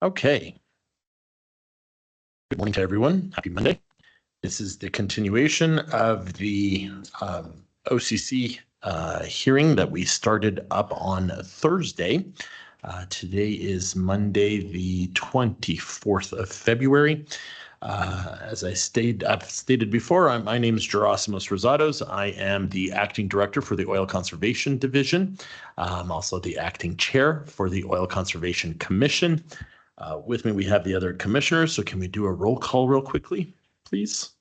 Okay. Good morning to everyone. Happy Monday. This is the continuation of the OCC hearing that we started up on Thursday. Today is Monday, the 24th of February. As I've stated before, my name is Gerasimos Rosados. I am the acting director for the Oil Conservation Division. I'm also the acting chair for the Oil Conservation Commission. With me, we have the other commissioners. So can we do a roll call real quickly, please?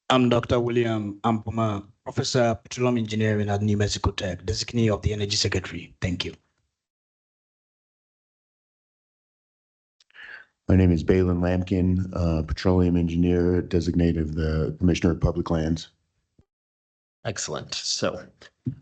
I'm Dr. William Ampuma, Professor of Petroleum Engineering at New Mexico Tech, designee of the Energy Secretary. Thank you. My name is Balin Lampkin, Petroleum Engineer, designated of the Commissioner of Public Lands. Excellent. So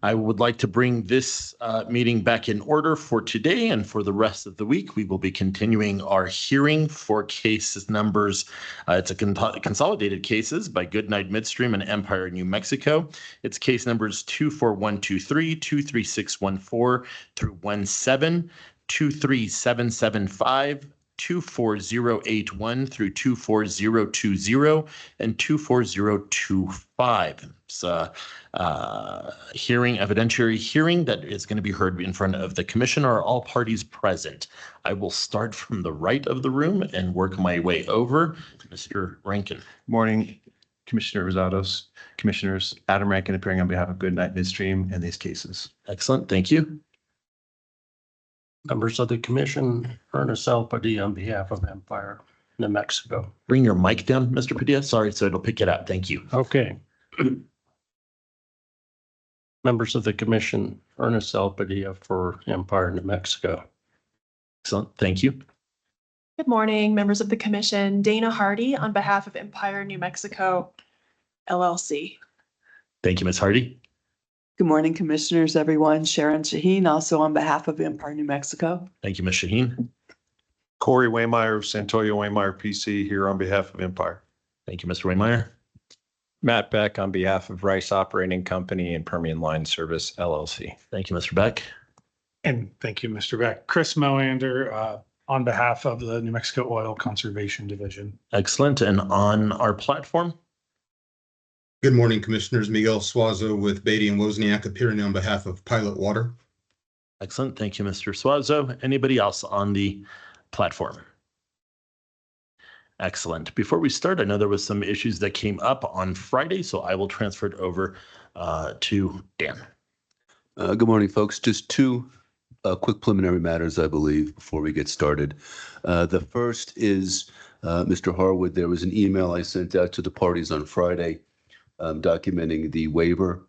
I would like to bring this meeting back in order for today and for the rest of the week. We will be continuing our hearing for cases numbers. It's a consolidated cases by Goodnight Midstream and Empire, New Mexico. It's case numbers 24123, 23614 through 17, 23775, 24081 through 24020 and 24025. It's evidentiary hearing that is going to be heard in front of the commission. Are all parties present? I will start from the right of the room and work my way over. Mr. Rankin. Morning, Commissioner Rosados, Commissioners. Adam Rankin appearing on behalf of Goodnight Midstream in these cases. Excellent. Thank you. Members of the commission, Ernest L. Padilla on behalf of Empire, New Mexico. Bring your mic down, Mr. Padilla. Sorry, so it'll pick it up. Thank you. Okay. Members of the commission, Ernest L. Padilla for Empire, New Mexico. Excellent. Thank you. Good morning, members of the commission. Dana Hardy on behalf of Empire, New Mexico, LLC. Thank you, Ms. Hardy. Good morning, commissioners, everyone. Sharon Shaheen, also on behalf of Empire, New Mexico. Thank you, Ms. Shaheen. Corey Waymeyer, Santoyo Waymeyer, PC, here on behalf of Empire. Thank you, Mr. Waymeyer. Matt Beck on behalf of Rice Operating Company and Permian Line Service, LLC. Thank you, Mr. Beck. And thank you, Mr. Beck. Chris Moander on behalf of the New Mexico Oil Conservation Division. Excellent. And on our platform? Good morning, Commissioners. Miguel Suazo with Beatty and Wozniak appearing on behalf of Pilot Water. Excellent. Thank you, Mr. Suazo. Anybody else on the platform? Excellent. Before we start, I know there was some issues that came up on Friday, so I will transfer it over to Dan. Good morning, folks. Just two quick preliminary matters, I believe, before we get started. The first is, Mr. Harwood, there was an email I sent out to the parties on Friday documenting the waiver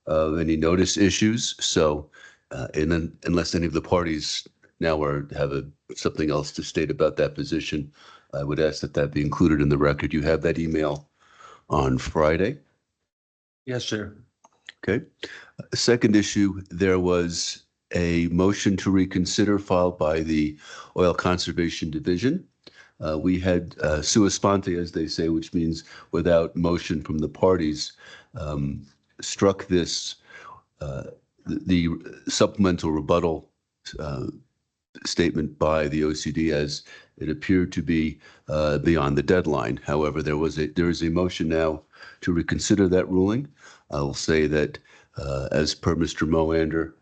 of any notice issues. So unless any of the parties now have something else to state about that position, I would ask that be included in the record. You have that email on Friday. Yes, sir. Okay. Second issue, there was a motion to reconsider filed by the Oil Conservation Division. We had sua sponte, as they say, which means without motion from the parties, struck this, the supplemental rebuttal statement by the OCD as it appeared to be beyond the deadline. However, there is a motion now to reconsider that ruling. I will say that as per Mr. Moander,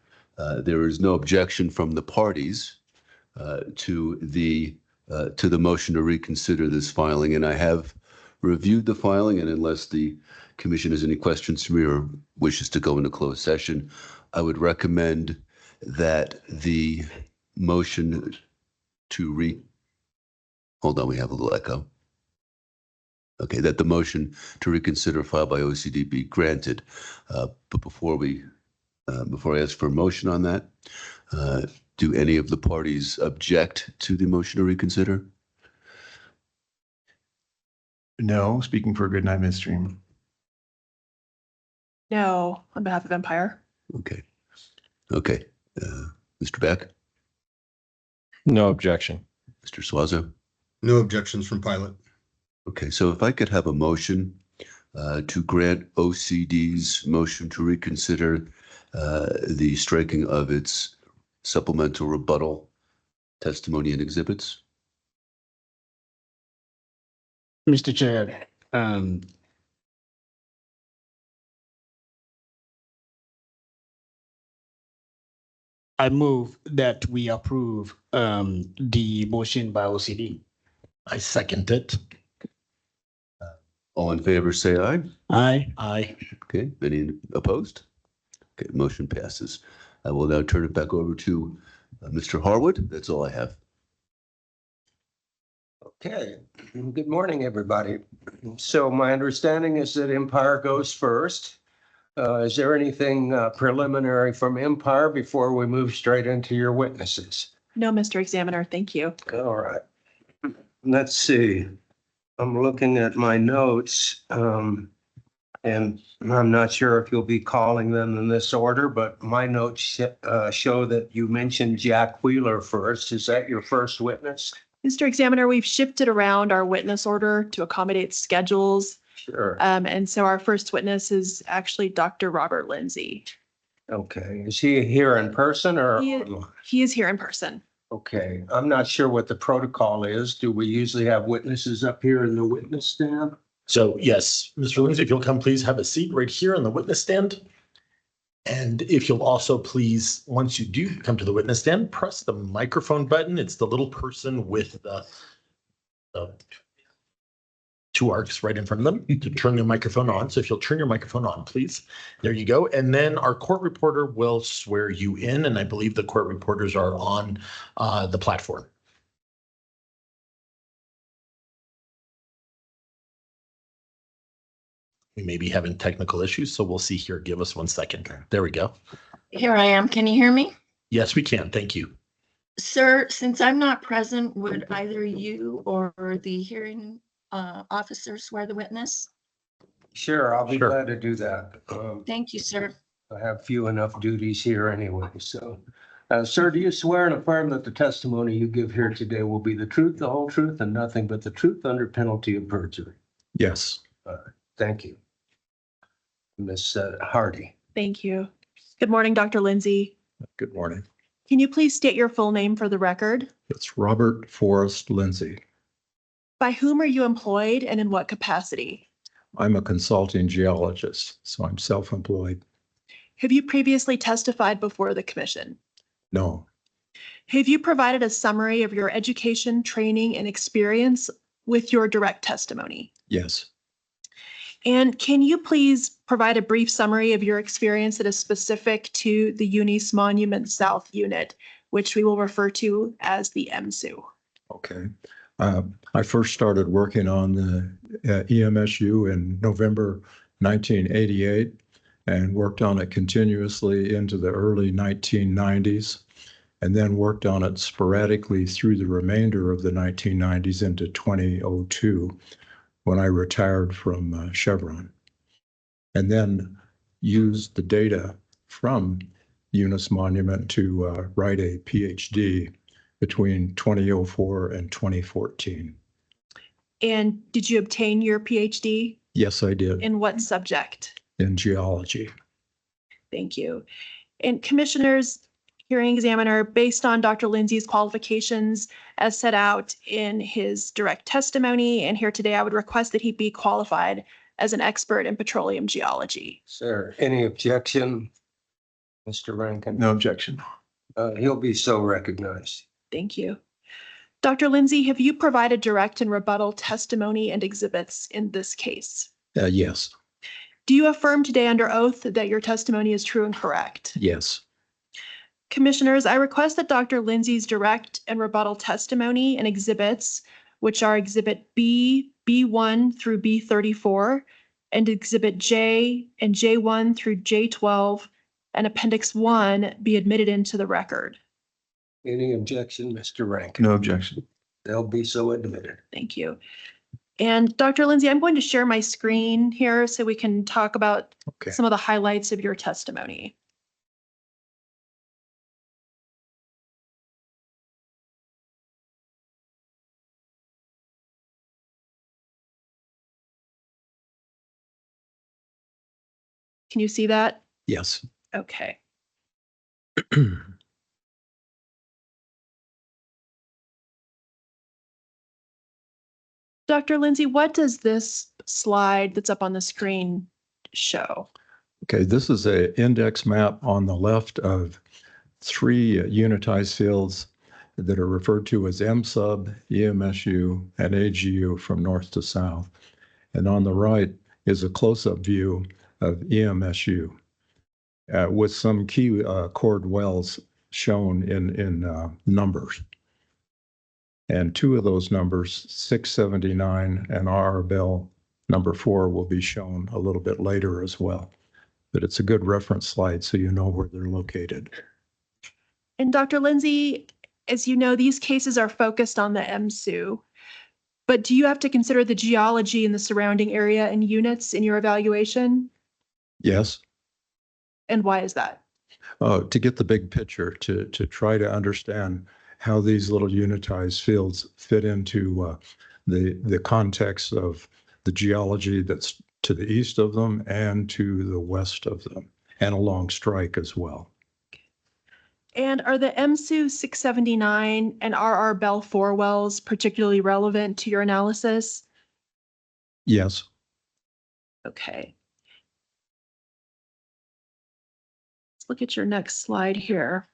there is no objection from the parties to the motion to reconsider this filing, and I have reviewed the filing, and unless the commission has any questions for me or wishes to go into closed session, I would recommend that the motion to hold on, we have a little echo. Okay, that the motion to reconsider filed by OCD be granted. But before I ask for a motion on that, do any of the parties object to the motion to reconsider? No, speaking for Goodnight Midstream. No, on behalf of Empire. Okay. Okay. Mr. Beck? No objection. Mr. Suazo? No objections from Pilot. Okay, so if I could have a motion to grant OCD's motion to reconsider the striking of its supplemental rebuttal testimony and exhibits? Mr. Chair, I move that we approve the motion by OCD. I second it. All in favor, say aye. Aye. Aye. Okay, any opposed? Okay, motion passes. I will now turn it back over to Mr. Harwood. That's all I have. Okay, good morning, everybody. So my understanding is that Empire goes first. Is there anything preliminary from Empire before we move straight into your witnesses? No, Mr. Examiner, thank you. All right. Let's see. I'm looking at my notes, and I'm not sure if you'll be calling them in this order, but my notes show that you mentioned Jack Wheeler first. Is that your first witness? Mr. Examiner, we've shifted around our witness order to accommodate schedules. Sure. And so our first witness is actually Dr. Robert Lindsay. Okay. Is he here in person or? He is here in person. Okay. I'm not sure what the protocol is. Do we usually have witnesses up here in the witness stand? So yes, Mr. Lindsay, if you'll come, please have a seat right here on the witness stand. And if you'll also please, once you do come to the witness stand, press the microphone button. It's the little person with the two arcs right in front of them to turn the microphone on. So if you'll turn your microphone on, please. There you go. And then our court reporter will swear you in. And I believe the court reporters are on the platform. We may be having technical issues, so we'll see here. Give us 1 second. There we go. Here I am. Can you hear me? Yes, we can. Thank you. Sir, since I'm not present, would either you or the hearing officer swear the witness? Sure, I'll be Sure. glad to do that. Thank you, sir. I have few enough duties here anyway, so. Sir, do you swear and affirm that the testimony you give here today will be the truth, the whole truth, and nothing but the truth under penalty of perjury? Yes. Thank you. Ms. Hardy. Thank you. Good morning, Dr. Lindsay. Good morning. Can you please state your full name for the record? It's Robert Forrest Lindsay. By whom are you employed and in what capacity? I'm a consulting geologist, so I'm self-employed. Have you previously testified before the commission? No, Have you provided a summary of your education, training, and experience with your direct testimony? yes, And can you please provide a brief summary of your experience that is specific to the Unis Monument South unit, which we will refer to as the MSU? okay. I first started working on the EMSU in November 1988 and worked on it continuously into the early 1990s, and then worked on it sporadically through the remainder of the 1990s into 2002 when I retired from Chevron, and then used the data from Unis Monument to write a PhD between 2004 and 2014. And did you obtain your PhD? Yes, I did, In what subject? in geology. Thank you. And commissioners, hearing examiner, based on Dr. Lindsay's qualifications as set out in his direct testimony and here today, I would request that he be qualified as an expert in petroleum geology. Sir, any objection? Mr. Rankin? No objection. He'll be so recognized. Thank you. Dr. Lindsay, have you provided direct and rebuttal testimony and exhibits in this case? Yes, Do you affirm today under oath that your testimony is true and correct? yes, Commissioners, I request that Dr. Lindsay's direct and rebuttal testimony and exhibits, which are Exhibit B, B1 through B34, and Exhibit J and J1 through J12, and Appendix 1 be admitted into the record. Any objection, Mr. Rankin? No objection. They'll be so admitted. Thank you. And Dr. Lindsay, I'm going to share my screen here so we can talk about okay. some of the highlights of your testimony. Can you see that? Yes. Okay. Dr. Lindsay, what does this slide that's up on the screen show? Okay, this is an index map on the left of 3 unitized fields that are referred to as M-sub, EMSU, and AGU from north to south. And on the right is a close-up view of EMSU with some key cord wells shown in numbers. And 2 of those numbers, 679 and RR Bell number 4, will be shown a little bit later as well. But it's a good reference slide so you know where they're located. And Dr. Lindsay, as you know, these cases are focused on the MSU, but do you have to consider the geology in the surrounding area and units in your evaluation? Yes. And why is that? To get the big picture, to try to understand how these little unitized fields fit into the context of the geology that's to the east of them and to the west of them, and along strike as well. And are the MSU 679 and RR Bell 4 wells particularly relevant to your analysis? Yes. Okay. Let's look at your next slide here.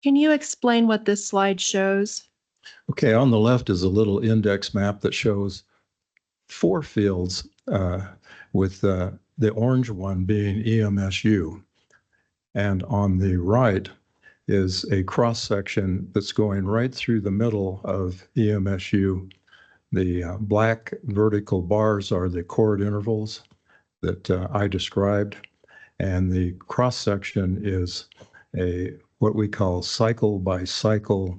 Can you explain what this slide shows? Okay, on the left is a little index map that shows 4 fields with the orange one being EMSU. And on the right is a cross section that's going right through the middle of EMSU. The black vertical bars are the chord intervals that I described. And the cross section is what we call cycle by cycle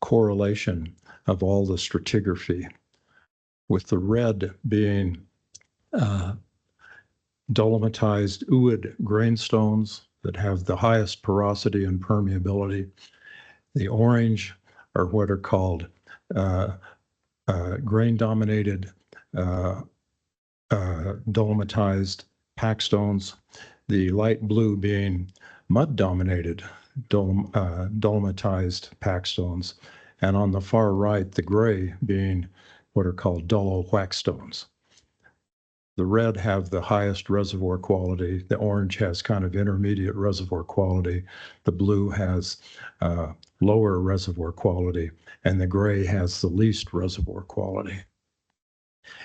correlation of all the stratigraphy, with the red being dolomitized ooid grainstones that have the highest porosity and permeability. The orange are what are called grain-dominated dolomitized packstones. The light blue being mud-dominated dolomitized packstones, and on the far right, the gray being what are called dolo-whackstones. The red have the highest reservoir quality. The orange has kind of intermediate reservoir quality. The blue has lower reservoir quality, and the gray has the least reservoir quality.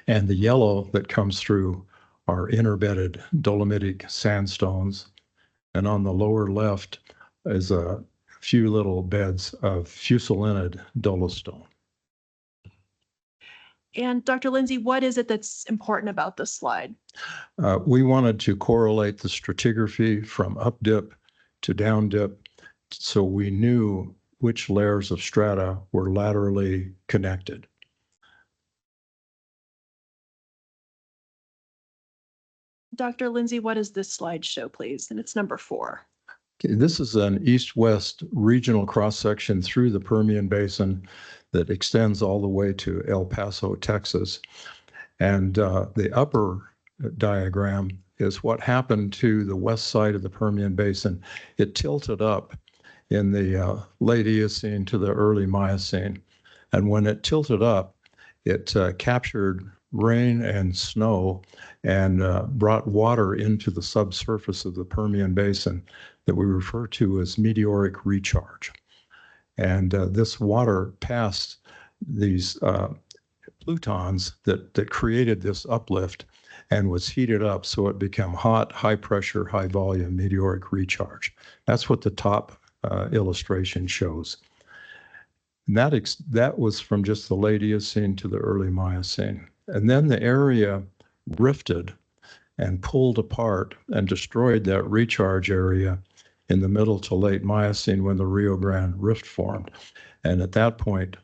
And the yellow that comes through are interbedded dolomitic sandstones. And on the lower left is a few little beds of fusulinid dolostone. And Dr. Lindsay, what is it that's important about this slide? We wanted to correlate the stratigraphy from up dip to down dip so we knew which layers of strata were laterally connected. Dr. Lindsay, what does this slide show, please? And it's number 4. Okay, this is an east-west regional cross-section through the Permian Basin that extends all the way to El Paso, Texas. And the upper diagram is what happened to the west side of the Permian Basin. It tilted up in the late Eocene to the early Miocene. And when it tilted up, it captured rain and snow and brought water into the subsurface of the Permian Basin that we refer to as meteoric recharge. And this water passed these plutons that created this uplift and was heated up so it became hot, high pressure, high volume meteoric recharge. That's what the top illustration shows. And that was from just the late Eocene to the early Miocene. And then the area rifted and pulled apart and destroyed that recharge area in the middle to late Miocene when the Rio Grande Rift formed. And at that point,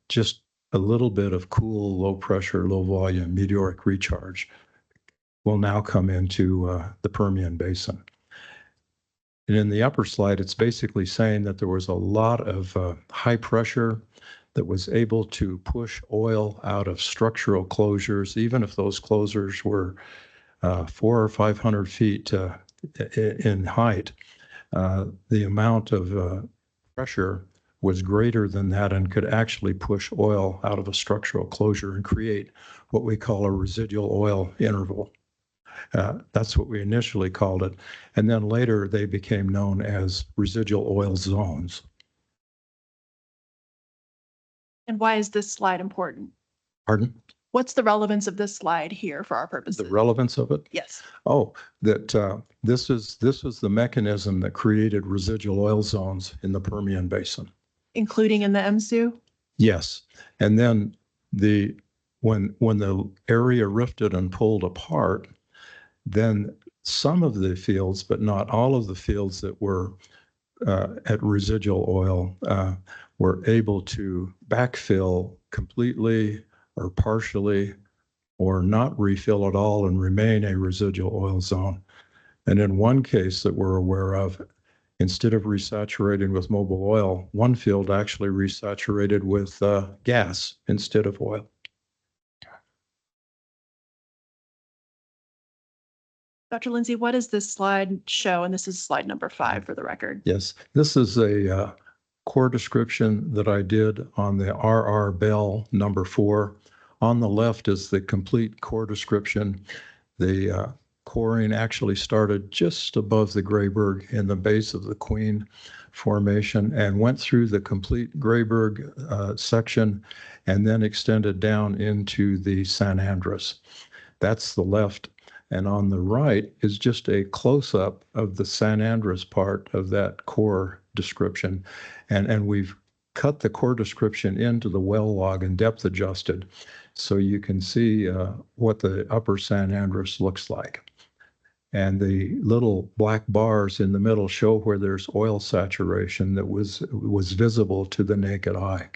just a little bit of cool, low pressure, low volume meteoric recharge will now come into the Permian Basin. And in the upper slide, it's basically saying that there was a lot of high pressure that was able to push oil out of structural closures, even if those closures were 400 or 500 feet in height. The amount of pressure was greater than that and could actually push oil out of a structural closure and create what we call a residual oil interval. That's what we initially called it. And then later they became known as residual oil zones. And why is this slide important? Pardon? What's the relevance of this slide here for our purposes? The relevance of it? Yes. Oh, that this was the mechanism that created residual oil zones in the Permian Basin. Including in the MSU? Yes. And then when the area rifted and pulled apart, then some of the fields, but not all of the fields that were at residual oil were able to backfill completely or partially or not refill at all and remain a residual oil zone. And in one case that we're aware of, instead of resaturating with mobile oil, one field actually resaturated with gas instead of oil. Dr. Lindsay, what does this slide show? And this is slide number 5 for the record. Yes, this is a core description that I did on the RR Bell number 4. On the left is the complete core description. The coring actually started just above the Grayberg in the base of the Queen Formation and went through the complete Grayberg section and then extended down into the San Andres. That's the left. And on the right is just a close-up of the San Andres part of that core description. And we've cut the core description into the well log and depth adjusted so you can see what the upper San Andres looks like. And the little black bars in the middle show where there's oil saturation that was visible to the naked eye.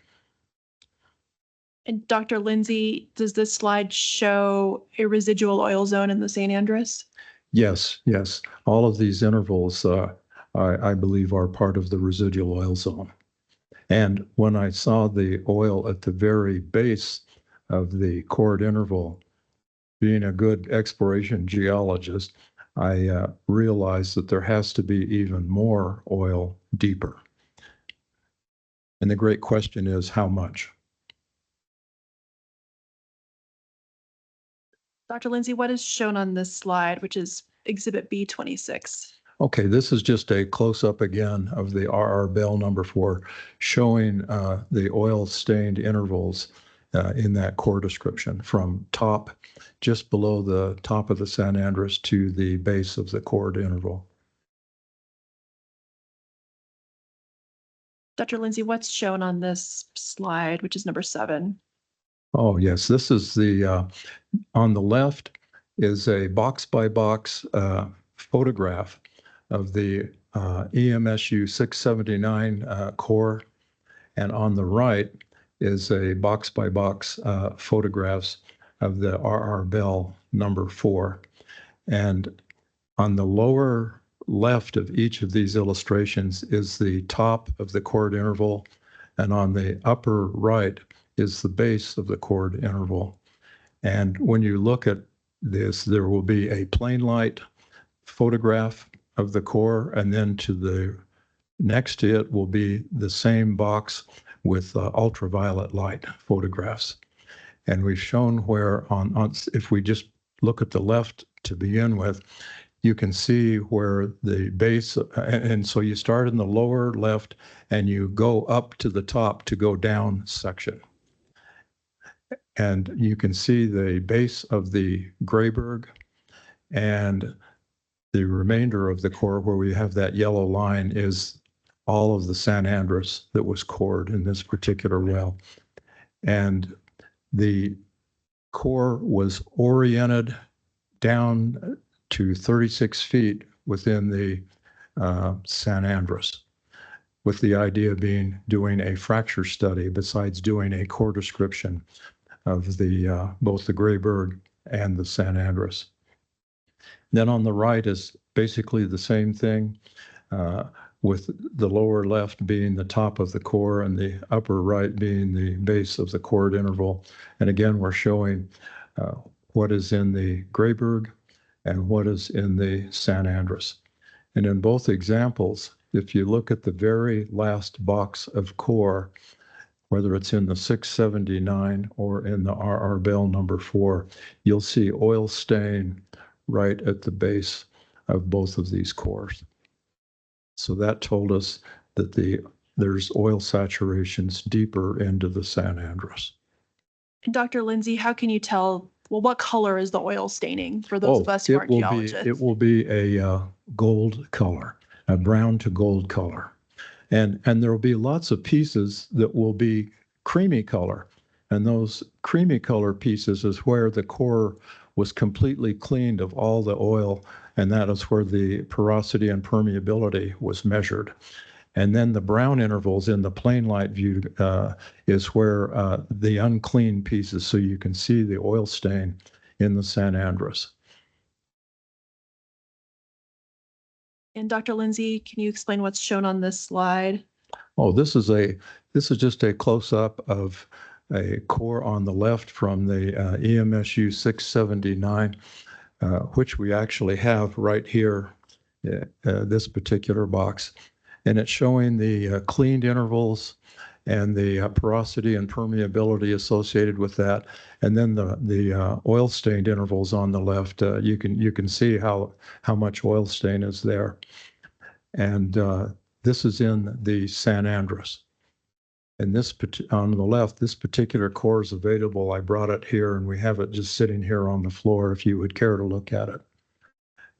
And Dr. Lindsay, does this slide show a residual oil zone in the San Andres? Yes, yes. All of these intervals, I believe, are part of the residual oil zone. And when I saw the oil at the very base of the cored interval, being a good exploration geologist, I realized that there has to be even more oil deeper. And the great question is, how much? Dr. Lindsay, what is shown on this slide, which is Exhibit B26? Okay, this is just a close-up again of the RR Bell number 4, showing the oil-stained intervals in that core description from top, just below the top of the San Andres to the base of the cored interval. Dr. Lindsay, what's shown on this slide, which is number 7? Oh, yes, this is the, on the left is a box-by-box photograph of the EMSU 679 core, and on the right is a box-by-box photographs of the RR Bell number 4. And on the lower left of each of these illustrations is the top of the cored interval, and on the upper right is the base of the cored interval. And when you look at this, there will be a plain light photograph of the core, and then to the next to it will be the same box with ultraviolet light photographs. And we've shown where if we just look at the left to begin with, you can see where the base, and so you start in the lower left and you go up to the top to go down section. And you can see the base of the Grayberg and the remainder of the core where we have that yellow line is all of the San Andres that was cored in this particular well. And the core was oriented down to 36 feet within the San Andres, with the idea being doing a fracture study besides doing a core description of the both the Grayberg and the San Andres. Then on the right is basically the same thing, with the lower left being the top of the core and the upper right being the base of the cored interval. And again, we're showing what is in the Grayberg and what is in the San Andres. And in both examples, if you look at the very last box of core, whether it's in the 679 or in the RR Bell number 4, you'll see oil stain right at the base of both of these cores. So that told us that there's oil saturations deeper into the San Andres. And Dr. Lindsay, how can you tell, well, what color is the oil staining for those of us who aren't geologists? It will be a gold color, a brown to gold color. And there will be lots of pieces that will be creamy color. And those creamy color pieces is where the core was completely cleaned of all the oil, and that is where the porosity and permeability was measured. And then the brown intervals in the plain light view is where the unclean pieces, so you can see the oil stain in the San Andres. And Dr. Lindsay, can you explain what's shown on this slide? Oh, this is just a close-up of a core on the left from the EMSU 679, which we actually have right here, this particular box. And it's showing the cleaned intervals and the porosity and permeability associated with that. And then the oil stained intervals on the left, you can see how much oil stain is there. And this is in the San Andres. And this on the left, this particular core is available. I brought it here, and we have it just sitting here on the floor if you would care to look at it.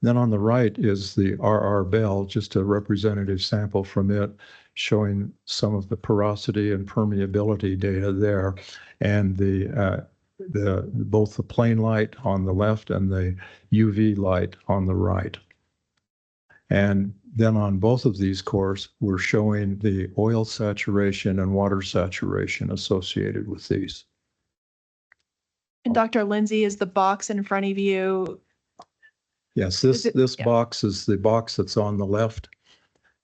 Then on the right is the RR Bell, just a representative sample from it, showing some of the porosity and permeability data there, and both the plain light on the left and the UV light on the right. And then on both of these cores, we're showing the oil saturation and water saturation associated with these. And Dr. Lindsay, is the box in front of you? Yes, this box is the box that's on the left,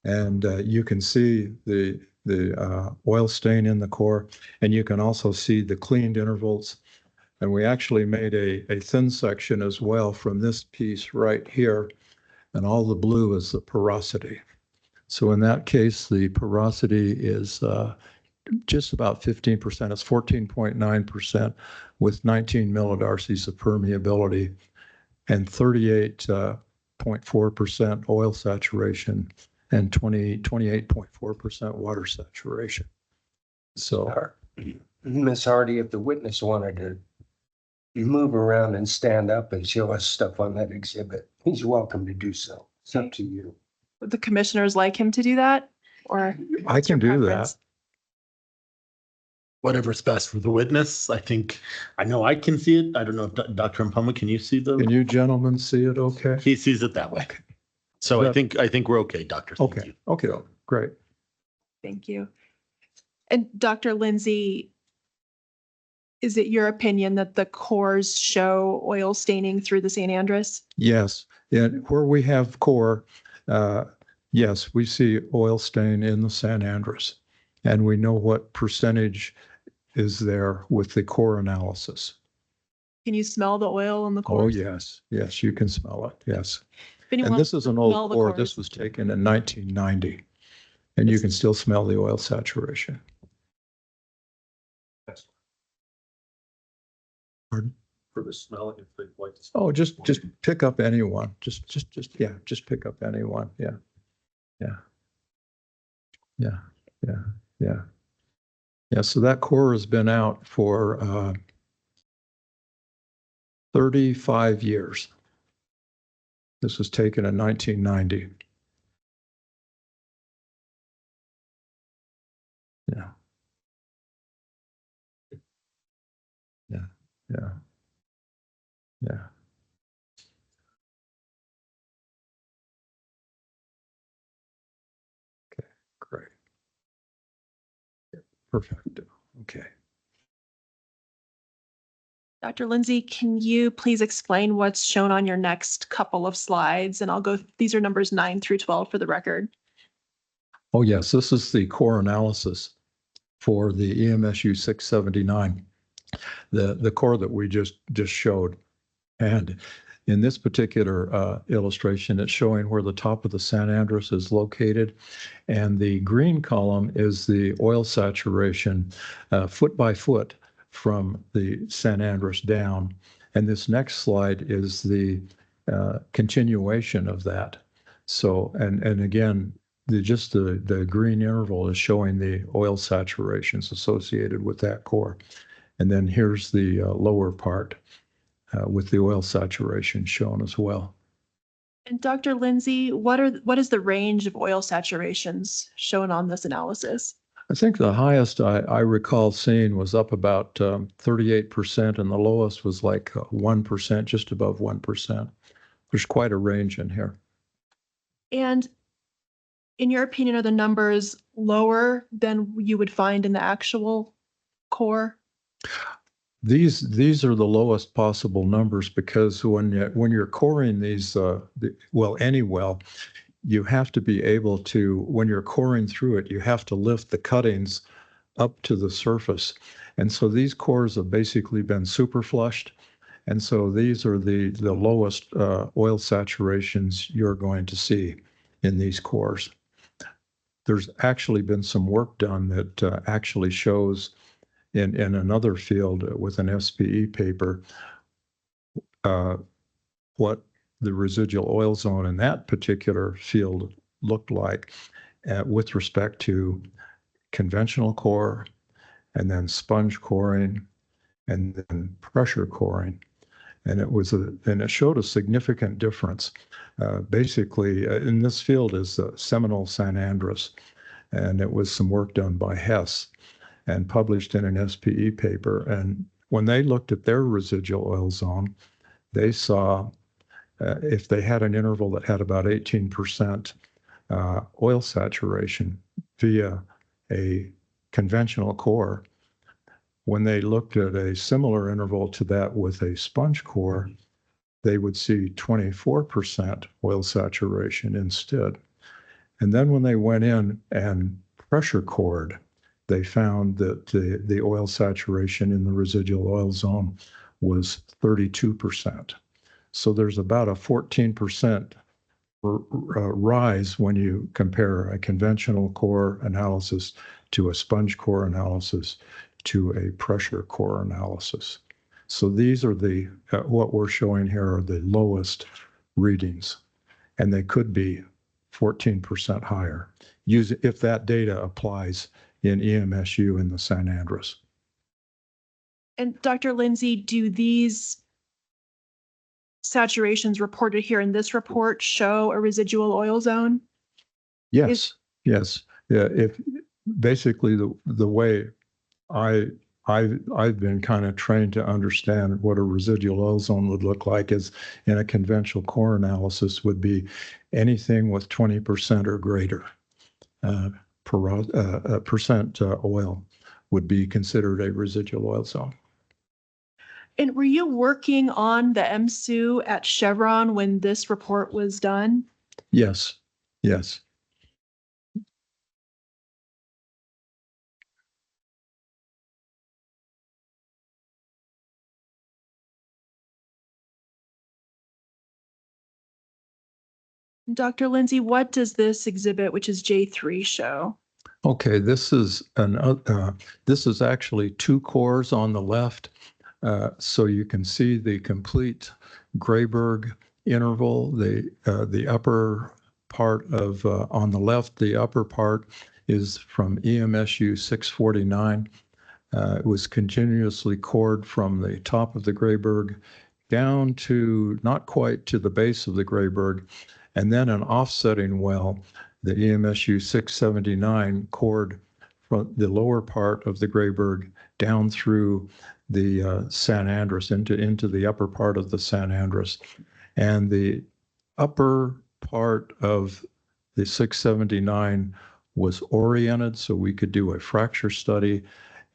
and you can see the oil stain in the core, and you can also see the cleaned intervals. And we actually made a thin section as well from this piece right here, and all the blue is the porosity. So in that case, the porosity is just about 15%. It's 14.9% with 19 millidarcies of permeability and 38.4% oil saturation and 28.4% water saturation. So, Ms. Hardy, if the witness wanted to move around and stand up and show us stuff on that exhibit, he's welcome to do so. It's up to you. Would the commissioners like him to do that? Or I can do that. Whatever's best for the witness. I know I can see it. I don't know if Dr. Mpoma, can you see the? Can you gentlemen see it okay? He sees it that way. So I think we're okay, Doctor. Okay. Okay, great. Thank you. And Dr. Lindsay, is it your opinion that the cores show oil staining through the San Andres? Yes, and where we have core, yes, we see oil stain in the San Andres, and we know what percentage is there with the core analysis. Can you smell the oil in the cores? Oh, yes. Yes, you can smell it. Yes. And this is an old core. This was taken in 1990, and you can still smell the oil saturation. Pardon? For the smelling, if they'd like to. Oh, just pick up anyone. Just pick up anyone. Yeah. So that core has been out for 35 years. This was taken in 1990. Yeah. Okay, great. Perfect. Okay. Dr. Lindsay, can you please explain what's shown on your next couple of slides? And I'll go, these are numbers 9 through 12 for the record. Oh, yes, this is the core analysis for the EMSU 679, the core that we just showed. And In this particular illustration, it's showing where the top of the San Andres is located. And the green column is the oil saturation foot by foot from the San Andres down. And this next slide is the continuation of that. So, and again, the green interval is showing the oil saturations associated with that core. And then here's the lower part with the oil saturation shown as well. And Dr. Lindsay, what is the range of oil saturations shown on this analysis? I think the highest I recall seeing was up about 38%, and the lowest was like 1%, just above 1%. There's quite a range in here. And in your opinion, are the numbers lower than you would find in the actual core? These are the lowest possible numbers because when you're coring these, any well, you have to be able to, when you're coring through it, you have to lift the cuttings up to the surface. And so these cores have basically been super flushed. And so these are the lowest oil saturations you're going to see in these cores. There's actually been some work done that actually shows in another field with an SPE paper what the residual oil zone in that particular field looked like with respect to conventional core and then sponge coring and then pressure coring. And it showed a significant difference. Basically, in this field is Seminole San Andres, and it was some work done by Hess and published in an SPE paper. And when they looked at their residual oil zone, they saw if they had an interval that had about 18% oil saturation via a conventional core, when they looked at a similar interval to that with a sponge core, they would see 24% oil saturation instead. And then when they went in and pressure cored, they found that the oil saturation in the residual oil zone was 32%. So there's about a 14% rise when you compare a conventional core analysis to a sponge core analysis to a pressure core analysis. So these are what we're showing here are the lowest readings, and they could be 14% higher if that data applies in EMSU in the San Andres. And Dr. Lindsay, do these saturations reported here in this report show a residual oil zone? Yes, yes. Yeah, if basically the way I've been kind of trained to understand what a residual oil zone would look like is in a conventional core analysis would be anything with 20% or greater percent oil would be considered a residual oil zone. And were you working on the MSU at Chevron when this report was done? Yes, yes. Dr. Lindsay, what does this exhibit, which is J3, show? Okay, this is actually two cores on the left, so you can see the complete Grayberg interval. The upper part of on the left, the upper part is from EMSU 649. It was continuously cored from the top of the Grayberg down to not quite to the base of the Grayberg, and then an offsetting well, the EMSU 679 cored from the lower part of the Grayberg down through the San Andres into the upper part of the San Andres. And the upper part of the 679 was oriented so we could do a fracture study,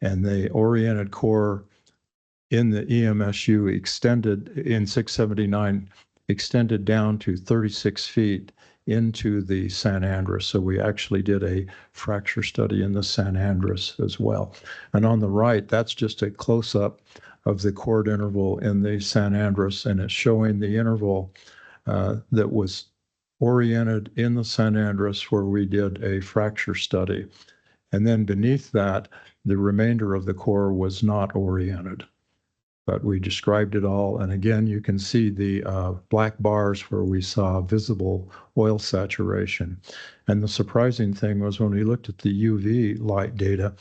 and the oriented core in the EMSU extended in 679 extended down to 36 feet into the San Andres. So we actually did a fracture study in the San Andres as well. And on the right, that's just a close-up of the chord interval in the San Andres, and it's showing the interval that was oriented in the San Andres where we did a fracture study. And then beneath that, the remainder of the core was not oriented. But we described it all. And again, you can see the black bars where we saw visible oil saturation. And the surprising thing was when we looked at the UV light data,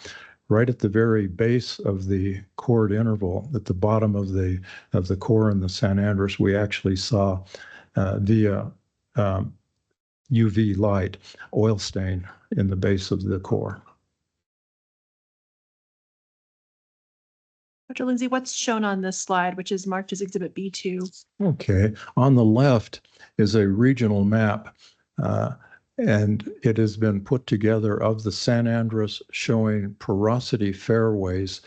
right at the very base of the chord interval, at the bottom of the core in the San Andres, we actually saw via UV light oil stain in the base of the core. Dr. Lindsay, what's shown on this slide, which is marked as Exhibit B2? Okay, on the left is a regional map, and it has been put together of the San Andres showing porosity fairways,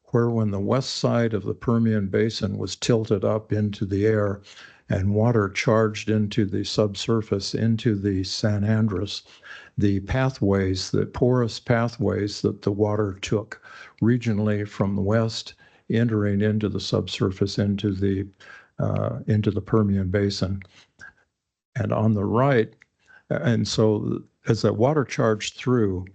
where when the west side of the Permian Basin was tilted up into the air and water charged into the subsurface, into the San Andres, the pathways, the porous pathways that the water took regionally from the west, entering into the subsurface, into the Permian Basin. And on the right, and so as the water charged through,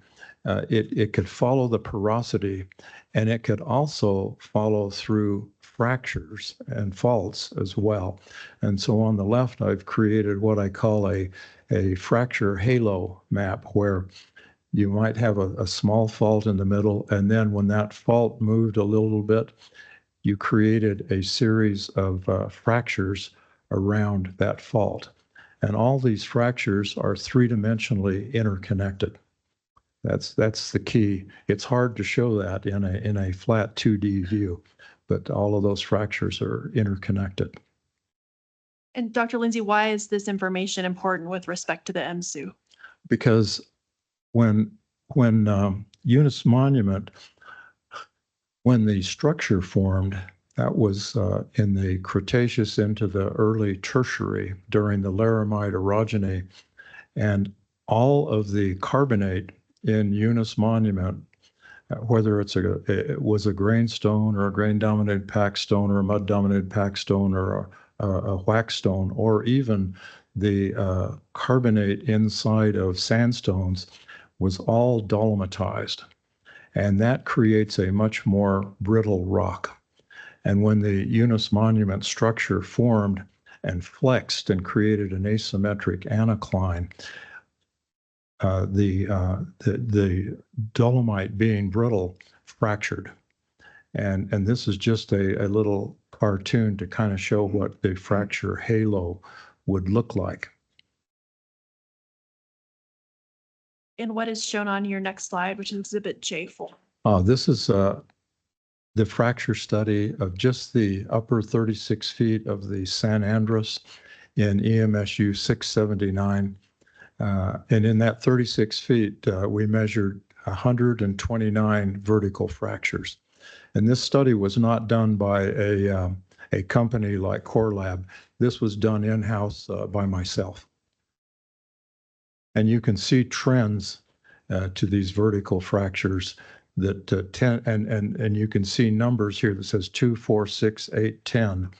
it could follow the porosity, and it could also follow through fractures and faults as well. And so on the left, I've created what I call a fracture halo map, where you might have a small fault in the middle, and then when that fault moved a little bit, you created a series of fractures around that fault. And all these fractures are three-dimensionally interconnected. That's the key. It's hard to show that in a flat 2D view, but all of those fractures are interconnected. And Dr. Lindsay, why is this information important with respect to the MSU? Because when Eunice Monument, when the structure formed, that was in the Cretaceous into the early Tertiary during the Laramide orogeny, and all of the carbonate in Eunice Monument, whether it was a grainstone or a grain-dominated pack stone or a mud-dominated pack stone or a wax stone, or even the carbonate inside of sandstones, was all dolomitized. And that creates a much more brittle rock. And when the Eunice Monument structure formed and flexed and created an asymmetric anticline, the dolomite, being brittle, fractured. And this is just a little cartoon to kind of show what the fracture halo would look like. And what is shown on your next slide, which is Exhibit J4? This is the fracture study of just the upper 36 feet of the San Andres in EMSU 679. And in that 36 feet, we measured 129 vertical fractures. And this study was not done by a company like Core Lab. This was done in-house by myself. And you can see trends to these vertical fractures that and you can see numbers here that says 2, 4, 6, 8, 10.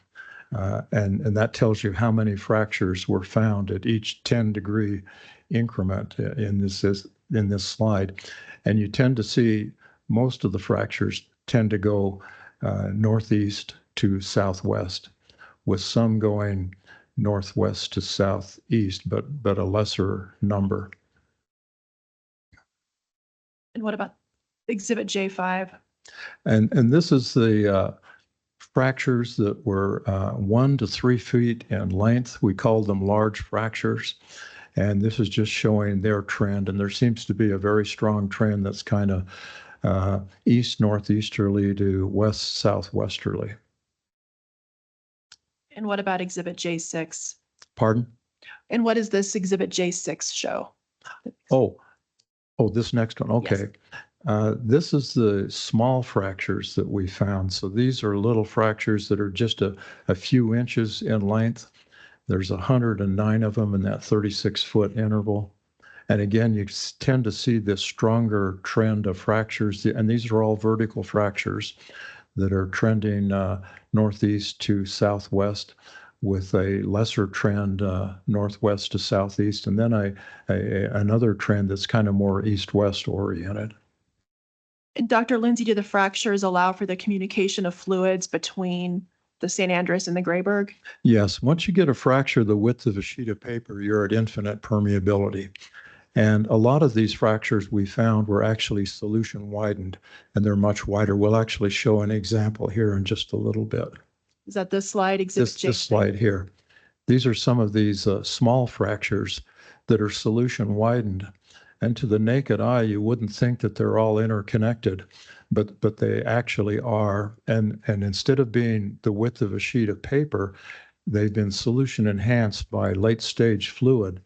And that tells you how many fractures were found at each 10-degree increment in this slide. And you tend to see most of the fractures tend to go northeast to southwest, with some going northwest to southeast, but a lesser number. And what about Exhibit J5? And this is the fractures that were 1 to 3 feet in length. We called them large fractures. And this is just showing their trend. And there seems to be a very strong trend that's kind of east-northeasterly to west-southwesterly. And what about Exhibit J6? Pardon? And what does this Exhibit J6 show? Oh, this next one. Okay. Yes. This is the small fractures that we found. So these are little fractures that are just a few inches in length. There's 109 of them in that 36-foot interval. And again, you tend to see this stronger trend of fractures. And these are all vertical fractures. that are trending northeast to southwest, with a lesser trend northwest to southeast, and then another trend that's kind of more east-west oriented. Dr. Lindsay, do the fractures allow for the communication of fluids between the San Andres and the Grayburg? Yes, once you get a fracture the width of a sheet of paper, you're at infinite permeability. And a lot of these fractures we found were actually solution widened, and they're much wider. We'll actually show an example here in just a little bit. Is that this slide, Exhibit J? This slide here. These are some of these small fractures that are solution widened. And to the naked eye, you wouldn't think that they're all interconnected, but they actually are. And instead of being the width of a sheet of paper, they've been solution enhanced by late stage fluid.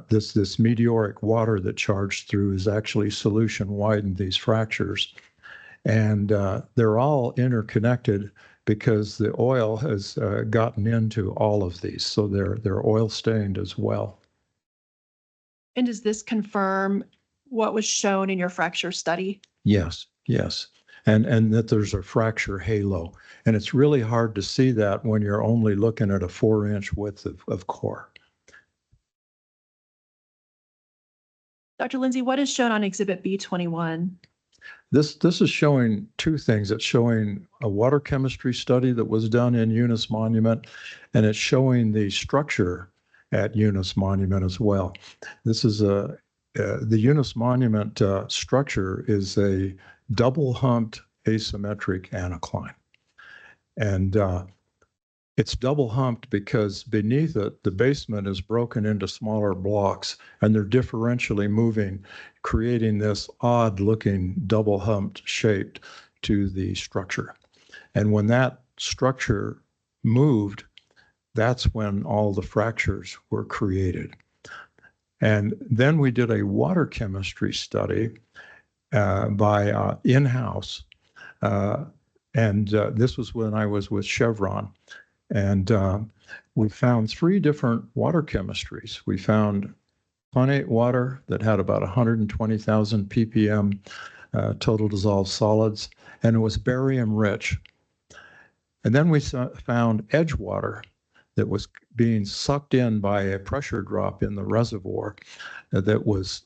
This meteoric water that charged through is actually solution widened these fractures. And they're all interconnected because the oil has gotten into all of these. So they're oil stained as well. And does this confirm what was shown in your fracture study? Yes, yes. And that there's a fracture halo. And it's really hard to see that when you're only looking at a 4-inch width of core. Dr. Lindsay, what is shown on Exhibit B21? This is showing two things. It's showing a water chemistry study that was done in Eunice Monument, and it's showing the structure at Eunice Monument as well. This is the Eunice Monument structure is a double humped asymmetric anticline. And it's double humped because beneath it, the basement is broken into smaller blocks, and they're differentially moving, creating this odd looking double humped shape to the structure. And when that structure moved, that's when all the fractures were created. And then we did a water chemistry study by in-house. And this was when I was with Chevron. And we found 3 different water chemistries. We found chlorate water that had about 120,000 ppm total dissolved solids, and it was barium rich. And then we found edge water that was being sucked in by a pressure drop in the reservoir that was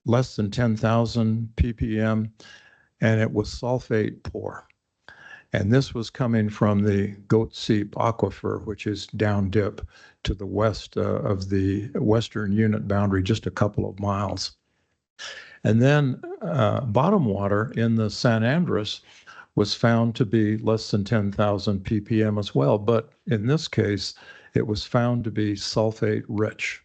less than 10,000 ppm, and it was sulfate poor. And this was coming from the Goat Seep Aquifer, which is down dip to the west of the western unit boundary, just a couple of miles. And then bottom water in the San Andres was found to be less than 10,000 ppm as well. But in this case, it was found to be sulfate rich.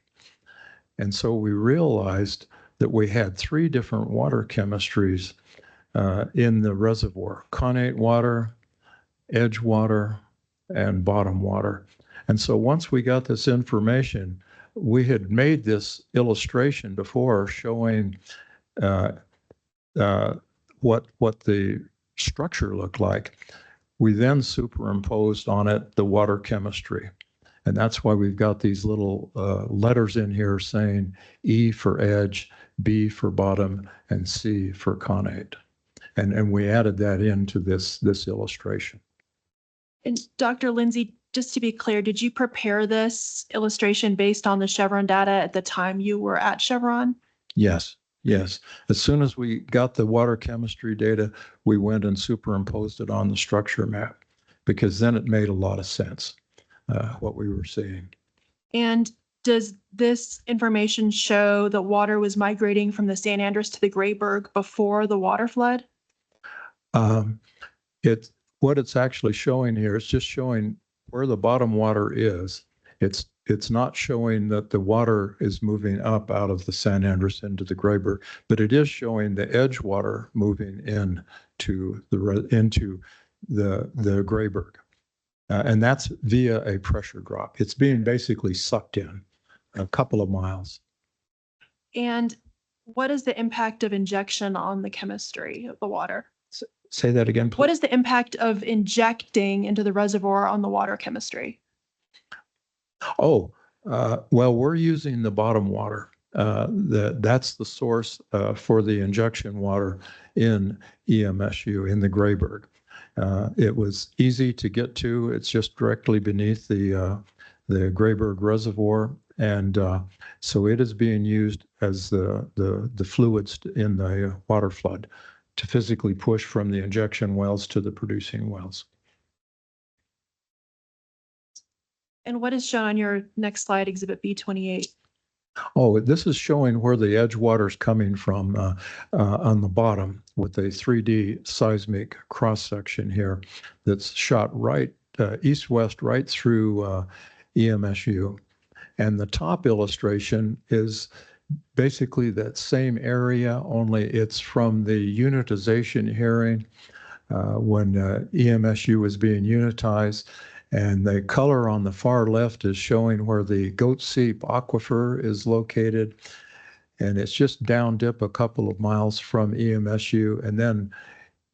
And so we realized that we had 3 different water chemistries in the reservoir: connate water, edge water, and bottom water. And so once we got this information, we had made this illustration before showing what the structure looked like. We then superimposed on it the water chemistry. And that's why we've got these little letters in here saying E for edge, B for bottom, and C for connate. And we added that into this illustration. And Dr. Lindsay, just to be clear, did you prepare this illustration based on the Chevron data at the time you were at Chevron? Yes, yes. As soon as we got the water chemistry data, we went and superimposed it on the structure map, because then it made a lot of sense, what we were seeing. And does this information show that water was migrating from the San Andres to the Grayburg before the water flood? What it's actually showing here is just showing where the bottom water is. It's not showing that the water is moving up out of the San Andres into the Grayburg, but it is showing the edge water moving into the Grayburg. And that's via a pressure drop. It's being basically sucked in a couple of miles. And what is the impact of injection on the chemistry of the water? Say that again, please. What is the impact of injecting into the reservoir on the water chemistry? Oh, well, we're using the bottom water. That's the source for the injection water in EMSU, in the Grayburg. It was easy to get to. It's just directly beneath the Grayburg Reservoir. And so it is being used as the fluids in the water flood to physically push from the injection wells to the producing wells. And what is shown on your next slide, Exhibit B28? Oh, this is showing where the edge water is coming from on the bottom with a 3D seismic cross section here that's shot right east-west right through EMSU. And the top illustration is basically that same area, only it's from the unitization hearing when EMSU was being unitized. And the color on the far left is showing where the Goat Seep Aquifer is located. And it's just down dip a couple of miles from EMSU. And then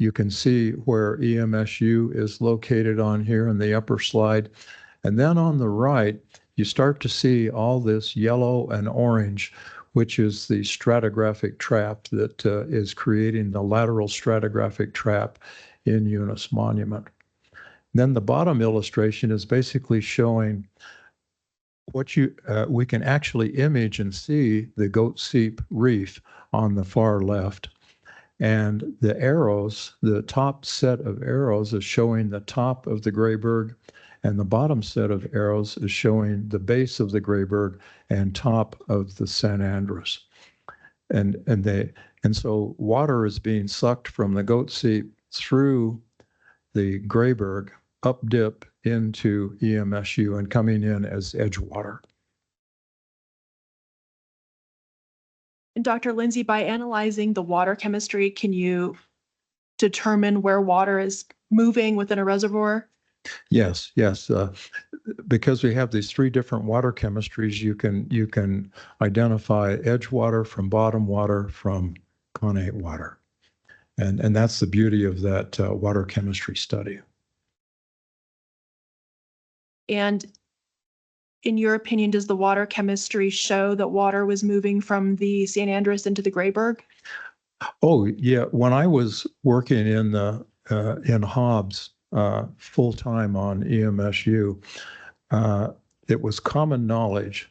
you can see where EMSU is located on here in the upper slide. And then on the right, you start to see all this yellow and orange, which is the stratigraphic trap that is creating the lateral stratigraphic trap in Eunice Monument. Then the bottom illustration is basically showing what we can actually image and see the Goat Seep Reef on the far left. And the arrows, the top set of arrows is showing the top of the Grayburg, and the bottom set of arrows is showing the base of the Grayburg and top of the San Andres. And so water is being sucked from the Goat Seep through the Grayburg up dip into EMSU and coming in as edge water. And Dr. Lindsay, by analyzing the water chemistry, can you determine where water is moving within a reservoir? Yes. Because we have these three different water chemistries, you can identify edge water from bottom water from connate water. And that's the beauty of that water chemistry study. And in your opinion, does the water chemistry show that water was moving from the San Andres into the Grayburg? Oh, yeah. When I was working in Hobbs full-time on EMSU, it was common knowledge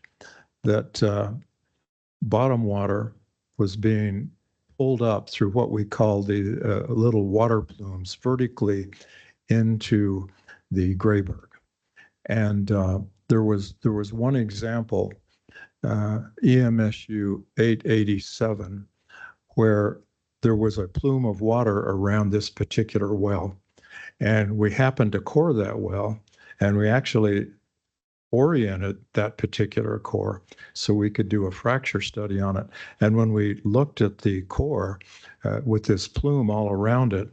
that bottom water was being pulled up through what we call the little water plumes vertically into the Grayburg. And there was one example, EMSU 887, where there was a plume of water around this particular well. And we happened to core that well, and we actually oriented that particular core so we could do a fracture study on it. And when we looked at the core with this plume all around it,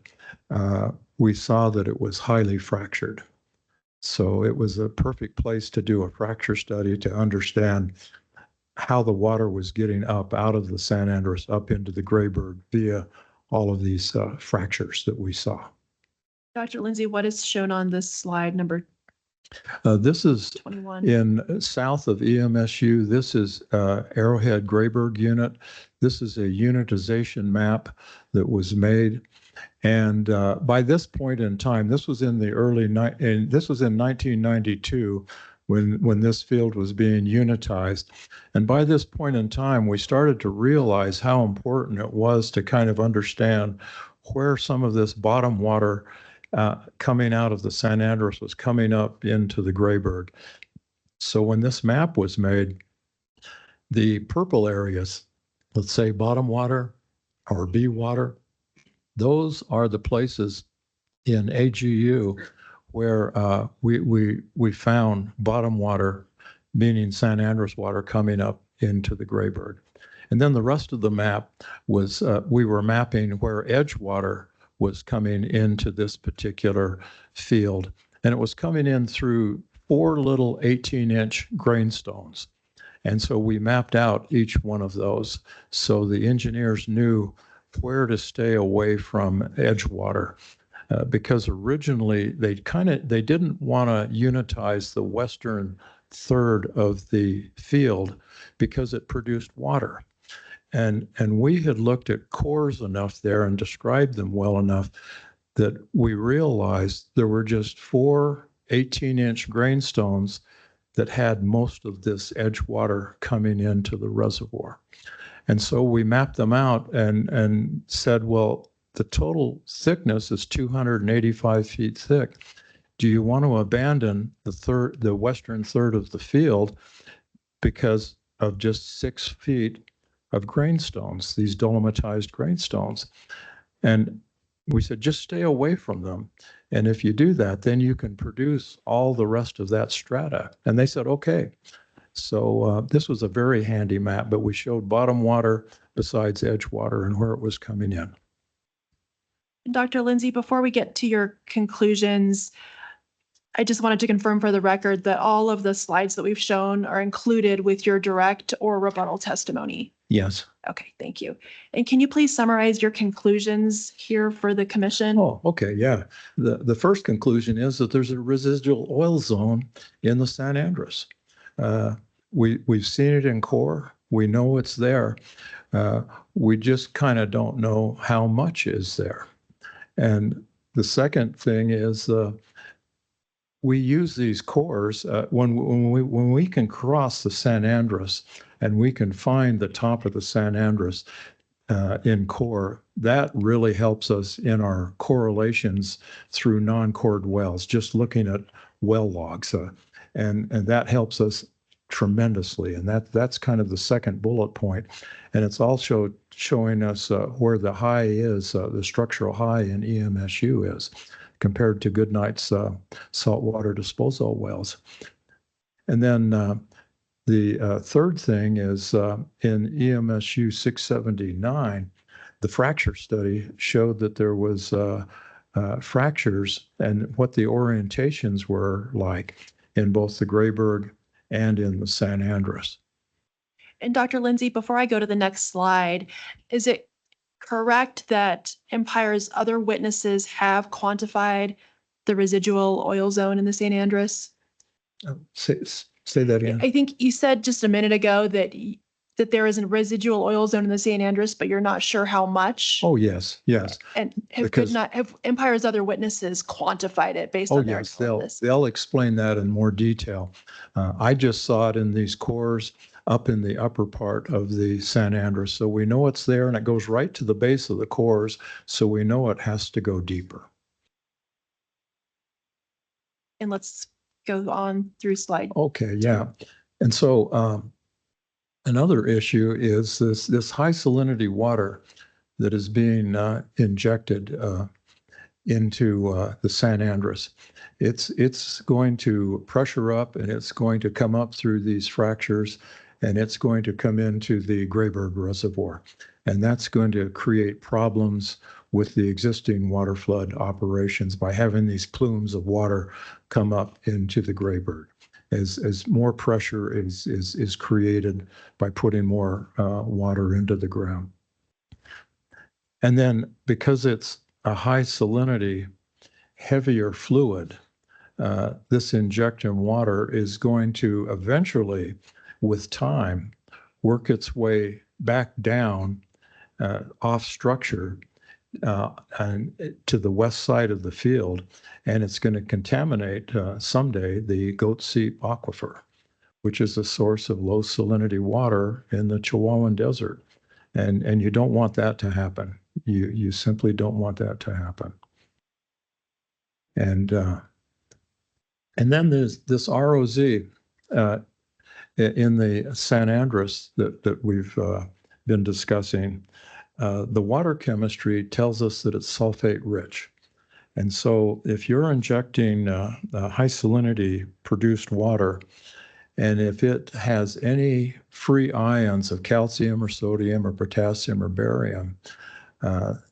we saw that it was highly fractured. So it was a perfect place to do a fracture study to understand how the water was getting up out of the San Andres up into the Grayburg via all of these fractures that we saw. Dr. Lindsay, what is shown on this slide number this is 21? In south of EMSU. This is Arrowhead Grayburg unit. This is a unitization map that was made. And by this point in time, this was in the this was in 1992 when this field was being unitized. And by this point in time, we started to realize how important it was to kind of understand where some of this bottom water coming out of the San Andres was coming up into the Grayburg. So when this map was made, the purple areas, let's say bottom water or B water, those are the places in AGU where we found bottom water, meaning San Andres water, coming up into the Grayburg. And then the rest of the map was, we were mapping where edge water was coming into this particular field. And it was coming in through 4 little 18-inch grainstones. And so we mapped out each one of those. So the engineers knew where to stay away from edge water. Because originally they didn't want to unitize the western third of the field because it produced water. And we had looked at cores enough there and described them well enough that we realized there were just 4 18-inch grainstones that had most of this edge water coming into the reservoir. And so we mapped them out and said, well, the total thickness is 285 feet thick. Do you want to abandon the western third of the field because of just 6 feet of grainstones, these dolomitized grainstones? And we said, just stay away from them. And if you do that, then you can produce all the rest of that strata. And they said, okay. So this was a very handy map, but we showed bottom water besides edge water and where it was coming in. Dr. Lindsay, before we get to your conclusions, I just wanted to confirm for the record that all of the slides that we've shown are included with your direct or rebuttal testimony. Yes. Okay, thank you. And can you please summarize your conclusions here for the commission? Oh, okay, yeah. The first conclusion is that there's a residual oil zone in the San Andres. We've seen it in core. We know it's there. We just kind of don't know how much is there. And the second thing is we use these cores when we can cross the San Andres and we can find the top of the San Andres in core. That really helps us in our correlations through non-cored wells, just looking at well logs. And that helps us tremendously. And that's kind of the second bullet point. And it's also showing us where the high is, the structural high in EMSU is, compared to Goodnight's saltwater disposal wells. And then the third thing is in EMSU 679, the fracture study showed that there was fractures and what the orientations were like in both the Grayburg and in the San Andres. And Dr. Lindsay, before I go to the next slide, is it correct that Empire's other witnesses have quantified the residual oil zone in the San Andres? Say that again. I think you said just a minute ago that there is a residual oil zone in the San Andres, but you're not sure how much. Oh, yes, yes. And have Empire's other witnesses quantified it based on their analysis? They'll explain that in more detail. I just saw it in these cores up in the upper part of the San Andres. So we know it's there and it goes right to the base of the cores. So we know it has to go deeper. And let's go on through slide. Okay, yeah. And so another issue is this high salinity water that is being injected into the San Andres. It's going to pressure up and it's going to come up through these fractures and it's going to come into the Grayburg Reservoir. And that's going to create problems with the existing water flood operations by having these plumes of water come up into the Grayburg. As more pressure is created by putting more water into the ground. And then because it's a high salinity, heavier fluid, this injection water is going to eventually, with time, work its way back down off structure and to the west side of the field, and it's going to contaminate someday the Goat Seep Aquifer, which is a source of low salinity water in the Chihuahuan Desert. And you don't want that to happen. You simply don't want that to happen. And then there's this ROZ in the San Andres that we've been discussing. The water chemistry tells us that it's sulfate rich. And so if you're injecting high salinity produced water, and if it has any free ions of calcium or sodium or potassium or barium,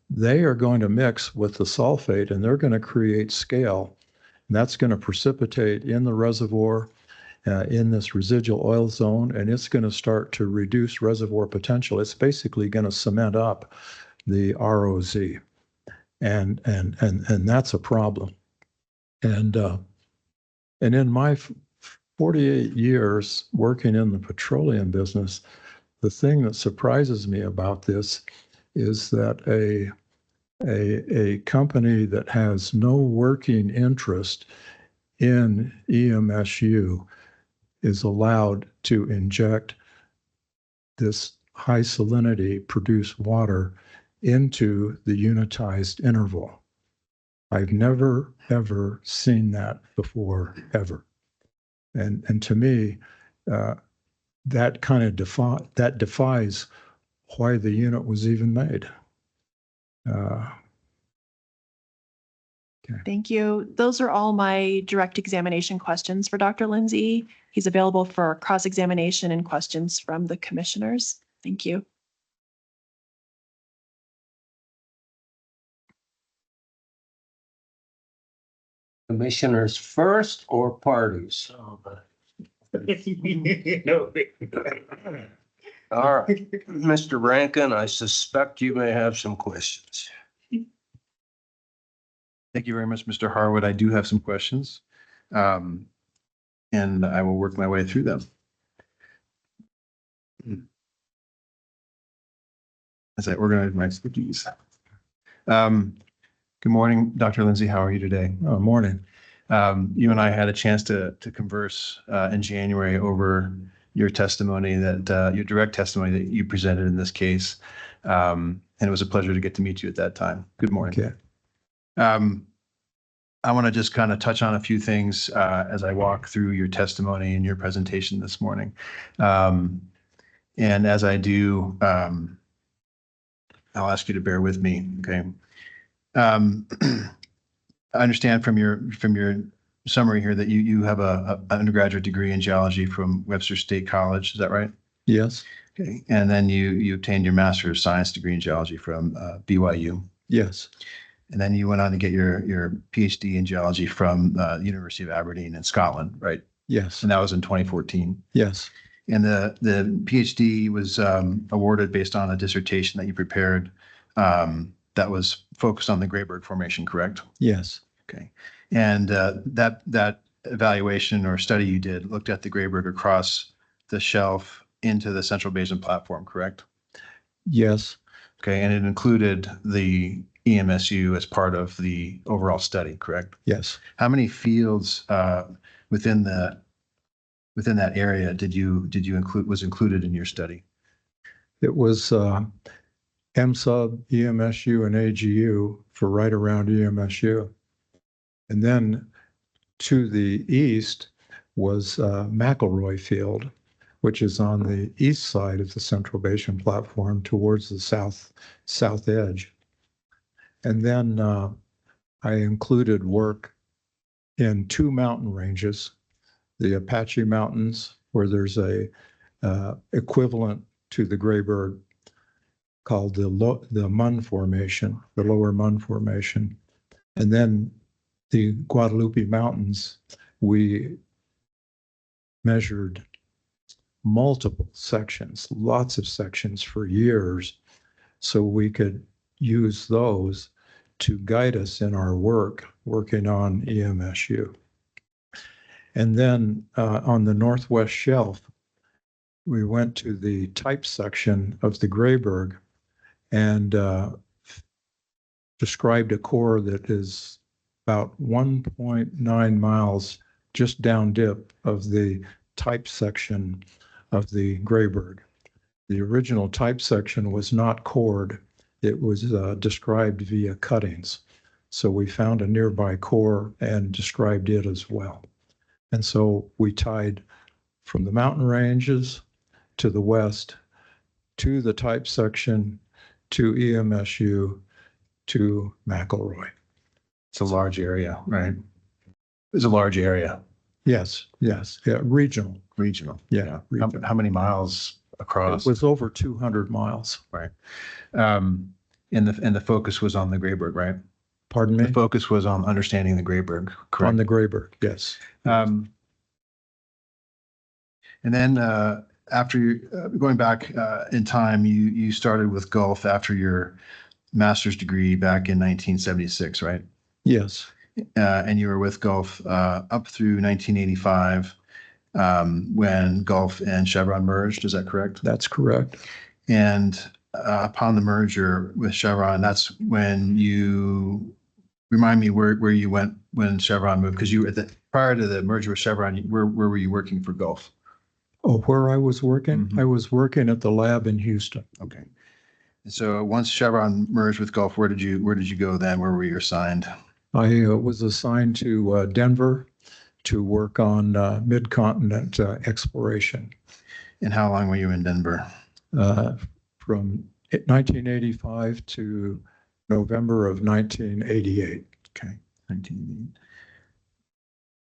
they are going to mix with the sulfate and they're going to create scale. And that's going to precipitate in the reservoir in this residual oil zone, and it's going to start to reduce reservoir potential. It's basically going to cement up the ROZ, and that's a problem. And in my 48 years working in the petroleum business, the thing that surprises me about this is that a company that has no working interest in EMSU is allowed to inject this high salinity produced water into the unitized interval. I've never, ever seen that before, ever. And to me, that kind of defies why the unit was even made. Thank you. Those are all my direct examination questions for Dr. Lindsay. He's available for cross-examination and questions from the commissioners. Thank you. Commissioners first or parties? No. All right, Mr. Rankin, I suspect you may have some questions. Thank you very much, Mr. Harwood. I do have some questions. And I will work my way through them. As I organize my stickies. Good morning, Dr. Lindsay. How are you today? Oh, morning. You and I had a chance to converse in January over your testimony that your direct testimony that you presented in this case. And it was a pleasure to get to meet you at that time. Good morning. Okay. I want to just kind of touch on a few things as I walk through your testimony and your presentation this morning. And as I do, I'll ask you to bear with me. Okay. I understand from your summary here that you have an undergraduate degree in geology from Webster State College. Is that right? Yes. Okay. And then you obtained your Master of Science degree in geology from BYU. Yes. And then you went on to get your PhD in geology from the University of Aberdeen in Scotland, right? Yes. And that was in 2014. Yes. And the PhD was awarded based on a dissertation that you prepared that was focused on the Grayberg Formation, correct? Yes. Okay. And that evaluation or study you did looked at the Grayberg across the shelf into the Central Basin Platform, correct? Yes. Okay. And it included the EMSU as part of the overall study, correct? Yes. How many fields within that area did you was included in your study? It was MSUB, EMSU, and AGU for right around EMSU. And then to the east was McElroy Field, which is on the east side of the Central Basin Platform towards the south edge. And then I included work in two mountain ranges, the Apache Mountains, where there's a equivalent to the Grayberg called the Munn Formation, the Lower Munn Formation. And then the Guadalupe Mountains, we measured multiple sections, lots of sections for years, so we could use those to guide us in our working on EMSU. And then on the Northwest Shelf, we went to the type section of the Grayberg and described a core that is about 1.9 miles just down dip of the type section of the Grayberg. The original type section was not cored. It was described via cuttings. So we found a nearby core and described it as well. And so we tied from the mountain ranges to the west, to the type section, to EMSU, to McElroy. It's a large area, right? It's a large area. Yes, yes, yeah, regional. Regional. Yeah. Regional. How many miles across? It was over 200 miles. Right. And the focus was on the Grayberg, right? Pardon me? The focus was on understanding the Grayberg, correct? On the Grayberg, yes. And then after going back in time, you started with Gulf after your master's degree back in 1976, right? Yes. And you were with Gulf up through 1985 when Gulf and Chevron merged. Is that correct? That's correct. And upon the merger with Chevron, that's when you remind me where you went when Chevron moved, because you were prior to the merger with Chevron, where were you working for Gulf? Oh, where I was working? Mhm. I was working at the lab in Houston. Okay. And so once Chevron merged with Gulf, where did you go then? Where were you assigned? I was assigned to Denver to work on mid-continent exploration. And how long were you in Denver? From 1985 to November of 1988. Okay, 1988.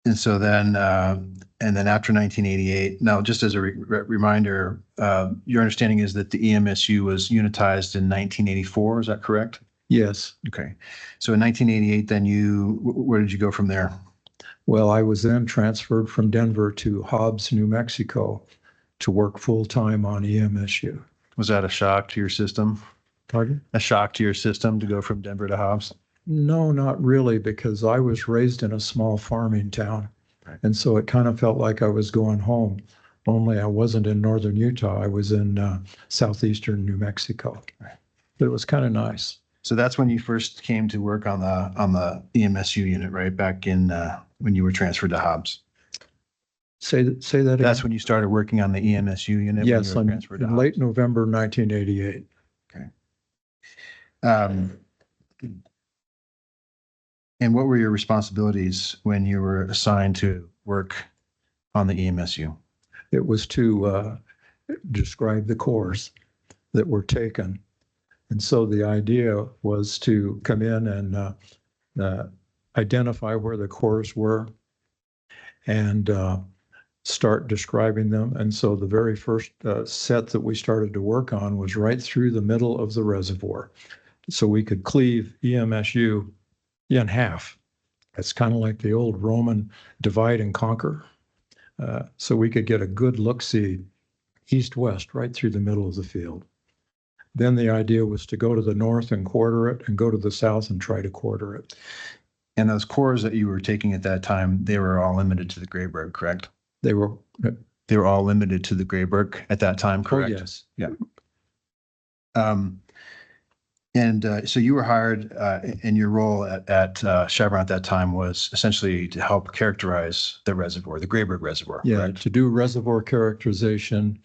And so then, and then after 1988, now just as a reminder, your understanding is that the EMSU was unitized in 1984, is that correct? Yes. Okay. So in 1988, then where did you go from there? Well, I was then transferred from Denver to Hobbs, New Mexico to work full-time on EMSU. Was that a shock to your system? Pardon? A shock to your system to go from Denver to Hobbs? No, not really, because I was raised in a small farming town. Right. And so it kind of felt like I was going home, only I wasn't in northern Utah. I was in southeastern New Mexico. Right. But it was kind of nice. So that's when you first came to work on the EMSU unit, right? Back in when you were transferred to Hobbs. Say that again. That's when you started working on the EMSU unit? Yes, when you were transferred to in Hobbs? late November 1988. Okay. And what were your responsibilities when you were assigned to work on the EMSU? It was to describe the cores that were taken. And so the idea was to come in and identify where the cores were and start describing them. And so the very first set that we started to work on was right through the middle of the reservoir. So we could cleave EMSU in half. It's kind of like the old Roman divide and conquer. So we could get a good look-see east-west right through the middle of the field. Then the idea was to go to the north and quarter it and go to the south and try to quarter it. And those cores that you were taking at that time, they were all limited to the Grayburg, correct? They were all limited to the Grayburg at that time, correct? Oh, yes. Yeah. So you were hired, and your role at Chevron at that time was essentially to help characterize the reservoir, the Grayburg Reservoir. Yeah, correct? to do reservoir characterization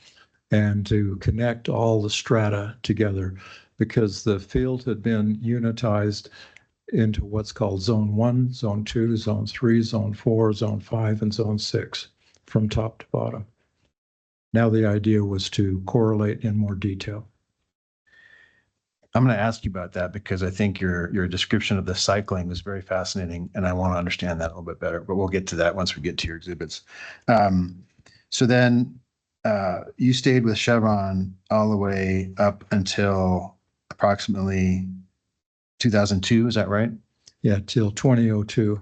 and to connect all the strata together, because the field had been unitized into what's called Zone 1, Zone 2, Zone 3, Zone 4, Zone 5, and Zone 6 from top to bottom. Now the idea was to correlate in more detail. I'm going to ask you about that because I think your description of the cycling was very fascinating, and I want to understand that a little bit better, but we'll get to that once we get to your exhibits. So then you stayed with Chevron all the way up until approximately 2002, is that right? Yeah, till 2002,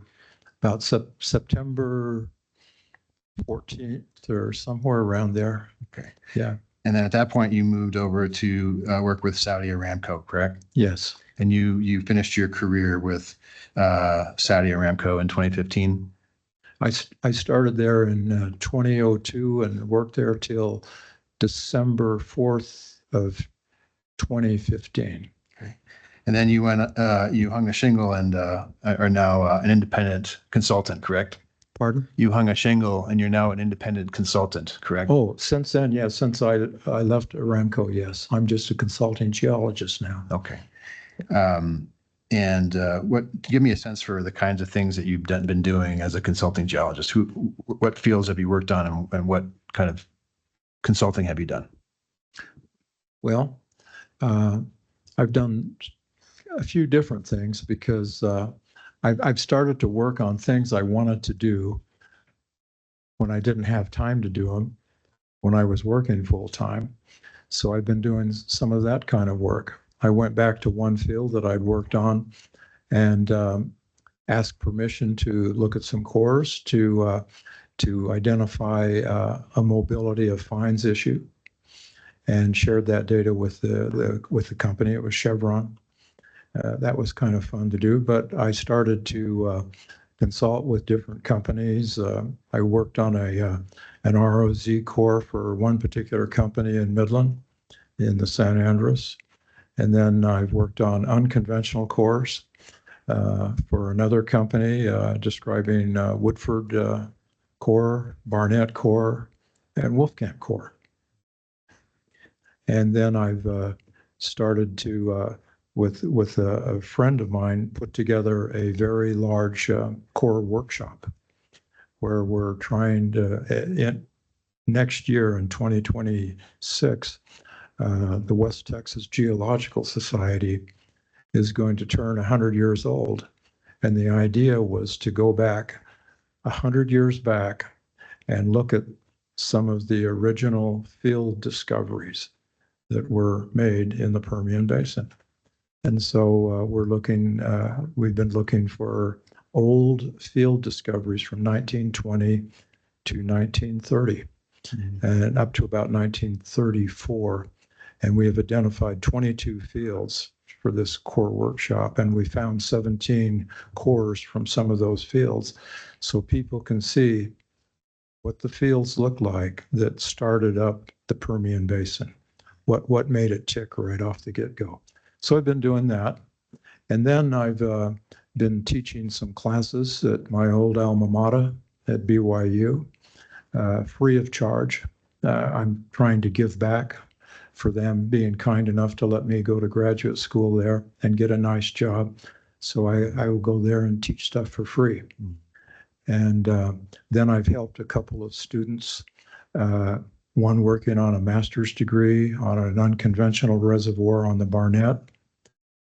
about September 14th or somewhere around there. Okay. Yeah. And then at that point, you moved over to work with Saudi Aramco, correct? Yes. And you finished your career with Saudi Aramco in 2015? I started there in 2002 and worked there till December 4th of 2015. Okay. And then you hung a shingle and are now an independent consultant, correct? Pardon? You hung a shingle and you're now an independent consultant, correct? Oh, since then, yes. Since I left Aramco, yes. I'm just a consulting geologist now. Okay. Give me a sense for the kinds of things that you've been doing as a consulting geologist. What fields have you worked on and what kind of consulting have you done? Well, I've done a few different things because I've started to work on things I wanted to do when I didn't have time to do them when I was working full time. So I've been doing some of that kind of work. I went back to one field that I'd worked on and asked permission to look at some cores to identify a mobility of fines issue, and shared that data with the company. It was Chevron. That was kind of fun to do, but I started to consult with different companies. I worked on an ROZ core for one particular company in Midland, in the San Andres. And then I've worked on unconventional cores for another company describing Woodford core, Barnett core, and Wolfcamp core. And then I've started to, with a friend of mine, put together a very large core workshop where we're trying to, next year in 2026, the West Texas Geological Society is going to turn 100 years old. And the idea was to go back 100 years back and look at some of the original field discoveries that were made in the Permian Basin. And so we've been looking for old field discoveries from 1920 to 1930 and up to about 1934. And we have identified 22 fields for this core workshop, and we found 17 cores from some of those fields. So people can see what the fields look like that started up the Permian Basin, what made it tick right off the get-go. So I've been doing that. And then I've been teaching some classes at my old alma mater at BYU, free of charge. I'm trying to give back for them being kind enough to let me go to graduate school there and get a nice job. So I will go there and teach stuff for free. And then I've helped a couple of students, one working on a master's degree on an unconventional reservoir on the Barnett.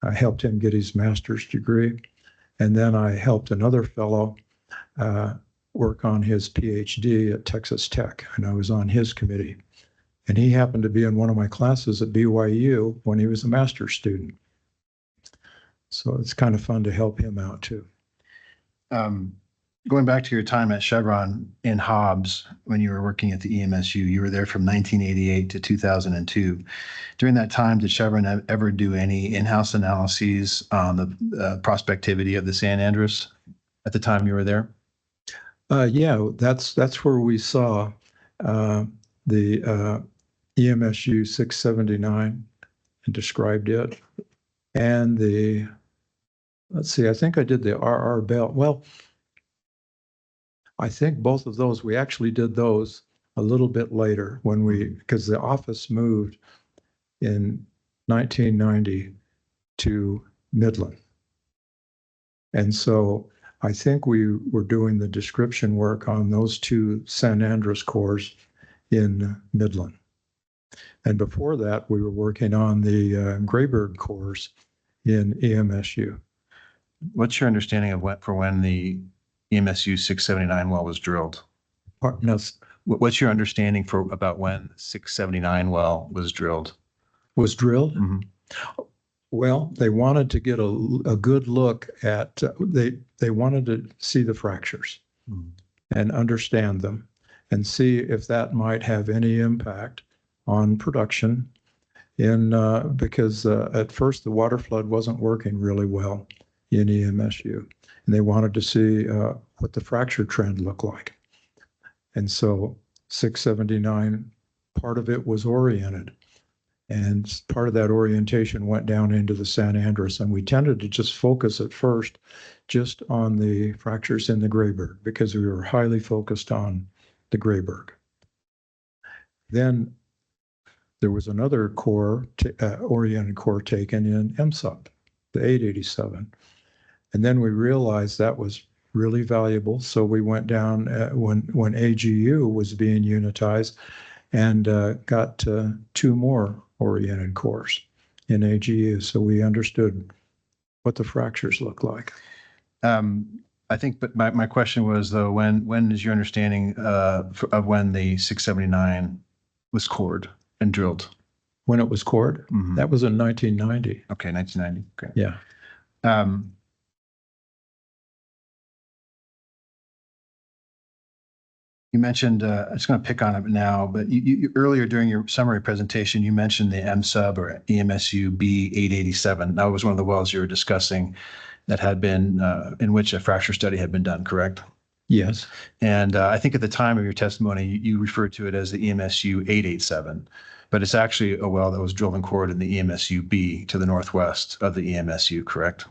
I helped him get his master's degree. And then I helped another fellow work on his PhD at Texas Tech, and I was on his committee. And he happened to be in one of my classes at BYU when he was a master's student. So it's kind of fun to help him out too. Going back to your time at Chevron in Hobbs, when you were working at the EMSU, you were there from 1988 to 2002. During that time, did Chevron ever do any in-house analyses on the prospectivity of the San Andres at the time you were there? Yeah, that's where we saw the EMSU 679 and described it. And let's see, I think I did the RR belt. Well, I think both of those, we actually did those a little bit later because the office moved in 1990 to Midland. And so I think we were doing the description work on those two San Andres cores in Midland. And before that, we were working on the Grayburg cores in EMSU. What's your understanding of when the EMSU 679 well was drilled? No, What's your understanding about when 679 well was drilled? Was drilled? Mm-hmm. Well, they wanted to get a good look at, they wanted to see the fractures and understand them and see if that might have any impact on production because at first the water flood wasn't working really well in EMSU. And they wanted to see what the fracture trend looked like. And so 679, part of it was oriented. And part of that orientation went down into the San Andres. And we tended to just focus at first just on the fractures in the Grayburg because we were highly focused on the Grayburg. Then there was another core, oriented core taken in MSUP, the 887. And then we realized that was really valuable. So we went down when AGU was being unitized and got two more oriented cores in AGU. So we understood what the fractures look like. I think, but my question was though, when is your understanding of when the 679 was cored and drilled? When it was cored? Mm-hmm. That was in 1990. Okay, 1990. Okay. Yeah. You mentioned, I'm just going to pick on it now, but you earlier during your summary presentation, you mentioned the MSUB or EMSU B887. That was one of the wells you were discussing that had been, in which a fracture study had been done, correct? Yes. And I think at the time of your testimony, you referred to it as the EMSU 887. But it's actually a well that was drilled and cored in the EMSU B to the northwest of the EMSU, correct?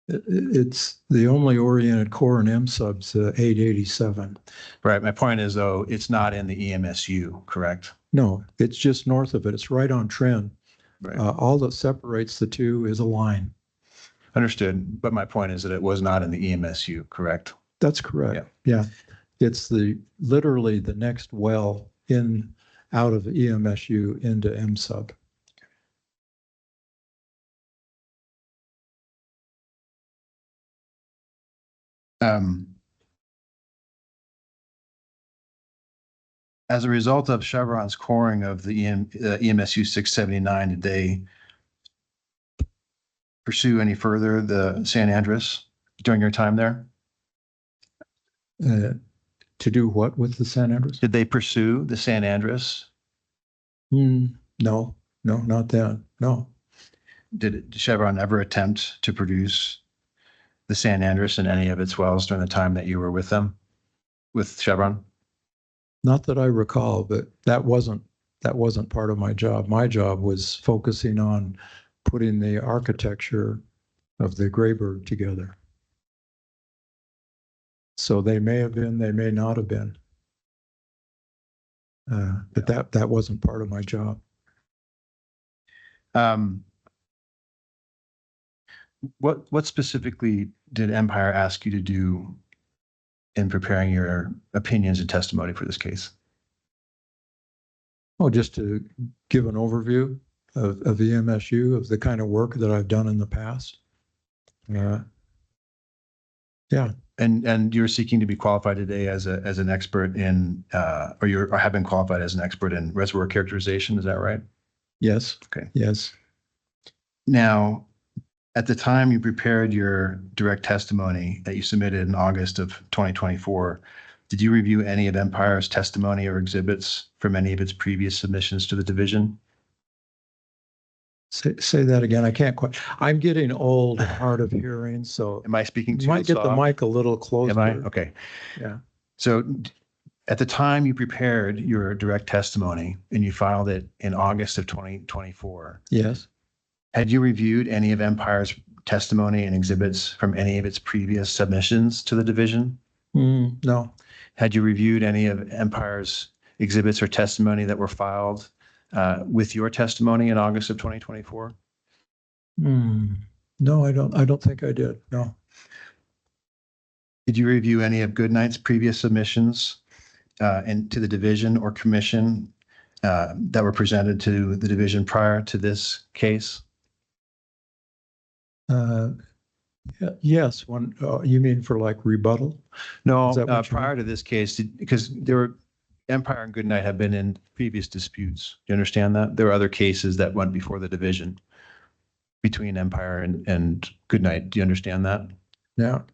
It's the only oriented core in M sub's 887. Right. My point is, though, it's not in the EMSU, correct? No, it's just north of it. It's right on trend. Right. All that separates the two is a line. Understood. But my point is that it was not in the EMSU, correct? That's correct. Yeah. It's literally the next well out of EMSU into M sub. As a result of Chevron's coring of the EMSU 679, did they pursue any further the San Andres during your time there? To do what with the San Andres? Did they pursue the San Andres? No, not then. No. Did Chevron ever attempt to produce the San Andres in any of its wells during the time that you were with them, with Chevron? Not that I recall, but that wasn't part of my job. My job was focusing on putting the architecture of the Grayberg together. So they may have been, they may not have been. But that wasn't part of my job. What specifically did Empire ask you to do in preparing your opinions and testimony for this case? Oh, just to give an overview of EMSU, of the kind of work that I've done in the past. Yeah. And you're seeking to be qualified today as an expert in, or have been qualified as an expert in reservoir characterization, is that right? Yes. Okay. Yes. Now, at the time you prepared your direct testimony that you submitted in August of 2024, did you review any of Empire's testimony or exhibits from any of its previous submissions to the division? Say that again. I can't quite. I'm getting old and hard of hearing, so am I speaking too you might get soft? the mic a little closer. Am I? Okay. Yeah. So at the time you prepared your direct testimony and you filed it in August of 2024. Yes. Had you reviewed any of Empire's testimony and exhibits from any of its previous submissions to the division? No. Had you reviewed any of Empire's exhibits or testimony that were filed with your testimony in August of 2024? No, I don't think I did. No. Did you review any of Goodnight's previous submissions and to the division or commission that were presented to the division prior to this case? Yes. One. You mean for like rebuttal? No, Is that what you prior to this case, because Empire and Goodnight have been in previous disputes. Do you understand that? There were other cases that went before the division between Empire and Goodnight. Do you understand that? Now,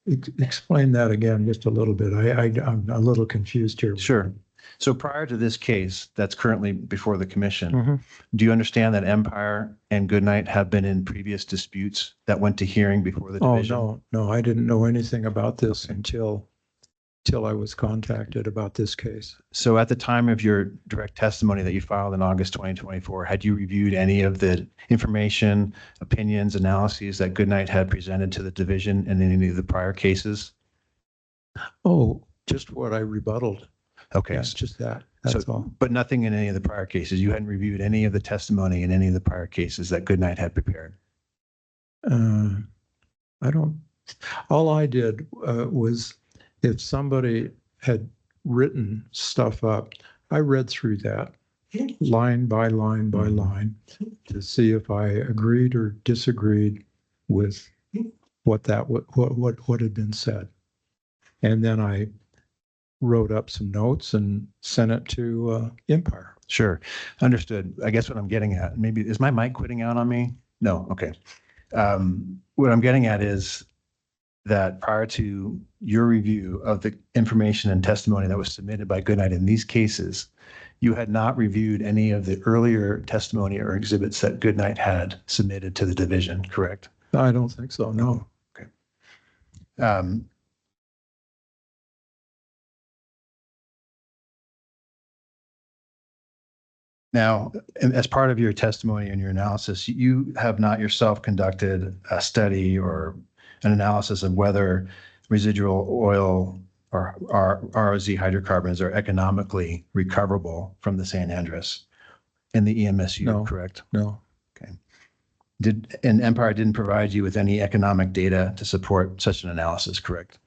explain that again just a little bit. I'm a little confused here. Sure. So prior to this case that's currently before the commission, do you understand that Empire and Goodnight have been in previous disputes that went to hearing before the division? Oh, no, I didn't know anything about this until I was contacted about this case. So at the time of your direct testimony that you filed in August 2024, had you reviewed any of the information, opinions, analyses that Goodnight had presented to the division in any of the prior cases? Oh, just what I rebutted. Okay. Yeah, just that. That's all. But nothing in any of the prior cases. You hadn't reviewed any of the testimony in any of the prior cases that Goodnight had prepared. All I did was if somebody had written stuff up, I read through that line by line by line to see if I agreed or disagreed with what had been said. And then I wrote up some notes and sent it to Empire. Sure. Understood. I guess what I'm getting at, maybe, is my mic quitting out on me? No. Okay. What I'm getting at is that prior to your review of the information and testimony that was submitted by Goodnight in these cases, you had not reviewed any of the earlier testimony or exhibits that Goodnight had submitted to the division, correct? I don't think so, no. Okay. Now, as part of your testimony and your analysis, you have not yourself conducted a study or an analysis of whether residual oil or ROZ hydrocarbons are economically recoverable from the San Andres in the EMSU, No. correct? No, And Empire didn't provide you with any economic data to support such an analysis, correct?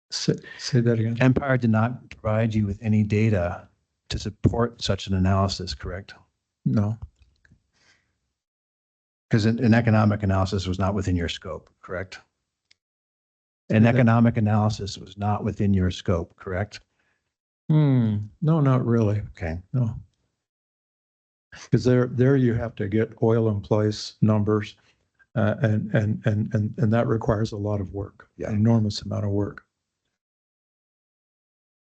say that again. Empire did not provide you with any data to support such an analysis, correct? No, Because an economic analysis was not within your scope, correct? An economic analysis was not within your scope, correct? no, not really. Okay. No. Because there you have to get oil in place numbers, and that requires a lot of work, Yeah. an enormous amount of work.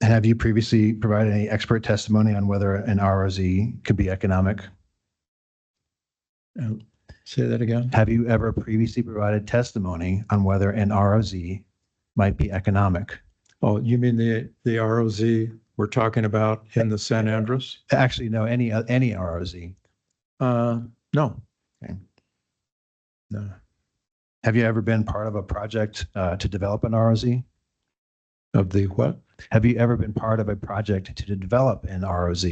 And have you previously provided any expert testimony on whether an ROZ could be economic? Say that again. Have you ever previously provided testimony on whether an ROZ might be economic? Oh, you mean the ROZ we're talking about in the San Andres? Actually, no, any ROZ. No. Okay. No. Have you ever been part of a project to develop an ROZ? Of the what? Have you ever been part of a project to develop an ROZ?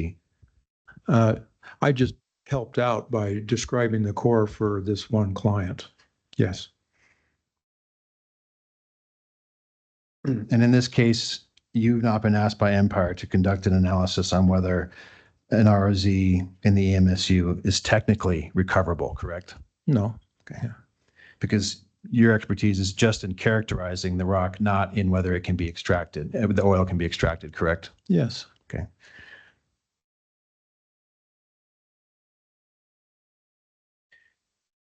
I just helped out by describing the core for this one client. Yes. And in this case, you've not been asked by Empire to conduct an analysis on whether an ROZ in the EMSU is technically recoverable, correct? No. Okay. Because your expertise is just in characterizing the rock, not in whether it can be extracted, the oil can be extracted, correct? Yes. Okay.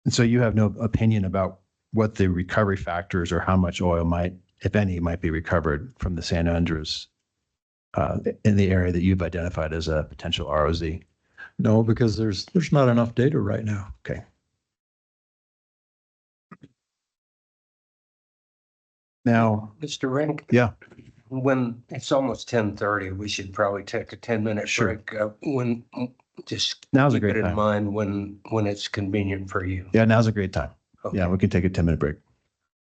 And so you have no opinion about what the recovery factors or how much oil might, if any, might be recovered from the San Andres in the area that you've identified as a potential ROZ? No, because there's not enough data right now. Okay. Now, Mr. Rink? yeah. When it's almost 10:30, we should probably take a 10-minute Sure. break. Just Now's a keep great it in time. mind when it's convenient for you. Yeah, now's a great time. Okay. Yeah, we can take a 10-minute break.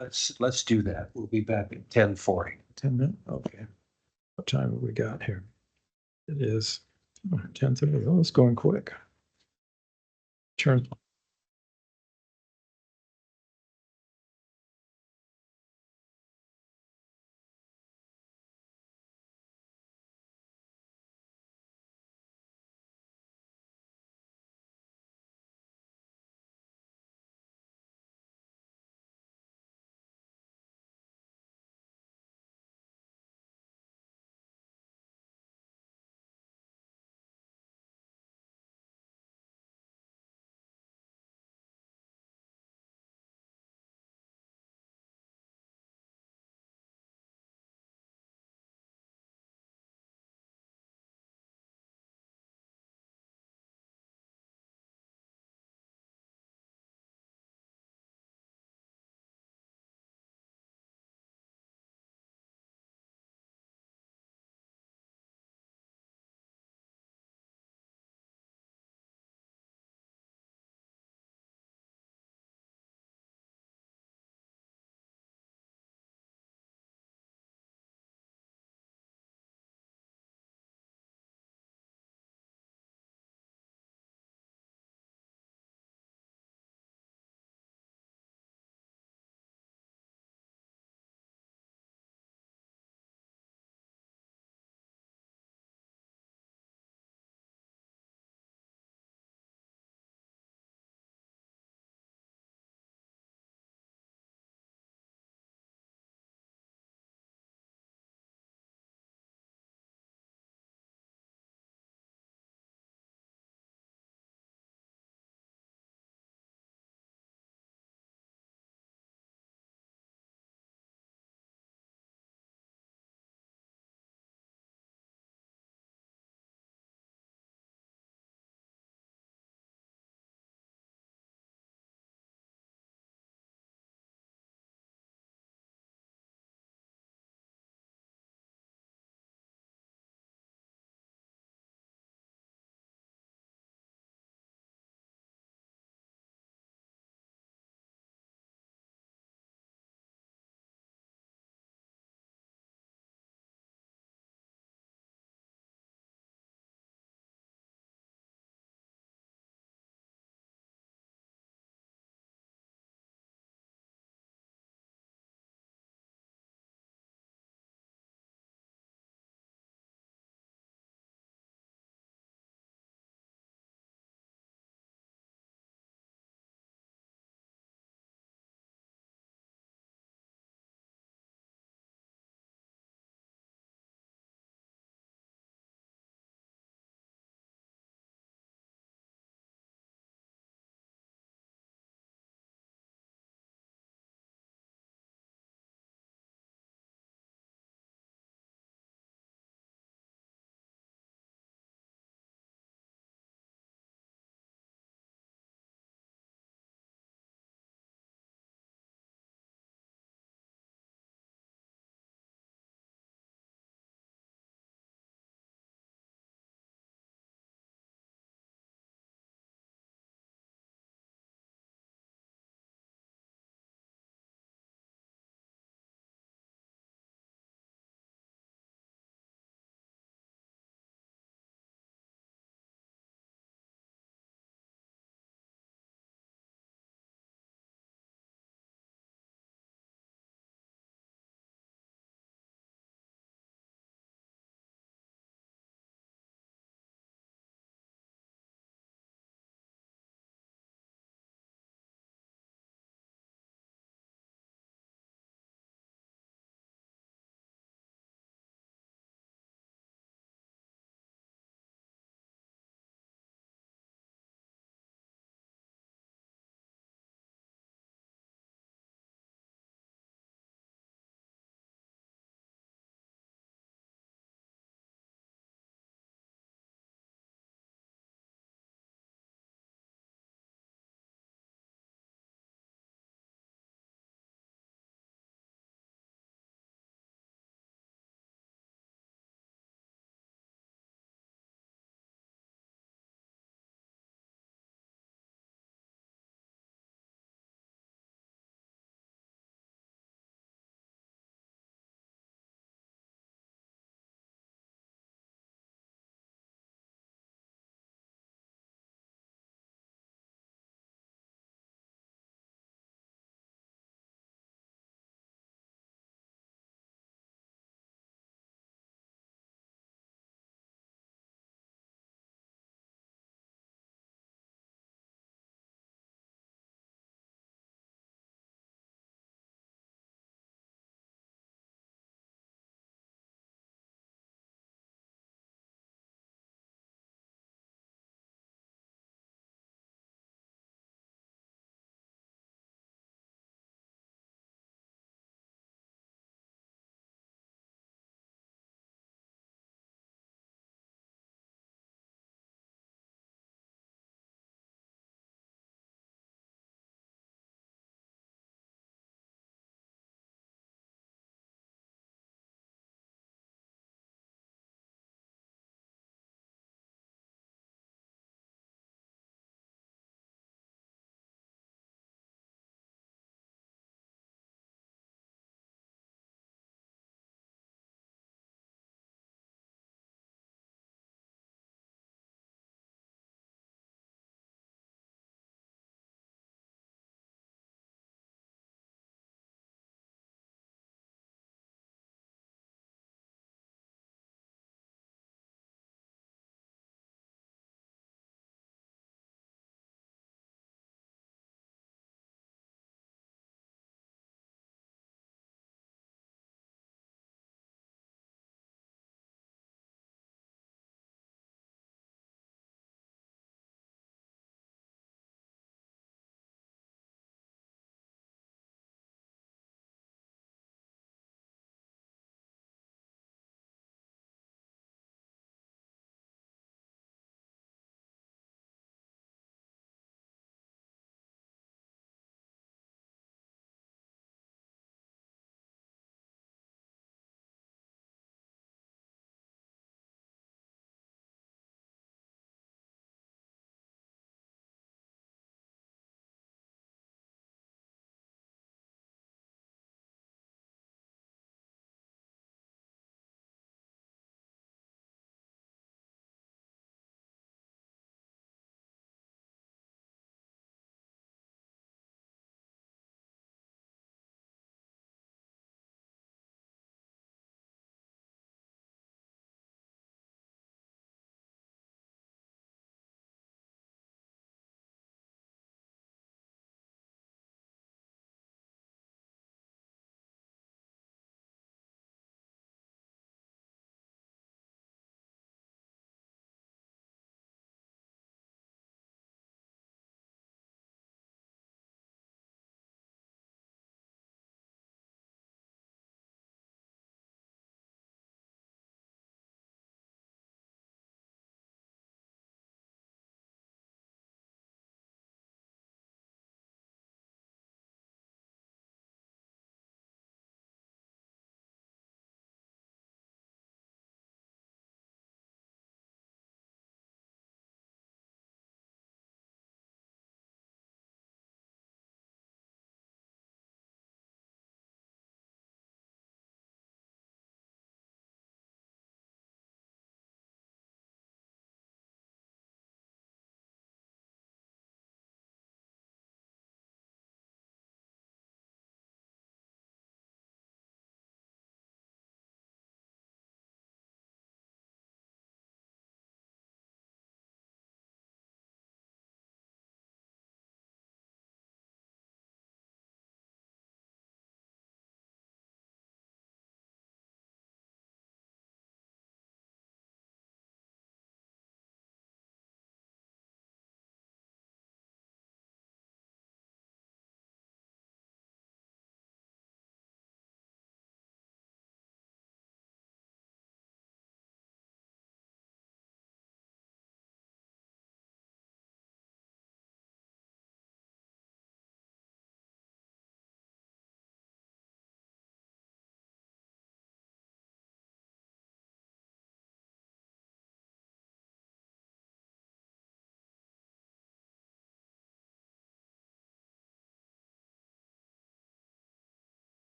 Let's do that. We'll be back at 10:40. 10 minutes? Okay. What time have we got here? It is 10:30. Oh, it's going quick. Turn.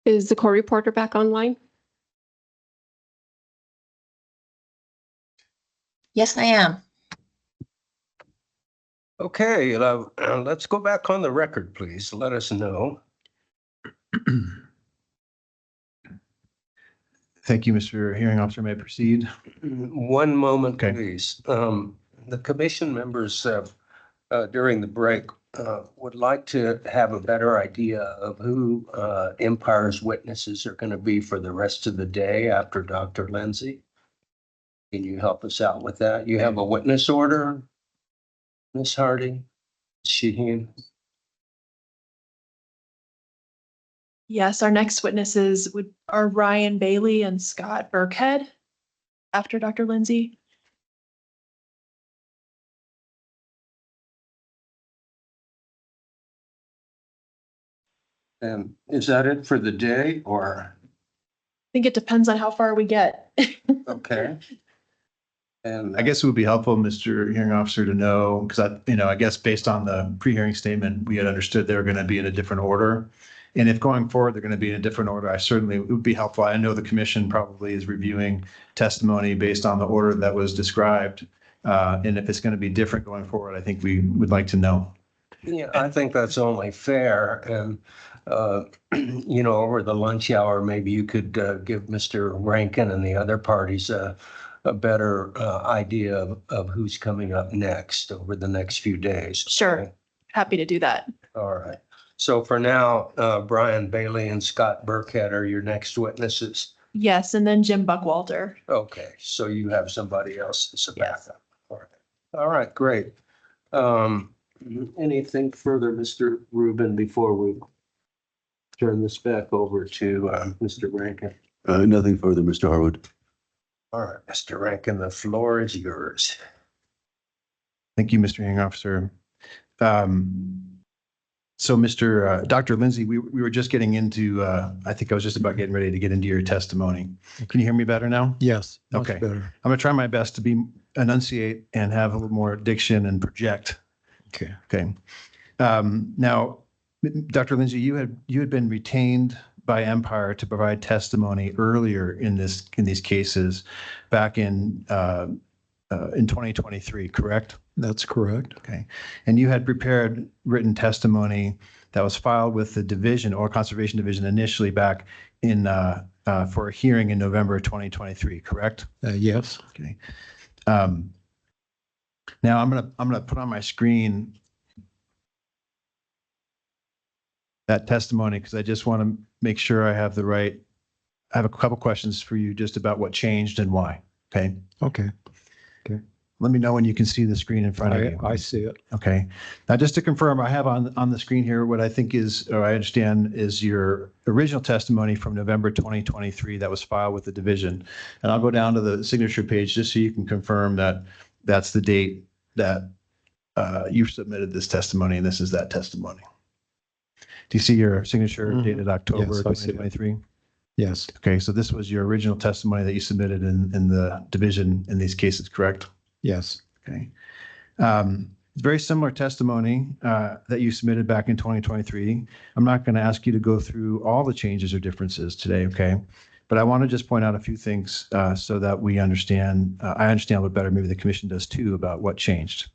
Is the court reporter back online? Yes, I am. Okay, let's go back on the record, please. Let us know. Thank you, Mr. Hearing Officer. May I proceed? One moment, Okay. please. The commission members during the break would like to have a better idea of who Empire's witnesses are going to be for the rest of the day after Dr. Lindsay. Can you help us out with that? You have a witness order, Ms. Hardy? Shaheen? Yes, our next witnesses are Ryan Bailey and Scott Burkhead after Dr. Lindsay. And is that it for the day or? I think it depends on how far we get. Okay. And I guess it would be helpful, Mr. Hearing Officer, to know, because I guess based on the pre-hearing statement, we had understood they were going to be in a different order. And if going forward, they're going to be in a different order, it would be helpful. I know the commission probably is reviewing testimony based on the order that was described. And if it's going to be different going forward, I think we would like to know. yeah, I think that's only fair. And, over the lunch hour, maybe you could give Mr. Rankin and the other parties a better idea of who's coming up next over the next few days. Sure. Okay? Happy to do that. All right. So for now, Brian Bailey and Scott Burkhead are your next witnesses. Yes, and then Jim Buckwalter. Okay, so you have somebody else as a backup. All right. All right, great. Anything further, Mr. Rubin, before we turn this back over to Mr. Rankin? Nothing further, Mr. Harwood. All right, Mr. Rankin, the floor is yours. Thank you, Mr. Hearing Officer. So Dr. Lindsay, we were just getting into, I think I was just about getting ready to get into your testimony. Can you hear me better now? Yes. Much Okay. better. I'm going to try my best to enunciate and have a little more diction and project. Okay. Okay. Now, Dr. Lindsay, you had been retained by Empire to provide testimony earlier in these cases back in 2023, correct? That's correct. Okay. And you had prepared written testimony that was filed with the division or conservation division initially back in for a hearing in November 2023, correct? Yes. Okay. Now I'm gonna put on my screen that testimony because I just want to make sure I have I have a couple questions for you just about what changed and why. Okay. Okay. Let me know when you can see the screen in front of you. I see it. Okay. Now, just to confirm, I have on the screen here what I think is, or I understand is your original testimony from November 2023 that was filed with the division. And I'll go down to the signature page just so you can confirm that that's the date that you submitted this testimony and this is that testimony. Do you see your signature dated October Yes, I see it. 2023? Yes. Okay, so this was your original testimony that you submitted in the division in these cases, correct? Yes. Okay. Very similar testimony that you submitted back in 2023. I'm not going to ask you to go through all the changes or differences today, okay? But I want to just point out a few things so that we understand, I understand a little better, maybe the commission does too, about what changed.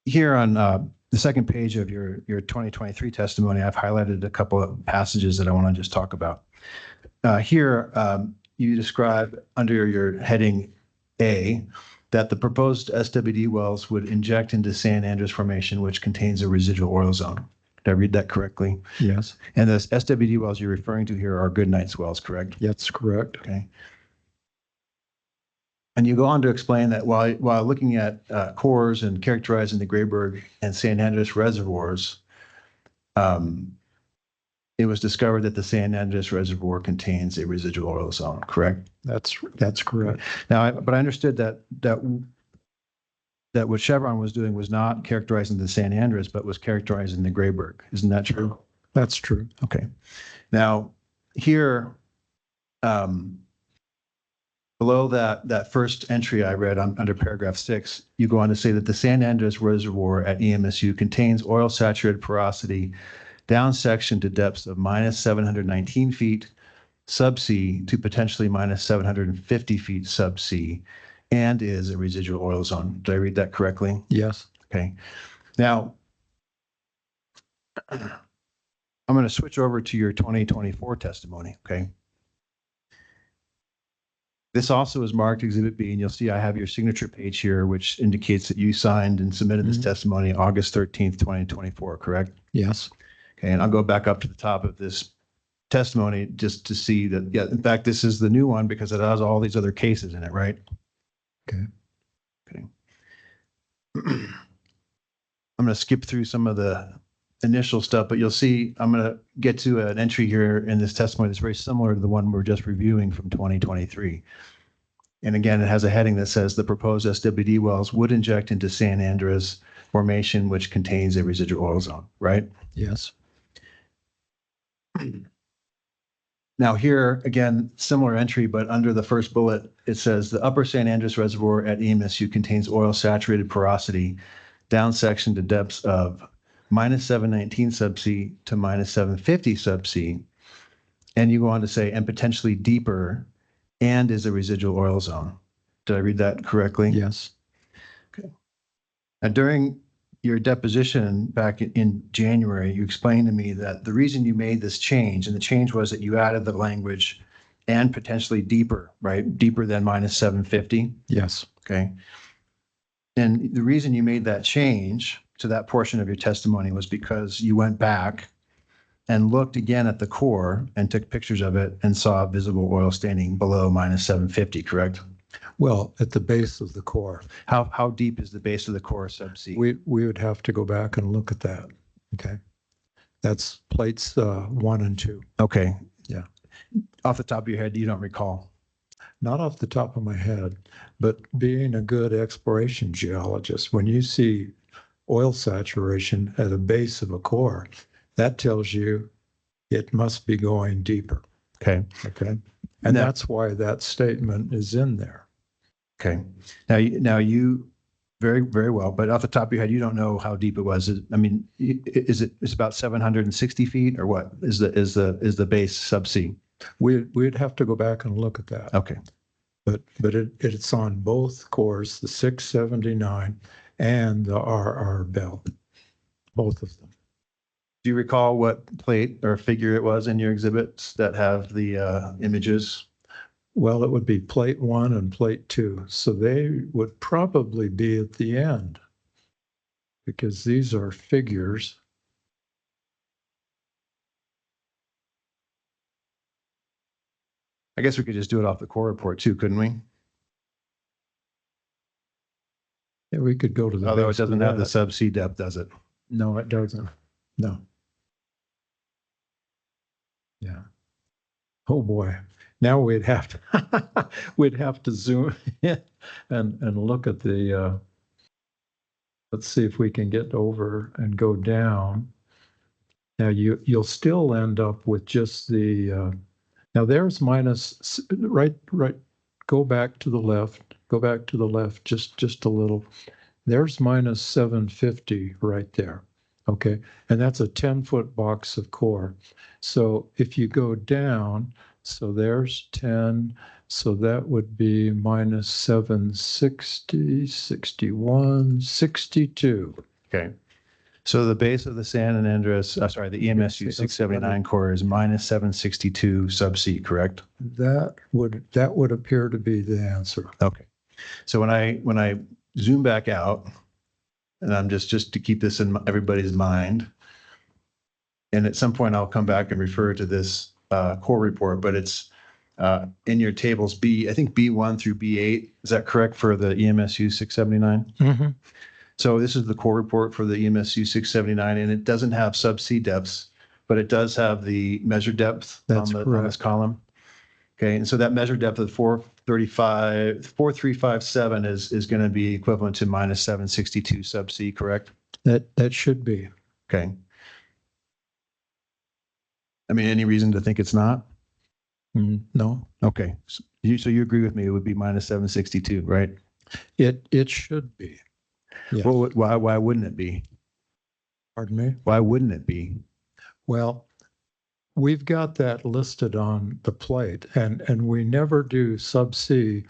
Here on the second page of your 2023 testimony, I've highlighted a couple of passages that I want to just talk about. Here, you describe under your heading A that the proposed SWD wells would inject into San Andres Formation, which contains a residual oil zone. Did I read that correctly? Yes. And the SWD wells you're referring to here are Goodnight's wells, correct? That's correct. Okay. And you go on to explain that while looking at cores and characterizing the Grayburg and San Andres reservoirs, it was discovered that the San Andres Reservoir contains a residual oil zone, correct? That's correct. Now, but I understood that what Chevron was doing was not characterizing the San Andres, but was characterizing the Grayburg. Isn't that true? That's true. Okay. Now, here, Below that first entry I read under paragraph 6, you go on to say that the San Andreas Reservoir at EMSU contains oil saturated porosity down section to depths of minus 719 feet subsea to potentially minus 750 feet subsea, and is a residual oil zone. Did I read that correctly? Yes. Okay. Now, I'm going to switch over to your 2024 testimony, okay? This also is marked Exhibit B, and you'll see I have your signature page here, which indicates that you signed and submitted this testimony August 13th, 2024, correct? Yes. Okay, and I'll go back up to the top of this testimony just to see that, yeah, in fact, this is the new one because it has all these other cases in it, right? Okay. Okay. I'm going to skip through some of the initial stuff, but you'll see I'm going to get to an entry here in this testimony that's very similar to the one we're just reviewing from 2023. And again, it has a heading that says the proposed SWD wells would inject into San Andreas Formation, which contains a residual oil zone, right? Yes. Now here, again, similar entry, but under the first bullet, it says the upper San Andreas Reservoir at EMSU contains oil saturated porosity down section to depths of minus 719 subsea to minus 750 subsea. And you go on to say, and potentially deeper, and is a residual oil zone. Did I read that correctly? Yes. Okay. Now, during your deposition back in January, you explained to me that the reason you made this change, and the change was that you added the language and potentially deeper, right? Deeper than minus 750. Yes. Okay. And the reason you made that change to that portion of your testimony was because you went back and looked again at the core and took pictures of it and saw visible oil standing below minus 750, correct? Well, at the base of the core. How deep is the base of the core subsea? We would have to go back and look at that. Okay. That's plates 1 and 2. Okay. Yeah. Off the top of your head, you don't recall? Not off the top of my head, but being a good exploration geologist, when you see oil saturation at the base of a core, that tells you it must be going deeper. Okay. Okay. And that's why that statement is in there. Okay. Now you very, very well, but off the top of your head, you don't know how deep it was. I mean, it's about 760 feet or what is the base subsea? We'd have to go back and look at that. Okay. But it's on both cores, the 679 and the RR belt, both of them. Do you recall what plate or figure it was in your exhibits that have the images? Well, it would be plate 1 and plate 2. So they would probably be at the end because these are figures. I guess we could just do it off the core report too, couldn't we? Yeah, we could go to the. Although it doesn't have the subsea depth, does it? No, it doesn't. No. Yeah. Oh boy. Now we'd have to zoom in and look at the let's see if we can get over and go down. Now you'll still end up with just the now there's minus right go back to the left just a little. There's minus 750 right there. Okay. And that's a 10-foot box of core. So if you go down, so there's 10, so that would be minus 760, 61, 62. Okay. So the base of the San Andreas, the EMSU 679 core is minus 762 subsea, correct? That would appear to be the answer. Okay. So when I zoom back out, and I'm just to keep this in everybody's mind, and at some point I'll come back and refer to this core report, but it's in your tables I think B1 through B8. Is that correct for the EMSU 679? Mm-hmm. So this is the core report for the EMSU 679, and it doesn't have subsea depths, but it does have the measured depth on this column. Okay, and so that measured depth of 4357 is going to be equivalent to minus 762 subsea, correct? That should be. Okay. I mean, any reason to think it's not? No, Okay, so you agree with me, it would be minus 762, right? it should be. Yes. Well, why wouldn't it be? Pardon me? Why wouldn't it be? Well, we've got that listed on the plate, and we never do sub-C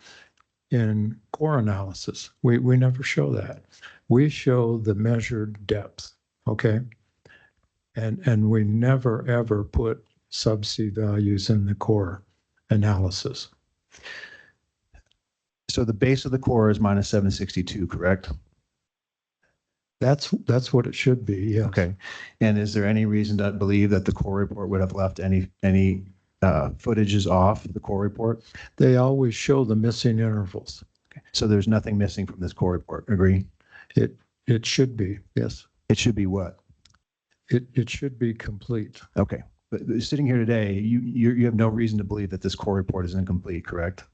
in core analysis. We never show that. We show the measured depth, okay? And we never, ever put sub-C values in the core analysis. So the base of the core is minus 762, correct? That's what it should be, yes. Okay. And is there any reason to believe that the core report would have left any footages off the core report? They always show the missing intervals. Okay. So there's nothing missing from this core report, agree? It should be, yes. It should be what? It should be complete. Okay. But sitting here today, you have no reason to believe that this core report is incomplete, correct?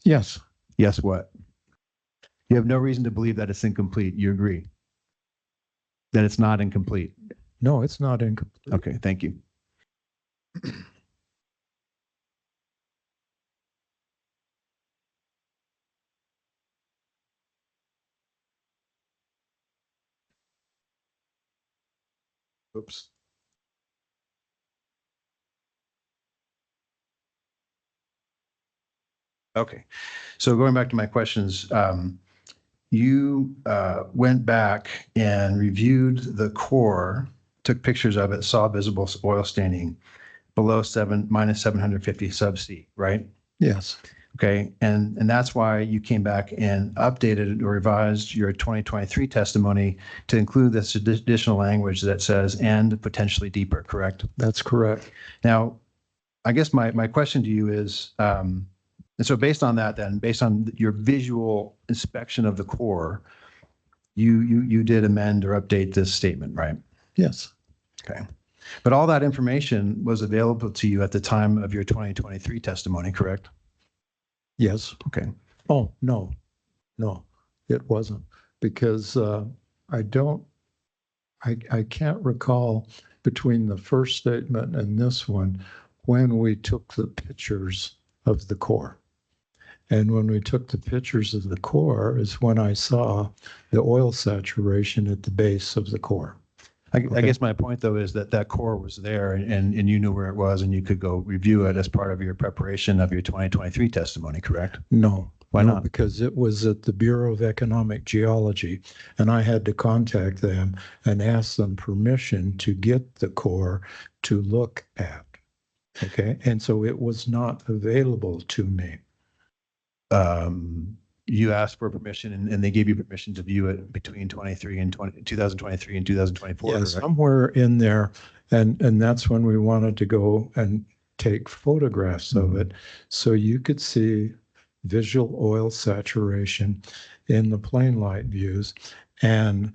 Yes. Yes, what? You have no reason to believe that it's incomplete. You agree? That it's not incomplete? No, it's not incomplete. Okay, thank you. Oops. Okay, so going back to my questions, you went back and reviewed the core, took pictures of it, saw visible oil staining below minus 750 sub C, right? Yes. Okay, and that's why you came back and updated or revised your 2023 testimony to include this additional language that says and potentially deeper, correct? That's correct. Now, I guess my question to you is, and so based on that, then based on your visual inspection of the core, you did amend or update this statement, right? Yes. Okay. But all that information was available to you at the time of your 2023 testimony, correct? Yes. Okay. Oh, no, it wasn't, because I can't recall between the first statement and this one when we took the pictures of the core. And when we took the pictures of the core is when I saw the oil saturation at the base of the core. I guess my point, though, is that core was there and you knew where it was and you could go review it as part of your preparation of your 2023 testimony, correct? No. Why no, not? Because it was at the Bureau of Economic Geology, and I had to contact them and ask them permission to get the core to look at. Okay. And so it was not available to me. You asked for permission and they gave you permission to view it between 2023 and 2024. Yeah, correct? somewhere in there. And that's when we wanted to go and take photographs of it so you could see visual oil saturation in the plane light views and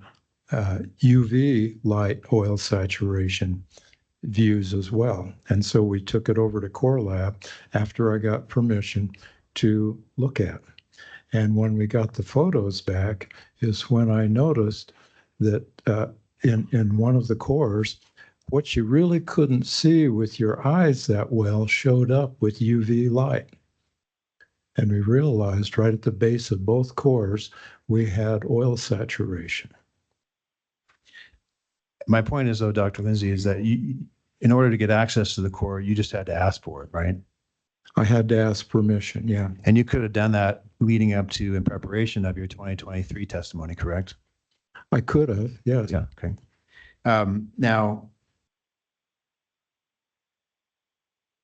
UV light oil saturation views as well. And so we took it over to Core Lab after I got permission to look at. And when we got the photos back is when I noticed that in one of the cores, what you really couldn't see with your eyes that well showed up with UV light. And we realized right at the base of both cores, we had oil saturation. My point is, though, Dr. Lindsay, is that in order to get access to the core, you just had to ask for it, right? I had to ask permission, yeah. And you could have done that leading up to in preparation of your 2023 testimony, correct? I could have, yes. Yeah, okay. Now,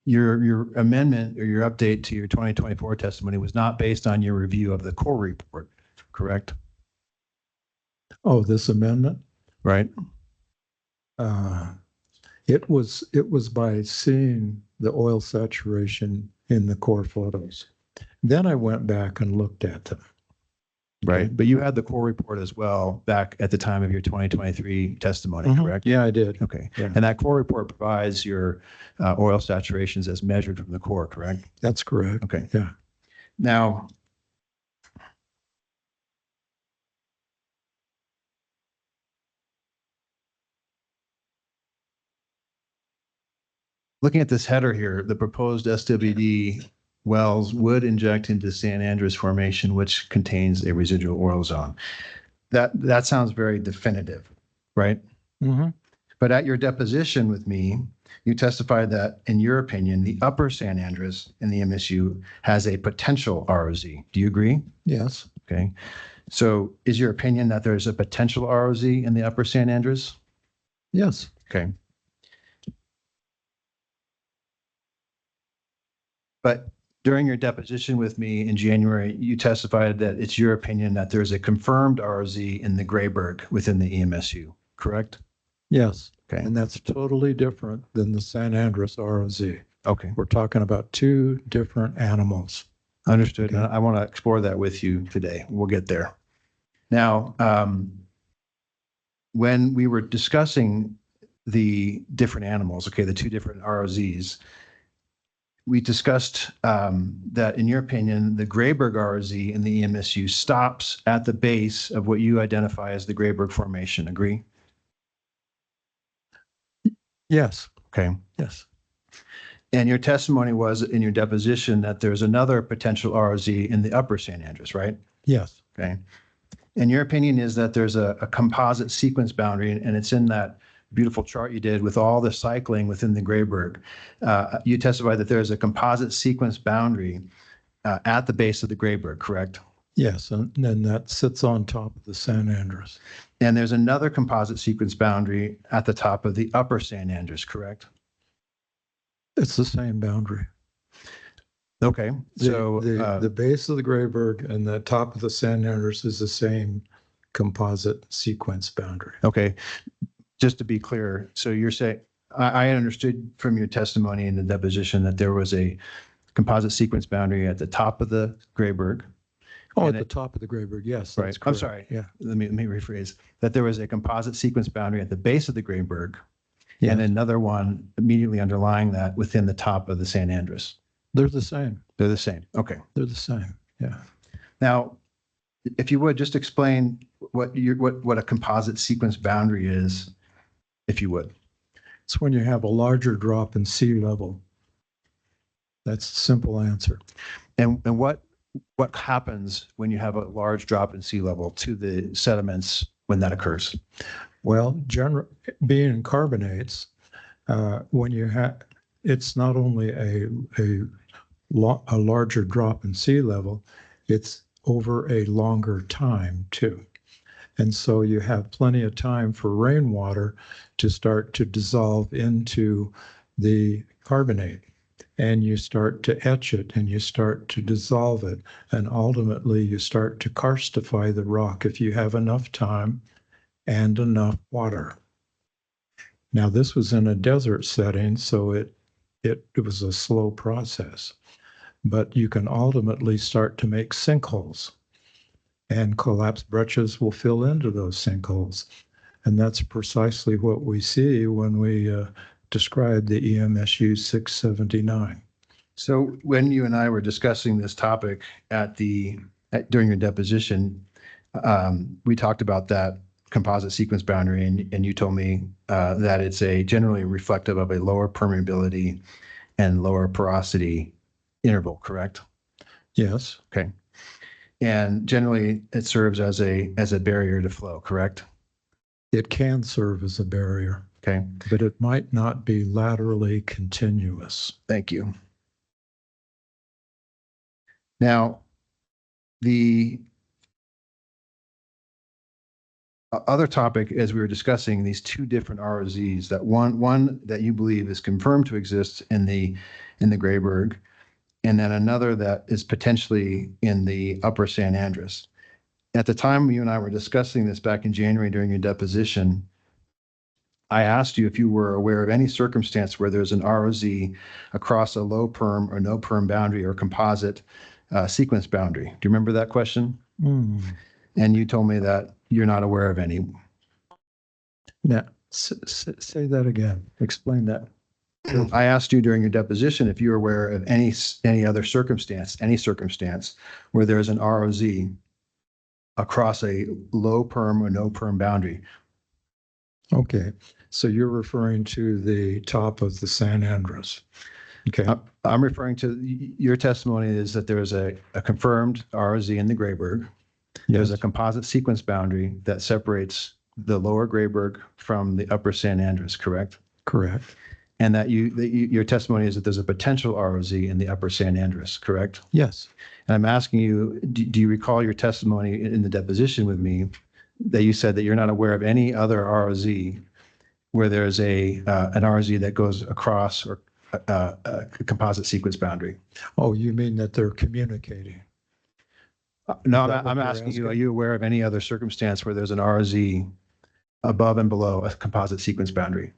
your amendment or your update to your 2024 testimony was not based on your review of the core report, correct? Oh, this amendment? Right. It was by seeing the oil saturation in the core photos. Then I went back and looked at them. Right. But you had the core report as well back at the time of your 2023 testimony, correct? Yeah, I did. Okay. Yeah. And that core report provides your oil saturations as measured from the core, correct? That's correct. Okay. Yeah. Now, looking at this header here, the proposed SWD wells would inject into San Andres Formation, which contains a residual oil zone. That sounds very definitive, right? Mhm. But at your deposition with me, you testified that, in your opinion, the upper San Andres in the MSU has a potential ROZ. Do you agree? Yes. Okay. So is your opinion that there's a potential ROZ in the upper San Andres? Yes. Okay. But during your deposition with me in January, you testified that it's your opinion that there's a confirmed ROZ in the Grayburg within the EMSU, correct? Yes. Okay. And that's totally different than the San Andres ROZ. Okay. We're talking about two different animals. Understood. Okay. And I want to explore that with you today. We'll get there. Now, when we were discussing the different animals, okay, the two different ROZs, we discussed that, in your opinion, the Grayburg ROZ in the EMSU stops at the base of what you identify as the Grayburg Formation. Agree? Yes. Okay. Yes. And your testimony was in your deposition that there's another potential ROZ in the upper San Andres, right? Yes. Okay. And your opinion is that there's a composite sequence boundary, and it's in that beautiful chart you did with all the cycling within the Grayburg. You testified that there's a composite sequence boundary at the base of the Grayburg, correct? Yes. And then that sits on top of the San Andres. And there's another composite sequence boundary at the top of the upper San Andres, correct? It's the same boundary. Okay. So the base of the Grayburg and the top of the San Andres is the same composite sequence boundary. okay. Just to be clear, so you're saying, I understood from your testimony in the deposition that there was a composite sequence boundary at the top of the Grayburg. Oh, And at the top of the Grayburg, yes. Right. That's I'm correct. sorry. Yeah. Let me rephrase. That there was a composite sequence boundary at the base of the Grayburg, Yes. and another one immediately underlying that within the top of the San Andres. They're the same. They're the same. Okay. They're the same. Yeah. Now, if you would just explain what a composite sequence boundary is, if you would. It's when you have a larger drop in sea level. That's the simple answer. And what happens when you have a large drop in sea level to the sediments when that occurs? Well, being in carbonates, when you have, it's not only a larger drop in sea level, it's over a longer time too. And so you have plenty of time for rainwater to start to dissolve into the carbonate. And you start to etch it and you start to dissolve it. And ultimately you start to karstify the rock if you have enough time and enough water. Now this was in a desert setting, so it was a slow process. But you can ultimately start to make sinkholes. And collapsed breccias will fill into those sinkholes. And that's precisely what we see when we describe the EMSU 679. So when you and I were discussing this topic during your deposition, we talked about that composite sequence boundary, and you told me that it's generally reflective of a lower permeability and lower porosity interval, correct? Yes. Okay. And generally it serves as a barrier to flow, correct? It can serve as a barrier. Okay. But it might not be laterally continuous. Thank you. Now, the other topic, as we were discussing these two different ROZs, that one that you believe is confirmed to exist in the Grayburg, and then another that is potentially in the upper San Andres. At the time you and I were discussing this back in January during your deposition, I asked you if you were aware of any circumstance where there's an ROZ across a low perm or no perm boundary or composite sequence boundary. Do you remember that question? Mm. And you told me that you're not aware of any. Now, say that again. Explain that. I asked you during your deposition if you were aware of any other circumstance, where there's an ROZ across a low perm or no perm boundary. Okay. So you're referring to the top of the San Andres. Okay. I'm referring to, your testimony is that there is a confirmed ROZ in the Grayburg. There's a composite sequence boundary that separates the lower Grayburg from the upper San Andres, correct? Correct. And that your testimony is that there's a potential ROZ in the upper San Andres, correct? Yes. And I'm asking you, do you recall your testimony in the deposition with me that you said that you're not aware of any other ROZ where there's an ROZ that goes across or a composite sequence boundary? Oh, you mean that they're communicating? No, Is that what I'm you're asking you, are asking? you aware of any other circumstance where there's an ROZ above and below a composite sequence boundary?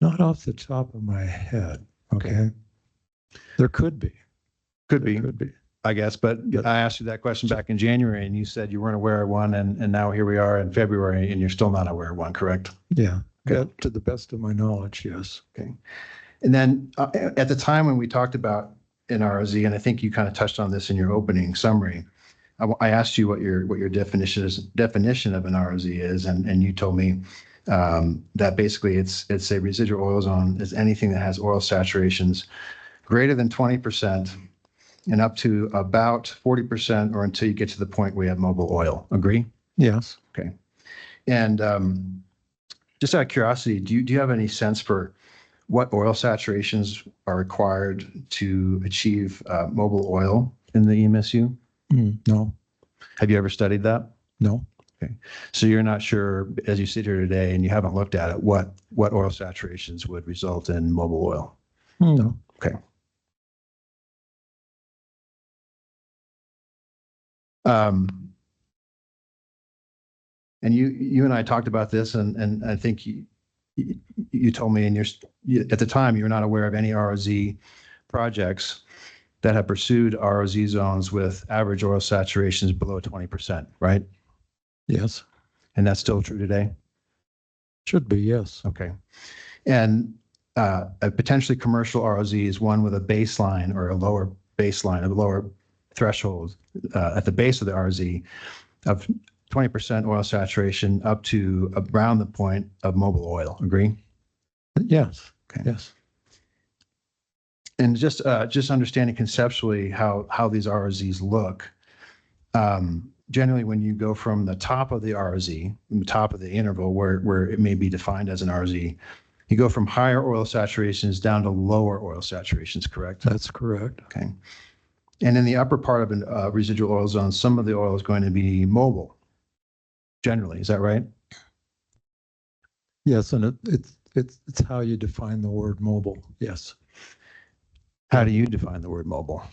Not off the top of my head. Okay. There could be. Could be, Could be. I guess, but I asked you that question back in January and you said you weren't aware of one, and now here we are in February and you're still not aware of one, correct? Yeah. Okay. To the best of my knowledge, yes. Okay. And then at the time when we talked about an ROZ, and I think you kind of touched on this in your opening summary, I asked you what your definition of an ROZ is, and you told me that basically it's a residual oil zone is anything that has oil saturations greater than 20% and up to about 40%, or until you get to the point where you have mobile oil. Agree? Yes. Okay. And just out of curiosity, do you have any sense for what oil saturations are required to achieve mobile oil in the EMSU? No. Have you ever studied that? No. Okay. So you're not sure, as you sit here today and you haven't looked at it, what oil saturations would result in mobile oil? No. Okay. And you and I talked about this, and I think you told me at the time you were not aware of any ROZ projects that have pursued ROZ zones with average oil saturations below 20%, right? Yes. And that's still true today? Should be, yes. Okay. And a potentially commercial ROZ is one with a baseline or a lower baseline, a lower threshold at the base of the ROZ of 20% oil saturation up to around the point of mobile oil. Agree? Yes. Okay. Yes. And just understanding conceptually how these ROZs look. Generally, when you go from the top of the ROZ, the top of the interval where it may be defined as an ROZ, you go from higher oil saturations down to lower oil saturations, correct? That's correct. Okay. And in the upper part of a residual oil zone, some of the oil is going to be mobile, generally. Is that right? Yes, and it's how you define the word mobile. Yes. How do you define the word mobile?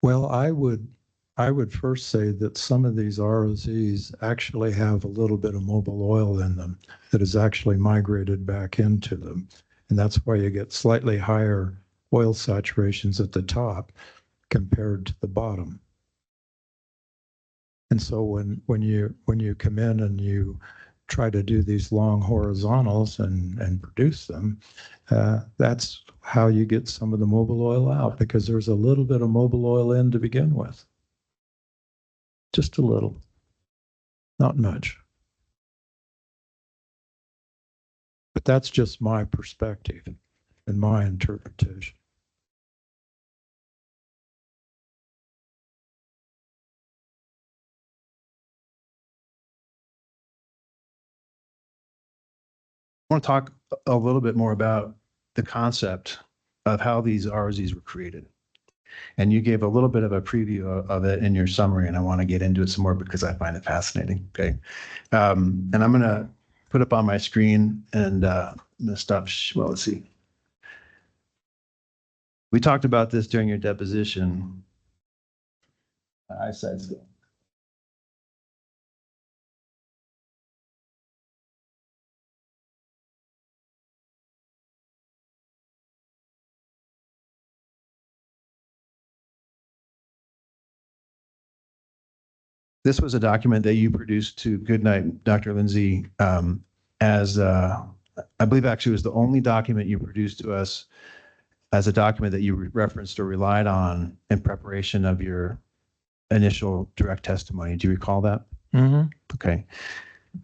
Well, I would first say that some of these ROZs actually have a little bit of mobile oil in them that has actually migrated back into them. And that's why you get slightly higher oil saturations at the top compared to the bottom. And so when you come in and you try to do these long horizontals and produce them, that's how you get some of the mobile oil out, because there's a little bit of mobile oil in to begin with. Just a little, not much. But that's just my perspective and my interpretation. I want to talk a little bit more about the concept of how these ROZs were created. And you gave a little bit of a preview of it in your summary, and I want to get into it some more because I find it fascinating. Okay. And I'm going to put up on my screen and the stuff. Well, let's see. We talked about this during your deposition. Eyesight's good. This was a document that you produced to Goodnight, Dr. Lindsay, as I believe actually was the only document you produced to us as a document that you referenced or relied on in preparation of your initial direct testimony. Do you recall that? Mm-hmm. Okay.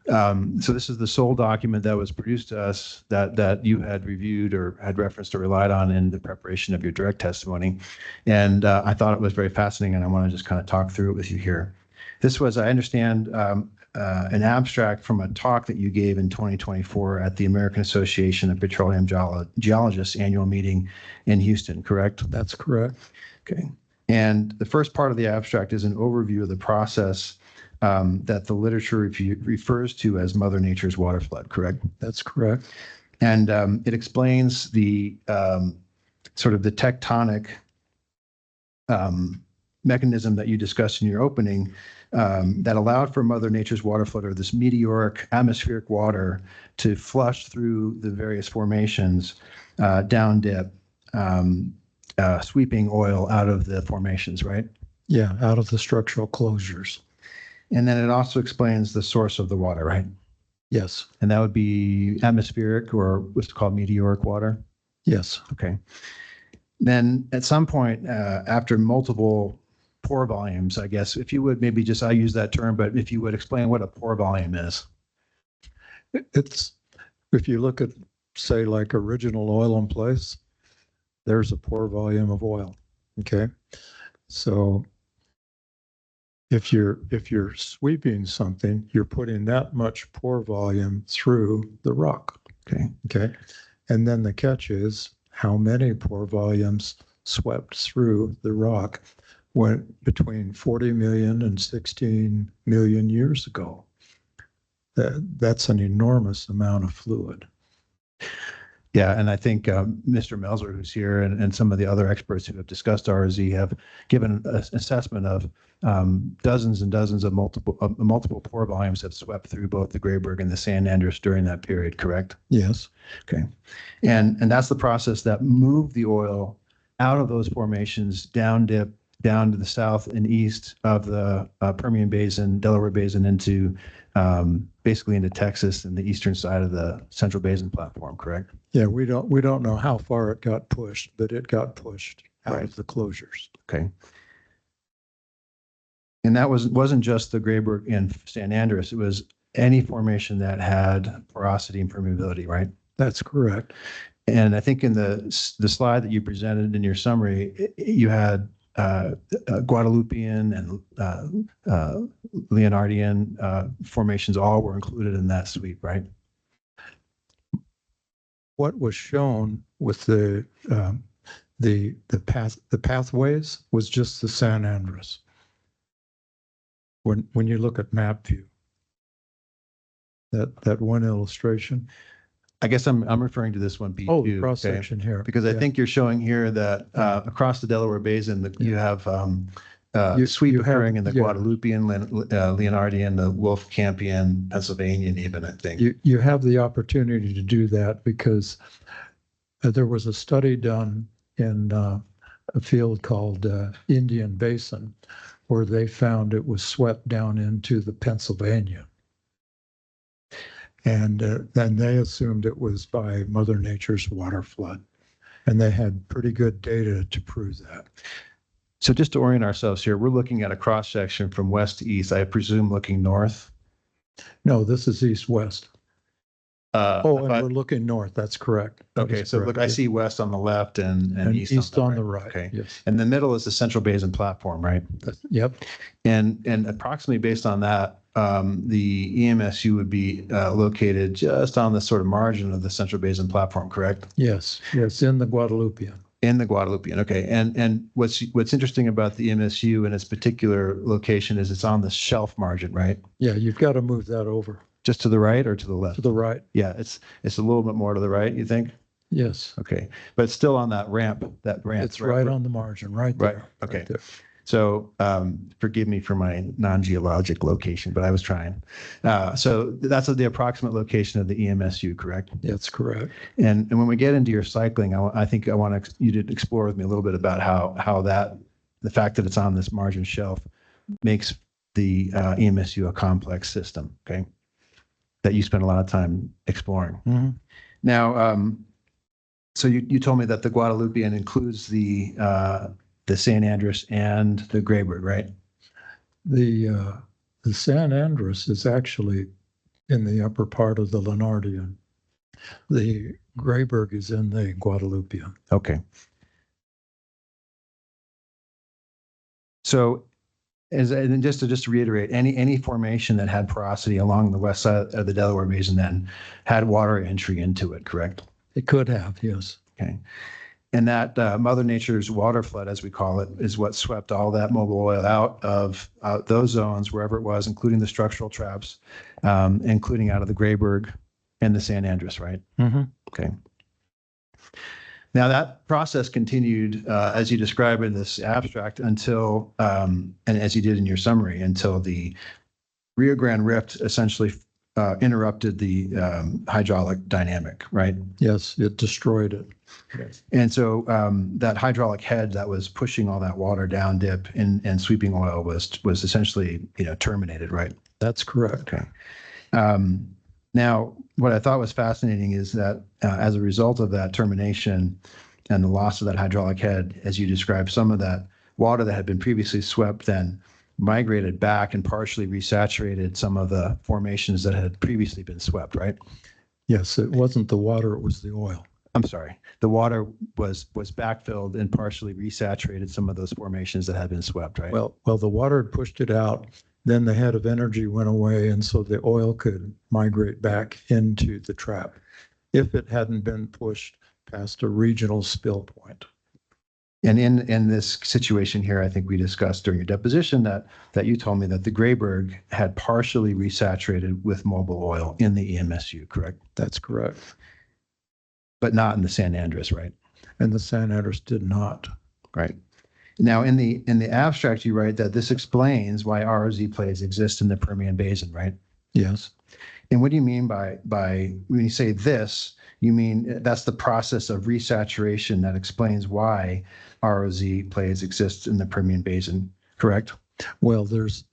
So this is the sole document that was produced to us that you had reviewed or had referenced or relied on in the preparation of your direct testimony. And I thought it was very fascinating, and I want to just kind of talk through it with you here. This was, I understand, an abstract from a talk that you gave in 2024 at the American Association of Petroleum Geologists annual meeting in Houston, correct? That's correct. Okay. And the first part of the abstract is an overview of the process that the literature refers to as Mother Nature's water flood, correct? That's correct. And it explains the sort of the tectonic mechanism that you discussed in your opening that allowed for Mother Nature's water flood, or this meteoric atmospheric water, to flush through the various formations, down dip, sweeping oil out of the formations, right? Yeah, out of the structural closures. And then it also explains the source of the water, right? Yes. And that would be atmospheric, or what's called meteoric water? Yes. Okay. Then at some point, after multiple pore volumes, I guess, if you would maybe just, I use that term, but if you would explain what a pore volume is. It's, if you look at, say, like original oil in place, there's a pore volume of oil. Okay. So if you're sweeping something, you're putting that much pore volume through the rock. Okay. Okay. And then the catch is how many pore volumes swept through the rock went between 40 million and 16 million years ago. That's an enormous amount of fluid. Yeah, and I think Mr. Melzer, who's here, and some of the other experts who have discussed RZ have given an assessment of dozens and dozens of multiple pore volumes that swept through both the Grayburg and the San Andreas during that period, correct? Yes. Okay. And that's the process that moved the oil out of those formations, down dip, down to the south and east of the Permian Basin, Delaware Basin, into basically into Texas and the eastern side of the Central Basin platform, correct? Yeah, we don't know how far it got pushed, but it got pushed out Right. of the closures. Okay. And that wasn't just the Grayburg and San Andreas. It was any formation that had porosity and permeability, right? That's correct. And I think in the slide that you presented in your summary, you had Guadalupian and Leonardian formations all were included in that sweep, right? What was shown with the pathways was just the San Andreas. When you look at map view, that one illustration. I guess I'm referring to this one B2. Oh, the cross section here. Because I think you're showing here that across the Delaware Basin, you have sweep occurring in the Guadalupian, Leonardian, the Wolfcampian, Pennsylvanian even, I think. You have the opportunity to do that because there was a study done in a field called Indian Basin where they found it was swept down into the Pennsylvania. And then they assumed it was by Mother Nature's water flood. And they had pretty good data to prove that. So just to orient ourselves here, we're looking at a cross section from west to east, I presume looking north. No, this is east-west. And we're looking north. That's correct. Okay, so look, I see west on the left and east on the right. Okay. Yes. And the middle is the Central Basin platform, right? Yep. And approximately based on that, the EMSU would be located just on the sort of margin of the Central Basin platform, correct? Yes. Yes, in the Guadalupian. In the Guadalupian, okay. And what's interesting about the EMSU and its particular location is it's on the shelf margin, right? Yeah, you've got to move that over. Just to the right or to the left? To the right. Yeah, it's a little bit more to the right, you think? Yes. Okay, but it's still on that ramp. It's right on the margin, right there. Right, okay. Right there. So forgive me for my non-geologic location, but I was trying. So that's the approximate location of the EMSU, correct? That's correct. And when we get into your cycling, I think I want you to explore with me a little bit about how the fact that it's on this margin shelf makes the EMSU a complex system, okay? That you spend a lot of time exploring. Mm-hmm. Now, so you told me that the Guadalupian includes the San Andreas and the Grayburg, right? The San Andres is actually in the upper part of the Leonardian. The Grayburg is in the Guadalupean. Okay. So, and just to reiterate, any formation that had porosity along the west side of the Delaware Basin then had water entry into it, correct? It could have, yes. Okay. And that Mother Nature's water flood, as we call it, is what swept all that mobile oil out of those zones, wherever it was, including the structural traps, including out of the Grayburg and the San Andres, right? Mm-hmm. Okay. Now that process continued, as you describe in this abstract, until, and as you did in your summary, until the Rio Grande Rift essentially interrupted the hydraulic dynamic, right? Yes, it destroyed it. Yes. And so that hydraulic head that was pushing all that water down dip and sweeping oil was essentially, terminated, right? That's correct. Okay. Now, what I thought was fascinating is that as a result of that termination and the loss of that hydraulic head, as you described, some of that water that had been previously swept then migrated back and partially resaturated some of the formations that had previously been swept, right? Yes, it wasn't the water, it was the oil. I'm sorry. The water was backfilled and partially resaturated some of those formations that had been swept, right? Well, the water had pushed it out. Then the head of energy went away, and so the oil could migrate back into the trap if it hadn't been pushed past a regional spill point. And in this situation here, I think we discussed during your deposition that you told me that the Grayburg had partially resaturated with mobile oil in the EMSU, correct? That's correct. But not in the San Andres, right? And the San Andres did not. Right. Now, in the abstract, you write that this explains why ROZ plays exist in the Permian Basin, right? Yes. And what do you mean by when you say this, you mean that's the process of resaturation that explains why ROZ plays exist in the Permian Basin, correct? Well, there's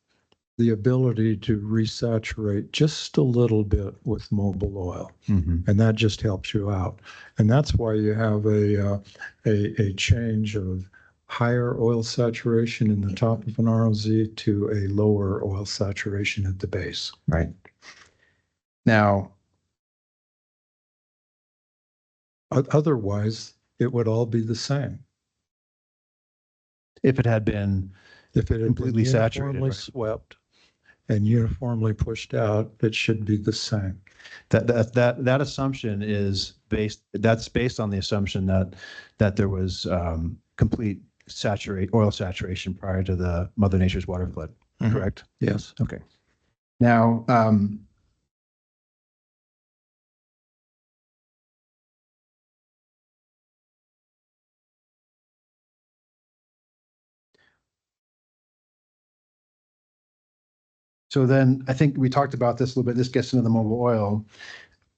the ability to resaturate just a little bit with mobile oil, and that just helps you out. And that's why you have a change of higher oil saturation in the top of an ROZ to a lower oil saturation at the base. Right. Now, otherwise, it would all be the same. If it had been completely saturated, uniformly swept and uniformly pushed out, it should be the same. That assumption is based on the assumption that there was complete oil saturation prior to the Mother Nature's water flood, correct? Yes. Okay. Now, so then I think we talked about this a little bit. This gets into the mobile oil.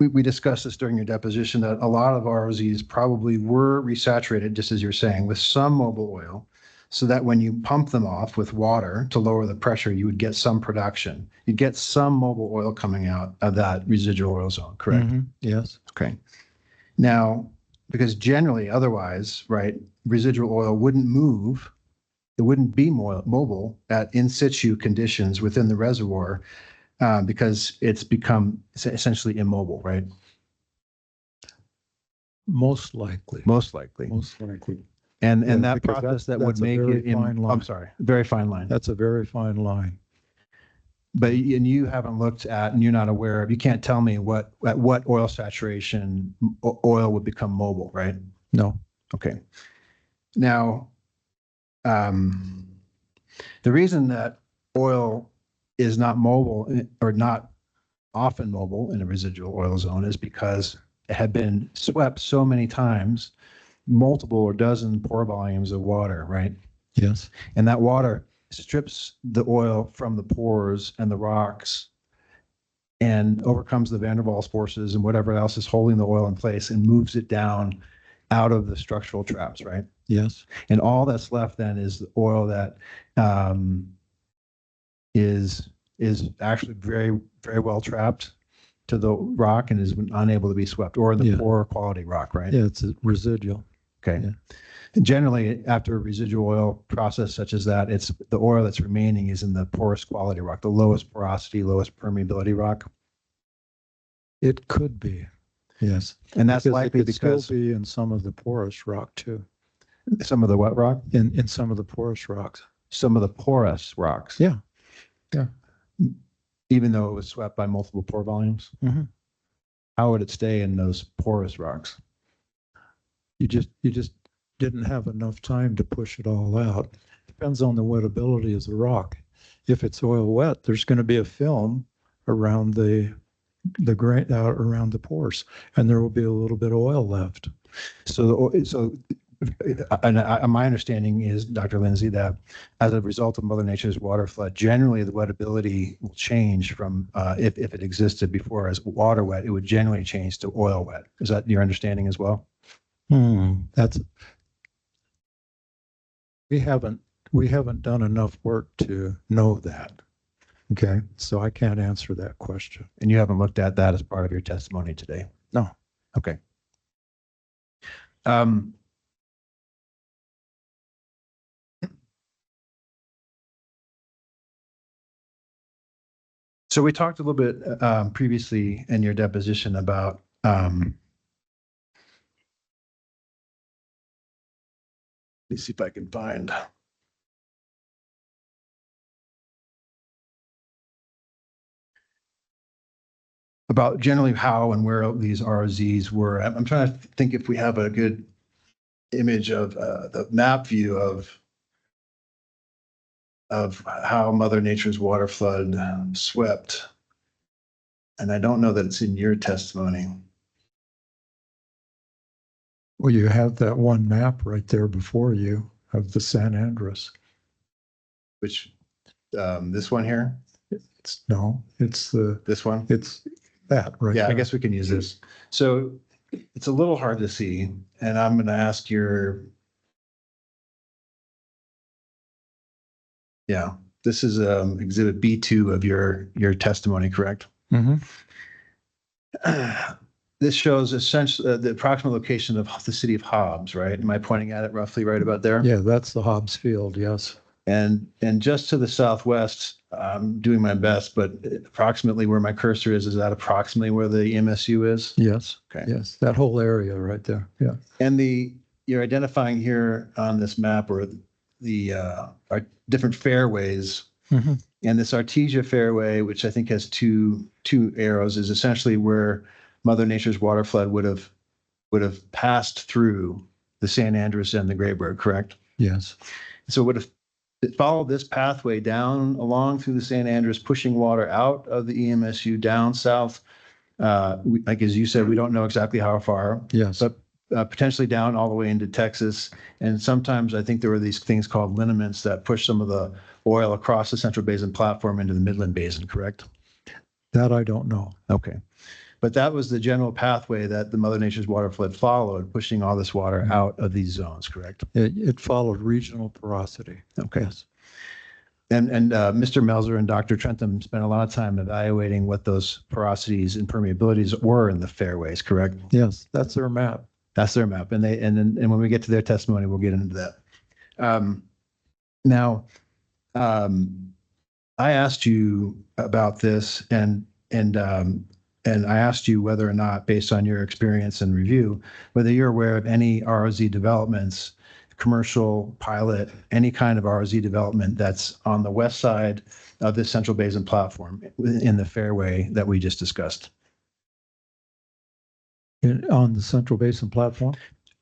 We discussed this during your deposition that a lot of ROZs probably were resaturated, just as you're saying, with some mobile oil, so that when you pump them off with water to lower the pressure, you would get some production. You'd get some mobile oil coming out of that residual oil zone, correct? Yes. Okay. Now, because generally otherwise, right, residual oil wouldn't move. It wouldn't be mobile at in situ conditions within the reservoir because it's become essentially immobile, right? Most likely. Most likely. Most likely. And Yeah, that because process that would make it, I'm sorry, very fine line. That's a very fine line. But and you haven't looked at, and you're not aware of, you can't tell me at what oil saturation oil would become mobile, right? No. Okay. Now, the reason that oil is not mobile or not often mobile in a residual oil zone is because it had been swept so many times, multiple or dozen pore volumes of water, right? Yes. And that water strips the oil from the pores and the rocks and overcomes the van der Waals forces and whatever else is holding the oil in place and moves it down out of the structural traps, right? Yes. And all that's left then is the oil that is actually very, very well trapped to the rock and is unable to be swept, or the poor quality rock, right? Yeah, it's a residual. Okay. Yeah. And generally, after a residual oil process such as that, it's the oil that's remaining is in the porous quality rock, the lowest porosity, lowest permeability rock. It could be, yes. And that's Because likely it could still because be in some of the porous rock too, some of the wet rock, in some of the porous rocks. some of the porous rocks. Yeah. Yeah. Even though it was swept by multiple pore volumes, Mhm. how would it stay in those porous rocks? You just didn't have enough time to push it all out. Depends on the wettability of the rock. If it's oil wet, there's going to be a film around the grain around the pores, and there will be a little bit of oil left. My understanding is, Dr. Lindsay, that as a result of Mother Nature's water flood, generally the wettability will change from, if it existed before as water wet, it would generally change to oil wet. Is that your understanding as well? That's we haven't done enough work to know that. Okay, so I can't answer that question. And you haven't looked at that as part of your testimony today? No. Okay. So we talked a little bit previously in your deposition about let me see if I can find. About generally how and where these ROZs were. I'm trying to think if we have a good image of the map view of how Mother Nature's water flood swept. And I don't know that it's in your testimony. Well, you have that one map right there before you of the San Andres. Which, this one here? It's This one? It's that right Yeah, I there. guess we can use this. So it's a little hard to see, and I'm going to ask your. Yeah, this is exhibit B2 of your testimony, correct? Mhm. This shows essentially the approximate location of the city of Hobbs, right? Am I pointing at it roughly right about there? Yeah, that's the Hobbs Field, yes. And just to the southwest, I'm doing my best, but approximately where my cursor is that approximately where the MSU is? Yes. Okay. Yes, that whole area right there. Yeah. And you're identifying here on this map or the are different fairways. Mhm. And this Artesia fairway, which I think has two arrows, is essentially where Mother Nature's water flood would have passed through the San Andres and the Grayburg, correct? Yes. So it followed this pathway down along through the San Andres, pushing water out of the EMSU down south. Like as you said, we don't know exactly how far. Yes. But potentially down all the way into Texas. And sometimes I think there were these things called lineaments that push some of the oil across the Central Basin Platform into the Midland Basin, correct? That I don't know. Okay. But that was the general pathway that the Mother Nature's water flood followed, pushing all this water out of these zones, correct? It followed regional porosity. Okay. Yes. And Mr. Melzer and Dr. Trentham spent a lot of time evaluating what those porosities and permeabilities were in the fairways, correct? Yes, that's their map. That's their map. And when we get to their testimony, we'll get into that. Now, I asked you about this and I asked you whether or not, based on your experience and review, whether you're aware of any ROZ developments, commercial, pilot, any kind of ROZ development that's on the west side of this Central Basin Platform in the fairway that we just discussed. On the Central Basin Platform?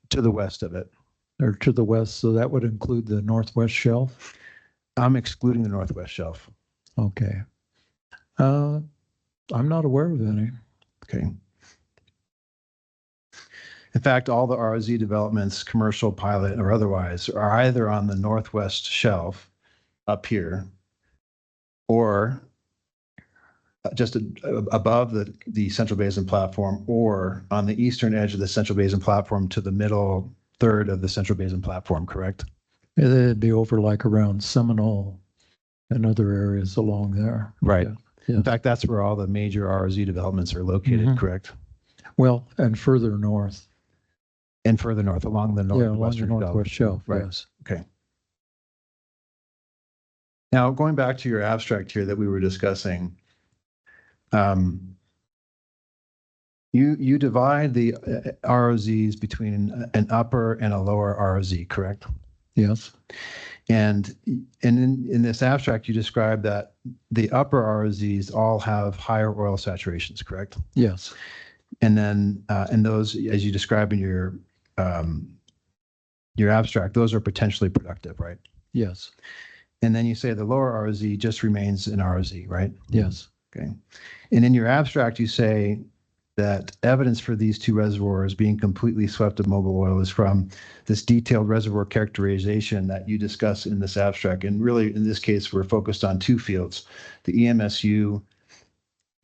To the west of it. Or to the west, so that would include the Northwest Shelf? I'm excluding the Northwest Shelf. Okay. I'm not aware of any. Okay. In fact, all the ROZ developments, commercial, pilot, or otherwise, are either on the Northwest Shelf up here or just above the Central Basin Platform or on the eastern edge of the Central Basin Platform to the middle third of the Central Basin Platform, correct? It'd be over like around Seminole and other areas along there. Right. Yeah. Yeah. In fact, that's where all the major ROZ developments are located, correct? Well, and further north. And further north, along the Yeah, along the northwestern northwest shelf, Right. yes. Okay. Now, going back to your abstract here that we were discussing, you divide the ROZs between an upper and a lower ROZ, correct? Yes, And in this abstract, you describe that the upper ROZs all have higher oil saturations, correct? yes, And then, and those, as you describe in your abstract, those are potentially productive, right? yes, And then you say the lower ROZ just remains an ROZ, right? yes, Okay. And in your abstract, you say that evidence for these two reservoirs being completely swept of mobile oil is from this detailed reservoir characterization that you discuss in this abstract. And really, in this case, we're focused on two fields, the EMSU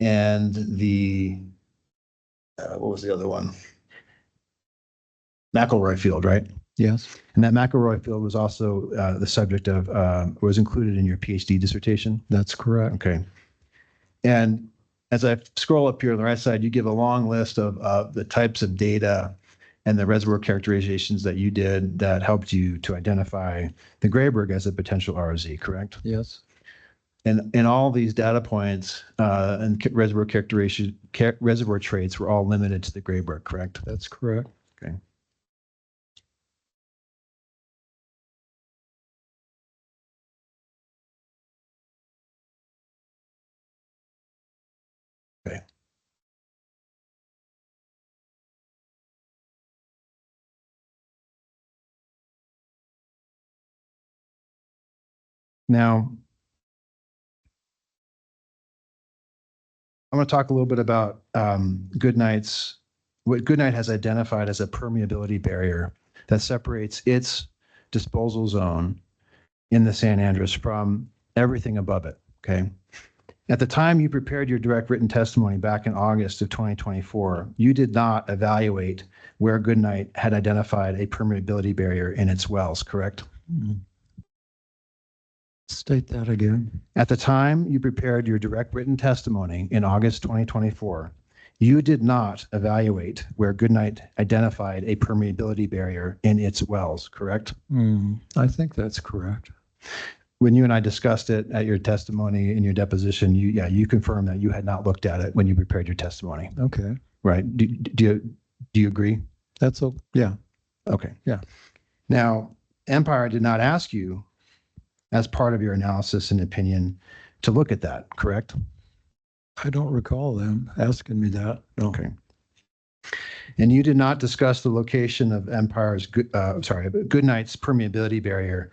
and the, what was the other one? McElroy field, right? yes, And that McElroy field was also the subject of, was included in your PhD dissertation? that's correct. Okay. And as I scroll up here on the right side, you give a long list of the types of data and the reservoir characterizations that you did that helped you to identify the Grayberg as a potential ROZ, correct? Yes, And all these data points and reservoir characterization, reservoir traits were all limited to the Grayberg, correct? that's correct. Okay. Okay. Now, I'm going to talk a little bit about Goodnight's, what Goodnight has identified as a permeability barrier that separates its disposal zone in the San Andres from everything above it, okay? At the time you prepared your direct written testimony back in August of 2024, you did not evaluate where Goodnight had identified a permeability barrier in its wells, correct? State that again. At the time you prepared your direct written testimony in August 2024, you did not evaluate where Goodnight identified a permeability barrier in its wells, correct? I think that's correct. When you and I discussed it at your testimony in your deposition, you confirmed that you had not looked at it when you prepared your testimony, Okay, right? Do you agree? yeah, Okay. Yeah. Now, Empire did not ask you, as part of your analysis and opinion, to look at that, correct? I don't recall them asking me that. No. Okay. And you did not discuss the location of Goodnight's permeability barrier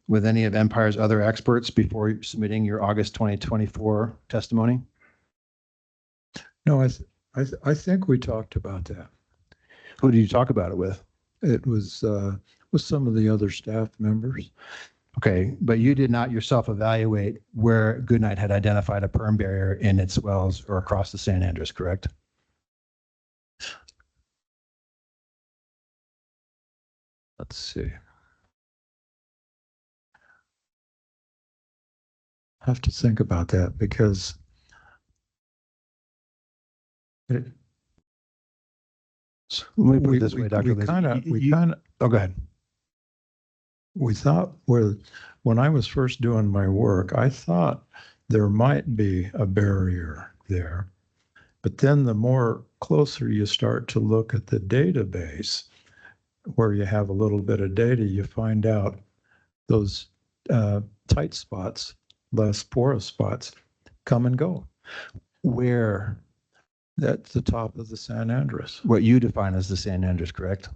with any of Empire's other experts before submitting your August 2024 testimony? No, I think we talked about that. Who did you talk about it with? It was with some of the other staff members. Okay, but you did not yourself evaluate where Goodnight had identified a perm barrier in its wells or across the San Andres, correct? Let's see. I have to think about that because Let me put it this way, Dr. Lindsay. Oh, go ahead. we thought when I was first doing my work, I thought there might be a barrier there. But then the more closer you start to look at the database, where you have a little bit of data, you find out those tight spots, less porous spots, come and go. Where? That's the top of the San Andres. What you define as the San Andres, correct?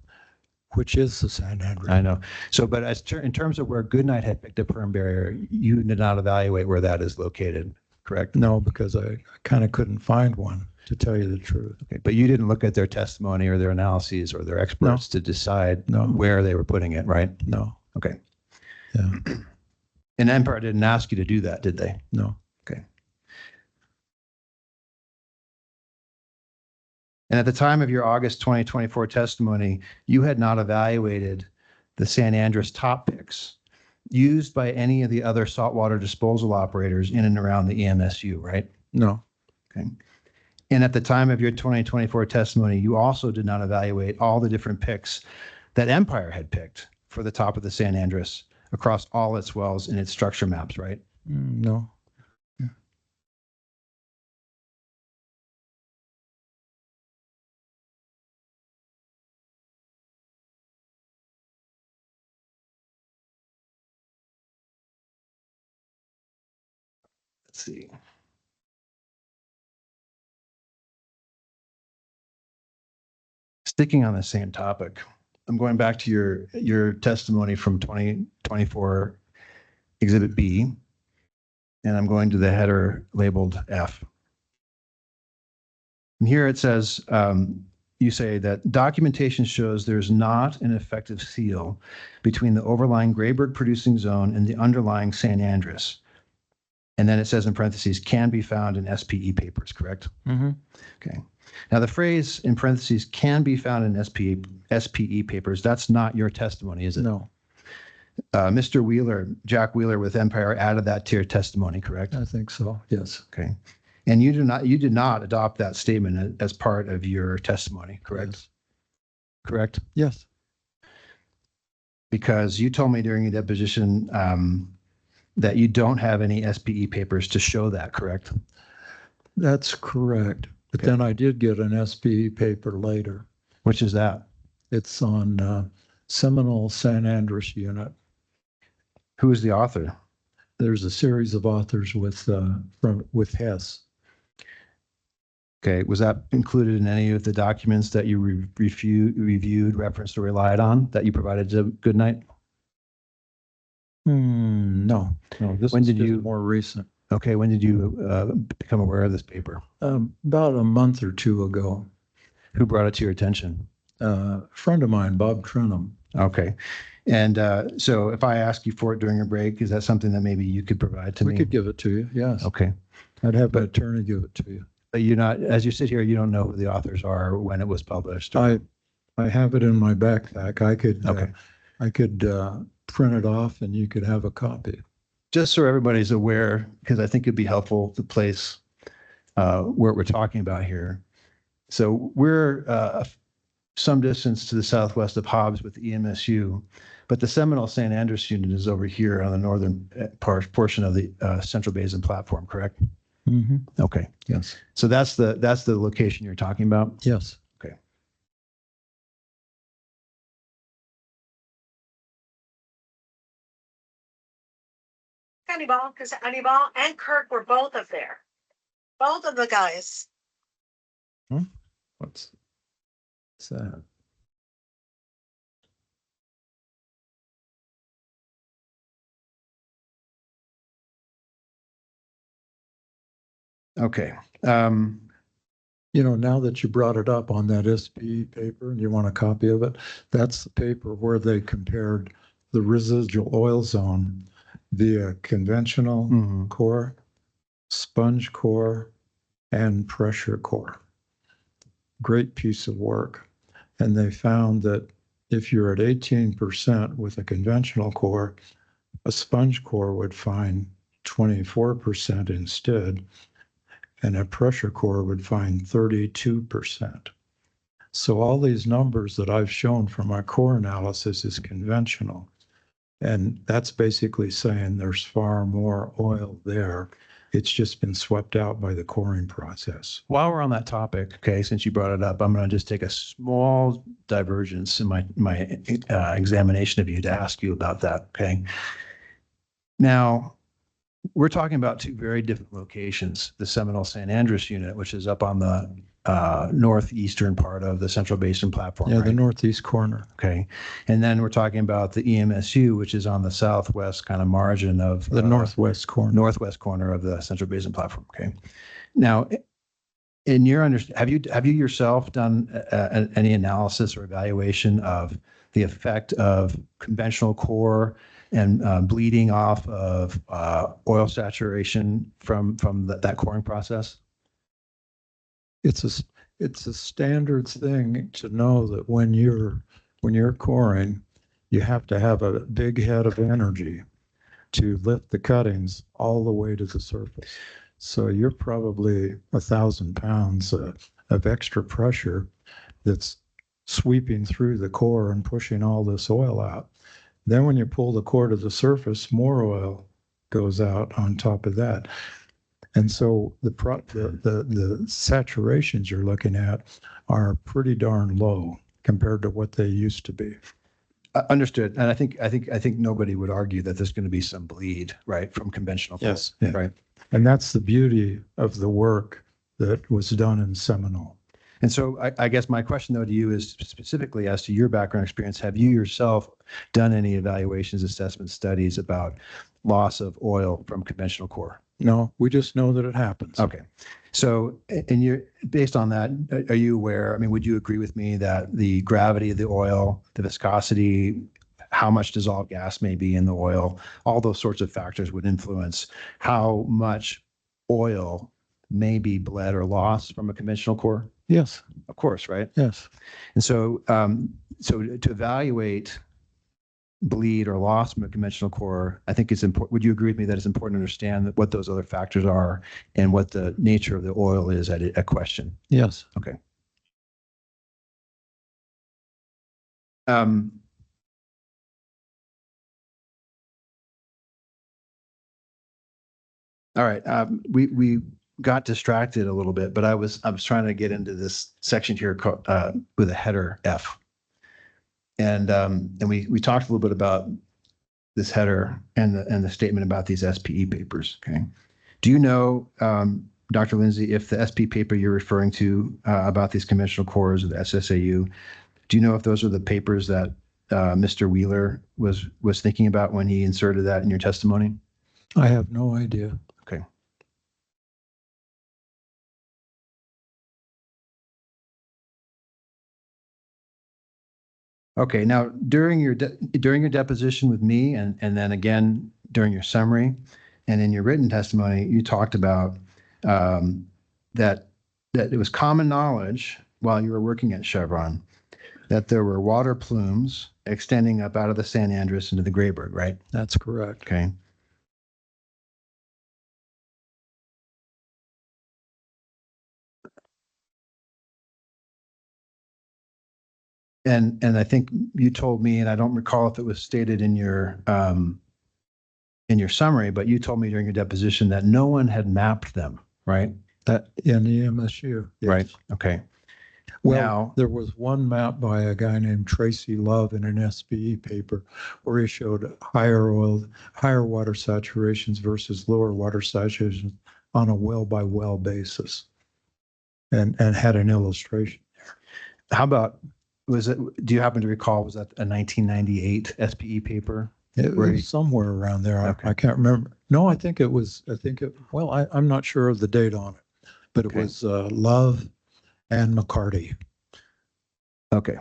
Which is the San Andres. I know. So, but in terms of where Goodnight had picked a perm barrier, you did not evaluate where that is located, correct? No, because I kind of couldn't find one, to tell you the truth. Okay, but you didn't look at their testimony or their analyses or their experts to decide where they were putting it, right? No. Okay. Yeah. And Empire didn't ask you to do that, did they? No. Okay. And at the time of your August 2024 testimony, you had not evaluated the San Andres top picks used by any of the other saltwater disposal operators in and around the EMSU, right? No. Okay. And at the time of your 2024 testimony, you also did not evaluate all the different picks that Empire had picked for the top of the San Andreas across all its wells in its structure maps, right? No. Let's see. Sticking on the same topic, I'm going back to your testimony from 2024 Exhibit B, and I'm going to the header labeled F. And here it says, you say that documentation shows there's not an effective seal between the overlying Grayburg producing zone and the underlying San Andreas. And then it says in parentheses, can be found in SPE papers, correct? Mm-hmm. Okay. Now the phrase in parentheses can be found in SPE papers. That's not your testimony, is it? No, Mr. Wheeler, Jack Wheeler with Empire added that to your testimony, correct? I think so. Yes. Okay. And you did not adopt that statement as part of your testimony, correct? Yes. Correct? Yes. Because you told me during your deposition that you don't have any SPE papers to show that, correct? That's correct. But then I did get an SPE paper later. Which is that? It's on Seminole San Andreas Unit. Who is the author? There's a series of authors with Hess. Okay, was that included in any of the documents that you reviewed, referenced, or relied on that you provided to Goodnight? No. No. When did you? More recent. Okay, when did you become aware of this paper? About a month or two ago. Who brought it to your attention? A friend of mine, Bob Trenum. Okay. And so if I ask you for it during a break, is that something that maybe you could provide to me? We could give it to you, yes. Okay. I'd have an attorney give it to you. But you're not, as you sit here, you don't know who the authors are or when it was published? I have it in my backpack. I could print it off and you could have a copy. Just so everybody's aware, because I think it'd be helpful to place where we're talking about here. So we're some distance to the southwest of Hobbs with EMSU, but the Seminole San Andreas unit is over here on the northern portion of the Central Basin platform, correct? Mm-hmm. Okay. Yes. So that's the location you're talking about? Yes. Okay. Hannibal, because Hannibal and Kirk were both up there. Both of the guys. What's that? Okay. Now that you brought it up on that SPE paper and you want a copy of it, that's the paper where they compared the residual oil zone via conventional core, sponge core, and pressure core. Great piece of work. And they found that if you're at 18% with a conventional core, a sponge core would find 24% instead, and a pressure core would find 32%. So all these numbers that I've shown from my core analysis is conventional. And that's basically saying there's far more oil there. It's just been swept out by the coring process. While we're on that topic, okay, since you brought it up, I'm going to just take a small divergence in my examination of you to ask you about that, okay? Now, we're talking about two very different locations. The Seminole San Andreas unit, which is up on the northeastern part of the Central Basin platform. Yeah, right? the northeast corner. Okay. And then we're talking about the EMSU, which is on the southwest kind of margin of the northwest corner of the Central Basin platform. Okay. Now, in your understanding, have you yourself done any analysis or evaluation of the effect of conventional core and bleeding off of oil saturation from that coring process? It's a standard thing to know that when you're coring, you have to have a big head of energy to lift the cuttings all the way to the surface. So you're probably 1,000 pounds of extra pressure that's sweeping through the core and pushing all this oil out. Then when you pull the core to the surface, more oil goes out on top of that. And so the saturations you're looking at are pretty darn low compared to what they used to be. Understood. And I think nobody would argue that there's going to be some bleed, right, from conventional. Yes. Yeah. Right. And that's the beauty of the work that was done in Seminole. And so I guess my question though to you is specifically as to your background experience, have you yourself done any evaluations, assessment studies about loss of oil from conventional core? No, we just know that it happens. Okay. So, and you're based on that, are you aware, I mean, would you agree with me that the gravity of the oil, the viscosity, how much dissolved gas may be in the oil, all those sorts of factors would influence how much oil may be bled or lost from a conventional core? Yes. Of course, right? Yes. And so, so to evaluate bleed or loss from a conventional core, I think it's important. Would you agree with me that it's important to understand what those other factors are and what the nature of the oil is at a question? Yes. Okay. All right. We got distracted a little bit, but I was trying to get into this section here with a header F. And we talked a little bit about this header and the statement about these SPE papers. Okay. Do you know, Dr. Lindsay, if the SP paper you're referring to about these conventional cores of the SSAU, do you know if those are the papers that Mr. Wheeler was thinking about when he inserted that in your testimony? I have no idea. Okay. Okay. Now, during your deposition with me, and then again during your summary, and in your written testimony, you talked about that it was common knowledge while you were working at Chevron that there were water plumes extending up out of the San Andreas into the Grayburg, right? That's correct. Okay. And I think you told me, and I don't recall if it was stated in your summary, but you told me during your deposition that no one had mapped them, right? That in the MSU. Yes. Right. Okay. Well, Now, there was one map by a guy named Tracy Love in an SPE paper where he showed higher water saturations versus lower water saturations on a well by well basis, and had an illustration there. How about, do you happen to recall, was that a 1998 SPE paper? It was somewhere around there. Okay. I can't remember. No, well, I'm not sure of the date on it, but it was Love and McCarty. Okay.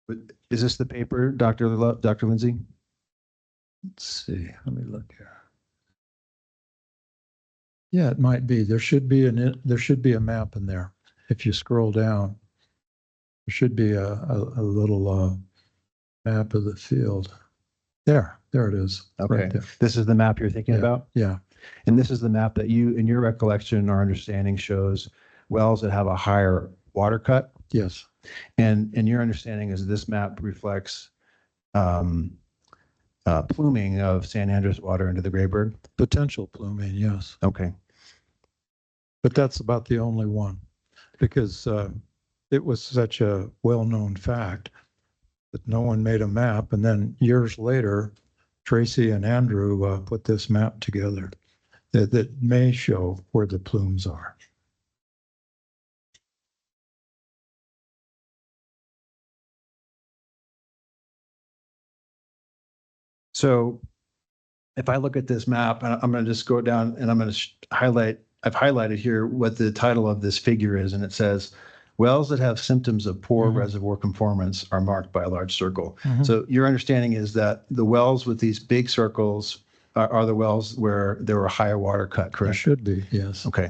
But is this the paper, Dr. Lindsay? Let's see. Let me look here. Yeah, it might be. There should be a map in there. If you scroll down, there should be a little map of the field. There it is. Okay. Right there. This is the map you're thinking about? Yeah. And this is the map that you, in your recollection or understanding, shows wells that have a higher water cut? Yes. And your understanding is this map reflects pluming of San Andreas water into the Grayburg? Potential pluming, yes. Okay. But that's about the only one, because it was such a well-known fact that no one made a map. And then years later, Tracy and Andrew put this map together that may show where the plumes are. So if I look at this map, and I'm going to just go down and I'm going to highlight, I've highlighted here what the title of this figure is, and it says, wells that have symptoms of poor reservoir conformance are marked by a large circle. So your understanding is that the wells with these big circles are the wells where there were higher water cut, correct? There should be, yes. Okay.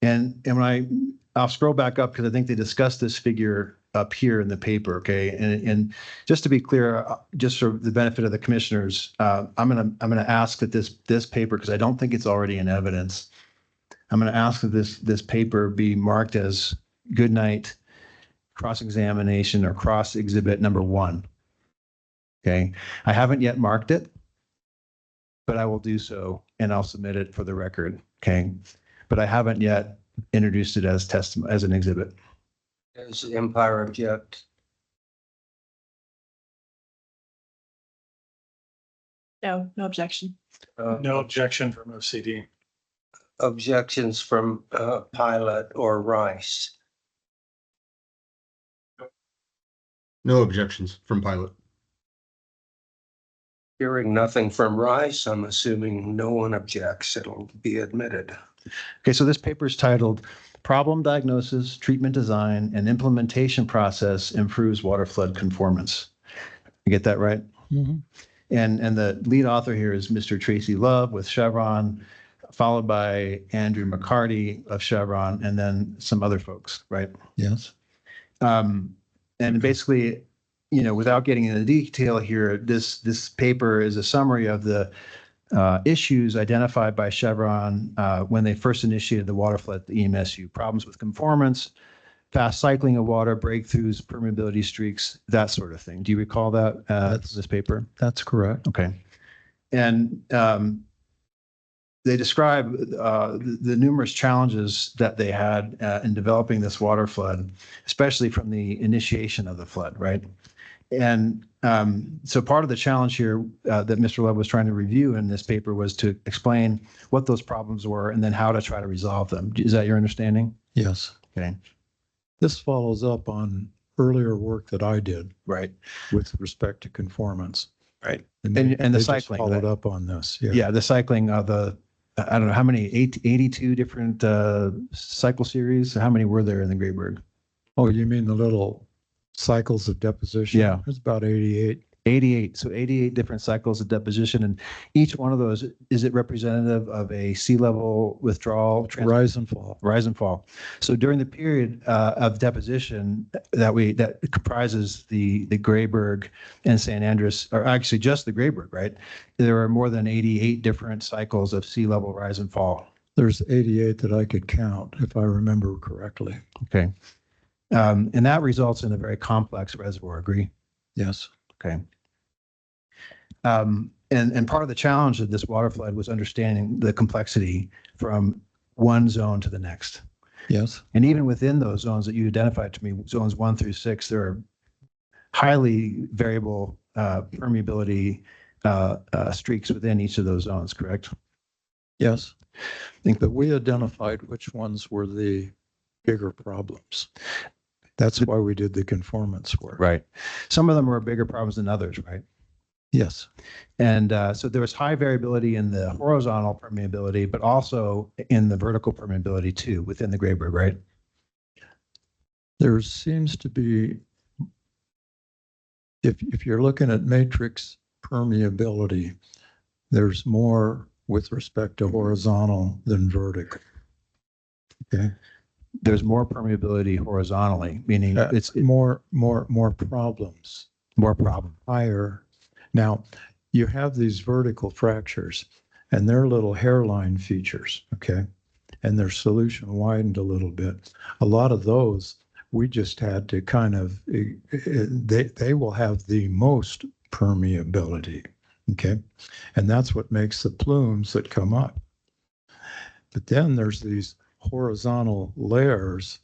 And when I'll scroll back up because I think they discussed this figure up here in the paper, okay? And just to be clear, just for the benefit of the commissioners, I'm gonna ask that this paper, because I don't think it's already in evidence, I'm gonna ask that this paper be marked as Goodnight cross-examination or cross exhibit number 1. Okay, I haven't yet marked it, but I will do so and I'll submit it for the record. Okay, but I haven't yet introduced it as as an exhibit. Does Empire object? No, no objection. No objection from OCD. Objections from Pilot or Rice? No objections from Pilot. Hearing nothing from Rice, I'm assuming no one objects. It'll be admitted. Okay, so this paper is titled Problem Diagnosis, Treatment Design, and Implementation Process Improves Water Flood Conformance. You get that right? Mhm. And the lead author here is Mr. Tracy Love with Chevron, followed by Andrew McCarty of Chevron, and then some other folks, right? Yes. And basically, you know, without getting into detail here, this paper is a summary of the issues identified by Chevron when they first initiated the water flood at the EMSU. Problems with conformance, fast cycling of water, breakthroughs, permeability streaks, that sort of thing. Do you recall that, this paper? That's correct. Okay. And they describe the numerous challenges that they had in developing this water flood, especially from the initiation of the flood, right? And so part of the challenge here that Mr. Love was trying to review in this paper was to explain what those problems were and then how to try to resolve them. Is that your understanding? Yes. Okay. This follows up on earlier work that I did. Right. With respect to conformance. Right. And the they just cycling. followed up on this. Yeah. Yeah, the cycling of the, I don't know, how many, 82 different cycle series? How many were there in the Grayburg? Oh, you mean the little cycles of deposition? Yeah. It's about 88. 88. So 88 different cycles of deposition. And each one of those, is it representative of a sea level withdrawal? Rise and fall. Rise and fall. So during the period of deposition that comprises the Grayburg and San Andreas, or actually just the Grayburg, right? There are more than 88 different cycles of sea level rise and fall. There's 88 that I could count, if I remember correctly. Okay. And that results in a very complex reservoir, agree? Yes. Okay. And part of the challenge of this water flood was understanding the complexity from one zone to the next. Yes. And even within those zones that you identified to me, zones 1 through 6, there are highly variable permeability streaks within each of those zones, correct? Yes. I think that we identified which ones were the bigger problems. That's why we did the conformance work. Right. Some of them were bigger problems than others, right? Yes. And so there was high variability in the horizontal permeability, but also in the vertical permeability too, within the Grayburg, right? There seems to be, if you're looking at matrix permeability, there's more with respect to horizontal than vertical. Okay. There's more permeability horizontally, meaning it's more problems. More problem. Higher. Now, you have these vertical fractures, and they're little hairline features, okay? And their solution widened a little bit. A lot of those, we just had to kind of, they will have the most permeability, okay? And that's what makes the plumes that come up. But then there's these horizontal layers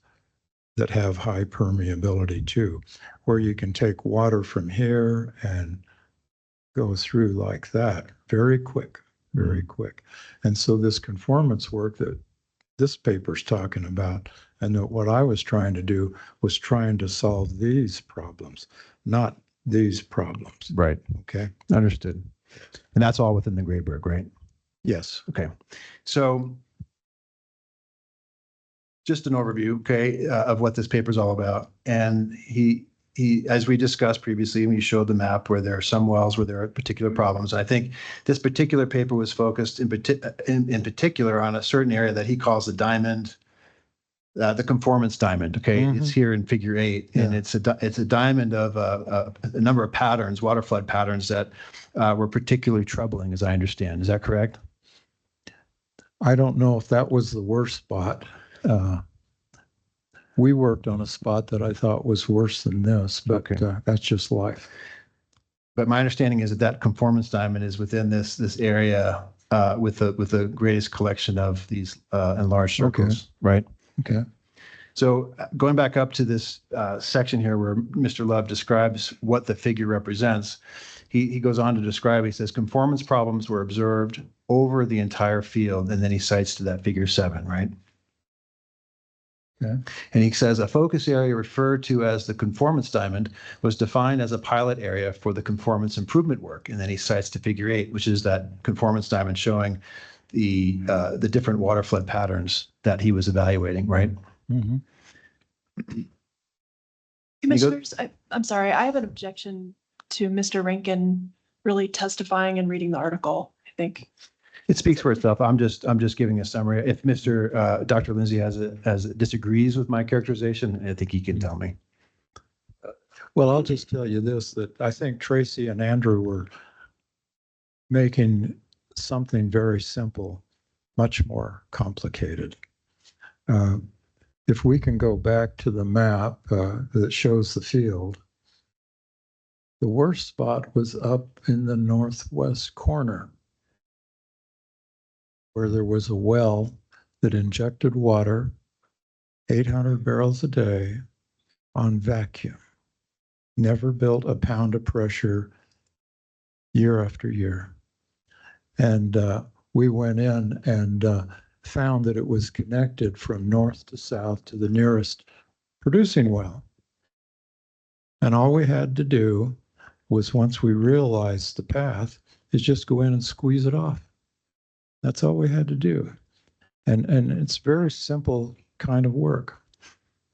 that have high permeability too, where you can take water from here and go through like that very quick. And so this conformance work that this paper's talking about, and that what I was trying to do was trying to solve these problems, not these problems. Right. Okay. Understood. And that's all within the Grayburg, right? Yes. Okay. So just an overview, okay, of what this paper is all about. And he, as we discussed previously, we showed the map where there are some wells where there are particular problems. And I think this particular paper was focused in particular on a certain area that he calls the diamond the conformance diamond, okay? It's here in figure 8, and it's a diamond of a number of patterns, water flood patterns that were particularly troubling, as I understand. Is that correct? I don't know if that was the worst spot. We worked on a spot that I thought was worse than this, but that's just life. But my understanding is that that conformance diamond is within this area with the greatest collection of these enlarged circles, right? Okay. So going back up to this section here where Mr. Love describes what the figure represents, he goes on to describe, he says, conformance problems were observed over the entire field, and then he cites to that figure 7, right? Okay. And he says a focus area referred to as the conformance diamond was defined as a pilot area for the conformance improvement work. And then he cites to figure 8, which is that conformance diamond showing the different water flood patterns that he was evaluating, right? Commissioners, I'm sorry, I have an objection to Mr. Rankin really testifying and reading the article, I think. It speaks for itself. I'm just giving a summary. If Dr. Lindsay disagrees with my characterization, I think he can tell me. Well, I'll just tell you this, that I think Tracy and Andrew were making something very simple much more complicated. If we can go back to the map that shows the field, the worst spot was up in the northwest corner, where there was a well that injected water, 800 barrels a day on vacuum. Never built a pound of pressure year after year. And we went in and found that it was connected from north to south to the nearest producing well. And all we had to do was, once we realized the path, is just go in and squeeze it off. That's all we had to do. And it's very simple kind of work.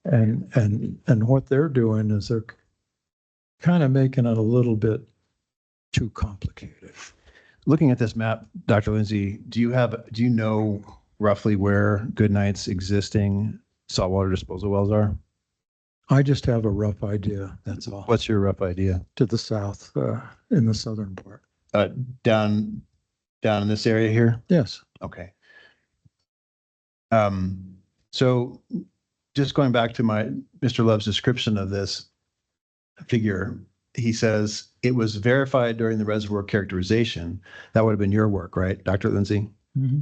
And what they're doing is they're kind of making it a little bit too complicated. Looking at this map, Dr. Lindsay, do you know roughly where Goodnight's existing saltwater disposal wells are? I just have a rough idea, that's all. What's your rough idea? To the south, in the southern part. Down in this area here? Yes. Okay. So just going back to Mr. Love's description of this figure, he says it was verified during the reservoir characterization. That would have been your work, right, Dr. Lindsay? Mm-hmm.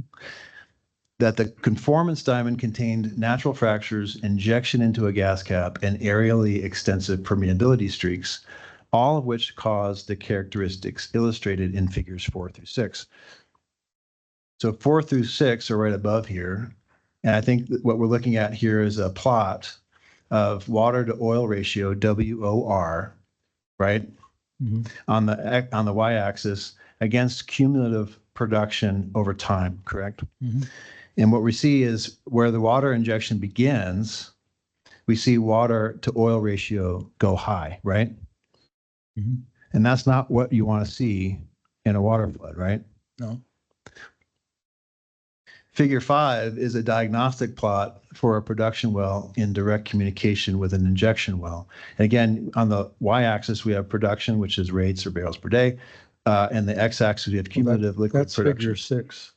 That the conformance diamond contained natural fractures, injection into a gas cap, and aerially extensive permeability streaks, all of which caused the characteristics illustrated in figures 4 through 6. So 4 through 6 are right above here. And I think that what we're looking at here is a plot of water to oil ratio, WOR, right? Mm-hmm. On the y-axis against cumulative production over time, correct? Mm-hmm. And what we see is where the water injection begins, we see water to oil ratio go high, right? Mm-hmm. And that's not what you want to see in a water flood, right? No. Figure 5 is a diagnostic plot for a production well in direct communication with an injection well. And again, on the y-axis, we have production, which is rates or barrels per day. And the x-axis, we have cumulative liquid that's production. Figure 6.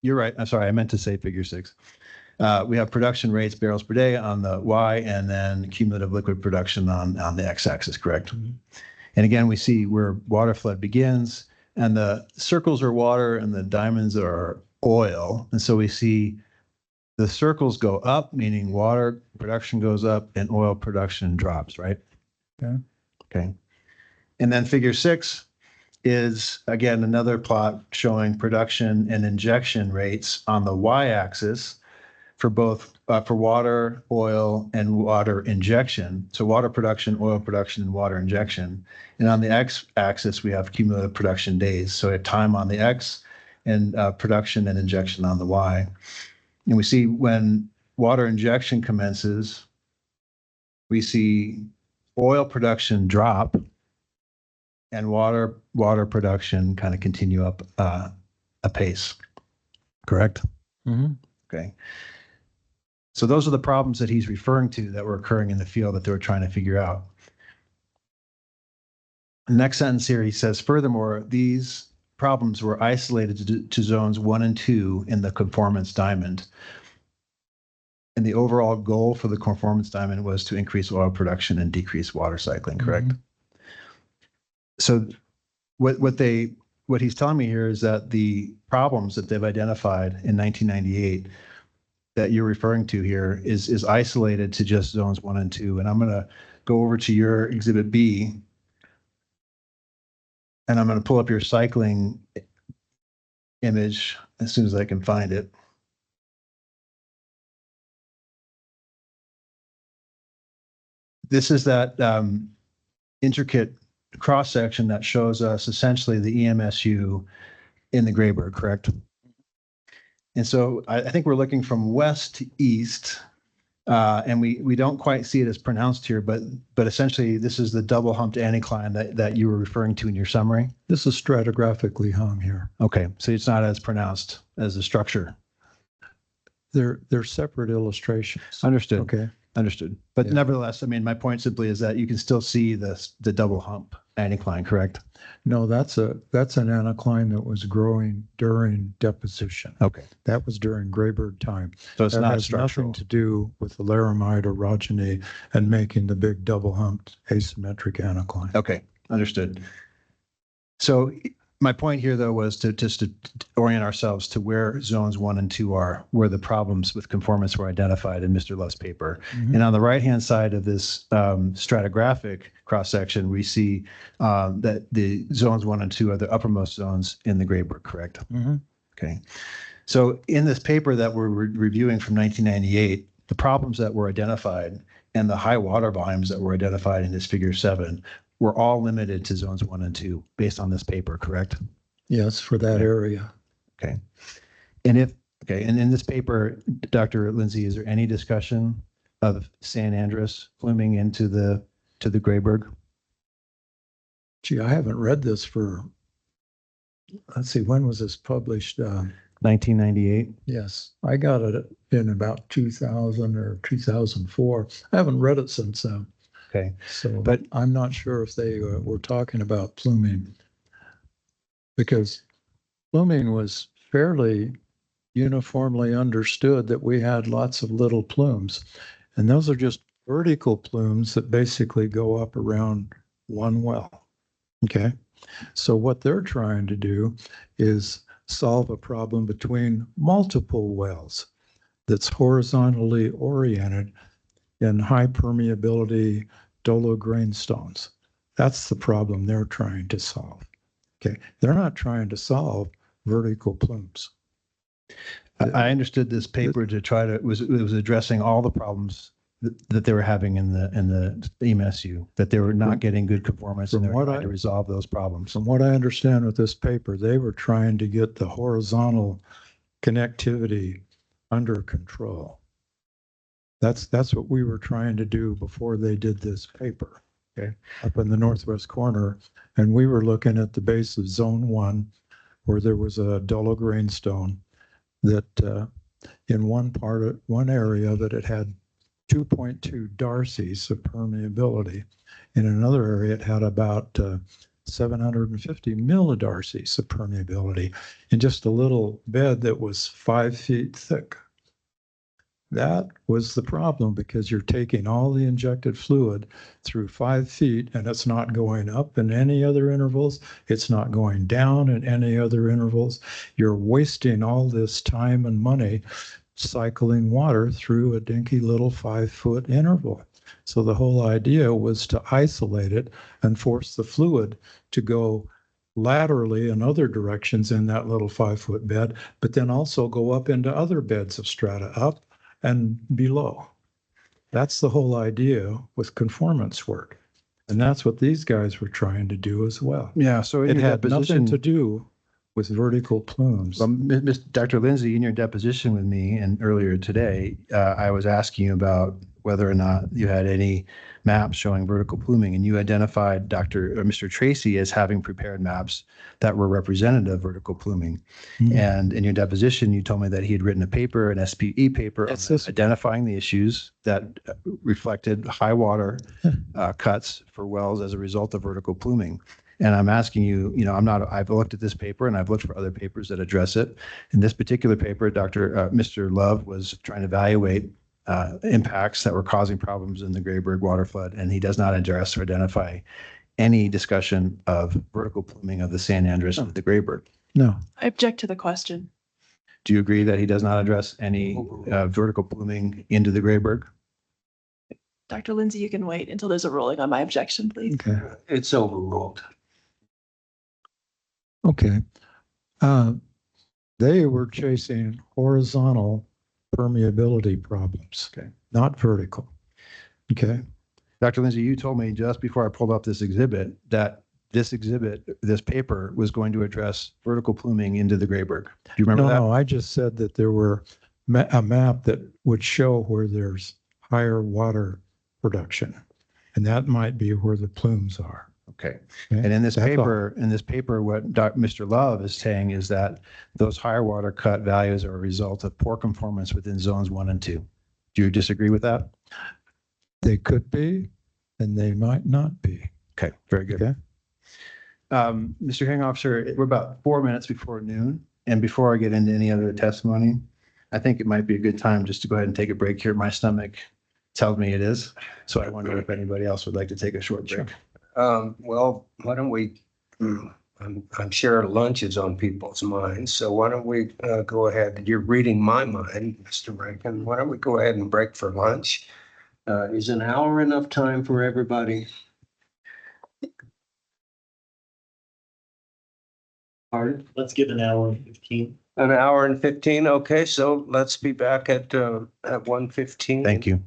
You're right. I'm sorry. I meant to say figure 6. We have production rates, barrels per day on the y, and then cumulative liquid production on the x-axis, correct? Mm-hmm. And again, we see where water flood begins, and the circles are water and the diamonds are oil. And so we see the circles go up, meaning water production goes up and oil production drops, right? Okay. Okay. And then figure 6 is, again, another plot showing production and injection rates on the y-axis for both for water, oil, and water injection. So water production, oil production, and water injection. And on the x-axis, we have cumulative production days. So we have time on the x and production and injection on the y. And we see when water injection commences, we see oil production drop and water production kind of continue up a pace. Correct? Mm-hmm. Okay. So those are the problems that he's referring to that were occurring in the field that they were trying to figure out. The next sentence here, he says, furthermore, these problems were isolated to zones 1 and 2 in the conformance diamond. And the overall goal for the conformance diamond was to increase oil production and decrease water cycling, correct? So what he's telling me here is that the problems that they've identified in 1998 that you're referring to here is isolated to just zones 1 and 2. And I'm going to go over to your exhibit B, and I'm going to pull up your cycling image as soon as I can find it. This is that intricate cross section that shows us essentially the EMSU in the Grayburg, correct? And so I think we're looking from west to east, and we don't quite see it as pronounced here, but essentially this is the double humped anticline that you were referring to in your summary. This is stratigraphically hung here. Okay, so it's not as pronounced as the structure. They're separate illustrations. Understood. Okay. Understood. But Yeah. nevertheless, I mean, my point simply is that you can still see the double hump anticline, correct? No, that's an anticline that was growing during deposition. Okay. That was during Grayburg time. So it's That not has structural. nothing to do with the laramide orogeny and making the big double humped asymmetric anticline. Okay, understood. So my point here, though, was to just to orient ourselves to where zones 1 and 2 are, where the problems with conformance were identified in Mr. Love's paper. And on the right-hand side of this stratigraphic cross-section, we see that the zones 1 and 2 are the uppermost zones in the Grayburg, correct? Okay. So in this paper that we're reviewing from 1998, the problems that were identified and the high water volumes that were identified in this figure 7 were all limited to zones 1 and 2 based on this paper, correct? Yes, for that area. Okay. And in this paper, Dr. Lindsay, is there any discussion of San Andreas pluming into the Grayburg? Gee, I haven't read this for, let's see, when was this published? 1998. Yes, I got it in about 2000 or 2004. I haven't read it since then. Okay. So, but I'm not sure if they were talking about pluming, because pluming was fairly uniformly understood that we had lots of little plumes, and those are just vertical plumes that basically go up around one well. Okay. So what they're trying to do is solve a problem between multiple wells that's horizontally oriented in high permeability dolo grainstones. That's the problem they're trying to solve. Okay, they're not trying to solve vertical plumes. I understood this paper to try to it was addressing all the problems that they were having in the EMSU, that they were not getting good conformance, and they were trying to resolve those problems. From what I understand with this paper, they were trying to get the horizontal connectivity under control. That's what we were trying to do before they did this paper, okay, up in the northwest corner. And we were looking at the base of zone 1, where there was a dolo grainstone that in one area of it, it had 2.2 darcies of permeability. In another area, it had about 750 millidarcies of permeability in just a little bed that was 5 feet thick. That was the problem, because you're taking all the injected fluid through 5 feet and it's not going up in any other intervals. It's not going down in any other intervals. You're wasting all this time and money cycling water through a dinky little 5-foot interval. So the whole idea was to isolate it and force the fluid to go laterally in other directions in that little 5-foot bed, but then also go up into other beds of strata up and below. That's the whole idea with conformance work. And that's what these guys were trying to do as well. Yeah, so it had nothing to do with vertical plumes. Dr. Lindsay, in your deposition with me and earlier today, I was asking you about whether or not you had any maps showing vertical pluming, and you identified Mr. Tracy as having prepared maps that were representative of vertical pluming. And in your deposition, you told me that he had written a paper, an SPE paper, on identifying the issues that reflected high water cuts for wells as a result of vertical pluming. And I'm asking you, I've looked at this paper and I've looked for other papers that address it. In this particular paper, Mr. Love was trying to evaluate impacts that were causing problems in the Grayburg water flood, and he does not address or identify any discussion of vertical pluming of the San Andres and the Grayburg. No. I object to the question. Do you agree that he does not address any vertical pluming into the Grayburg? Dr. Lindsay, you can wait until there's a ruling on my objection, please. Okay. It's overruled. Okay. They were chasing horizontal permeability problems, Okay. not vertical. Okay. Dr. Lindsay, you told me just before I pulled up this exhibit that this paper was going to address vertical pluming into the Grayburg. Do you remember that? No, I just said that there were a map that would show where there's higher water production, and that might be where the plumes are. Okay. And in this That's paper, what Mr. Love is saying is that those higher water cut values are a result of poor conformance within zones 1 and 2. Do you disagree with that? They could be, and they might not be. Okay, very good. Okay. Mr. Hearing Officer, we're about 4 minutes before noon. And before I get into any other testimony, I think it might be a good time just to go ahead and take a break here. My stomach tells me it is. So I wonder if anybody else would like to take a short break. Well, why don't we, I'm sure lunch is on people's minds, so why don't we go ahead, you're reading my mind, Mr. Rankin, why don't we go ahead and break for lunch? Is an hour enough time for everybody? Pardon? Let's give an hour and 15. An hour and 15, okay, so let's be back at 1:15. Thank you.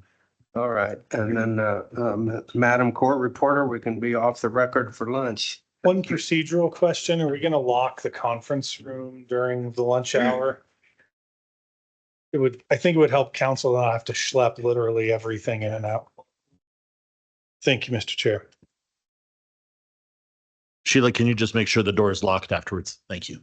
All right, and then Madam Court Reporter, we can be off the record for lunch. One procedural question, are we going to lock the conference room during the lunch hour? I think it would help counsel not have to schlep literally everything in and out. Thank you, Mr. Chair. Sheila, can you just make sure the door is locked afterwards? Thank you.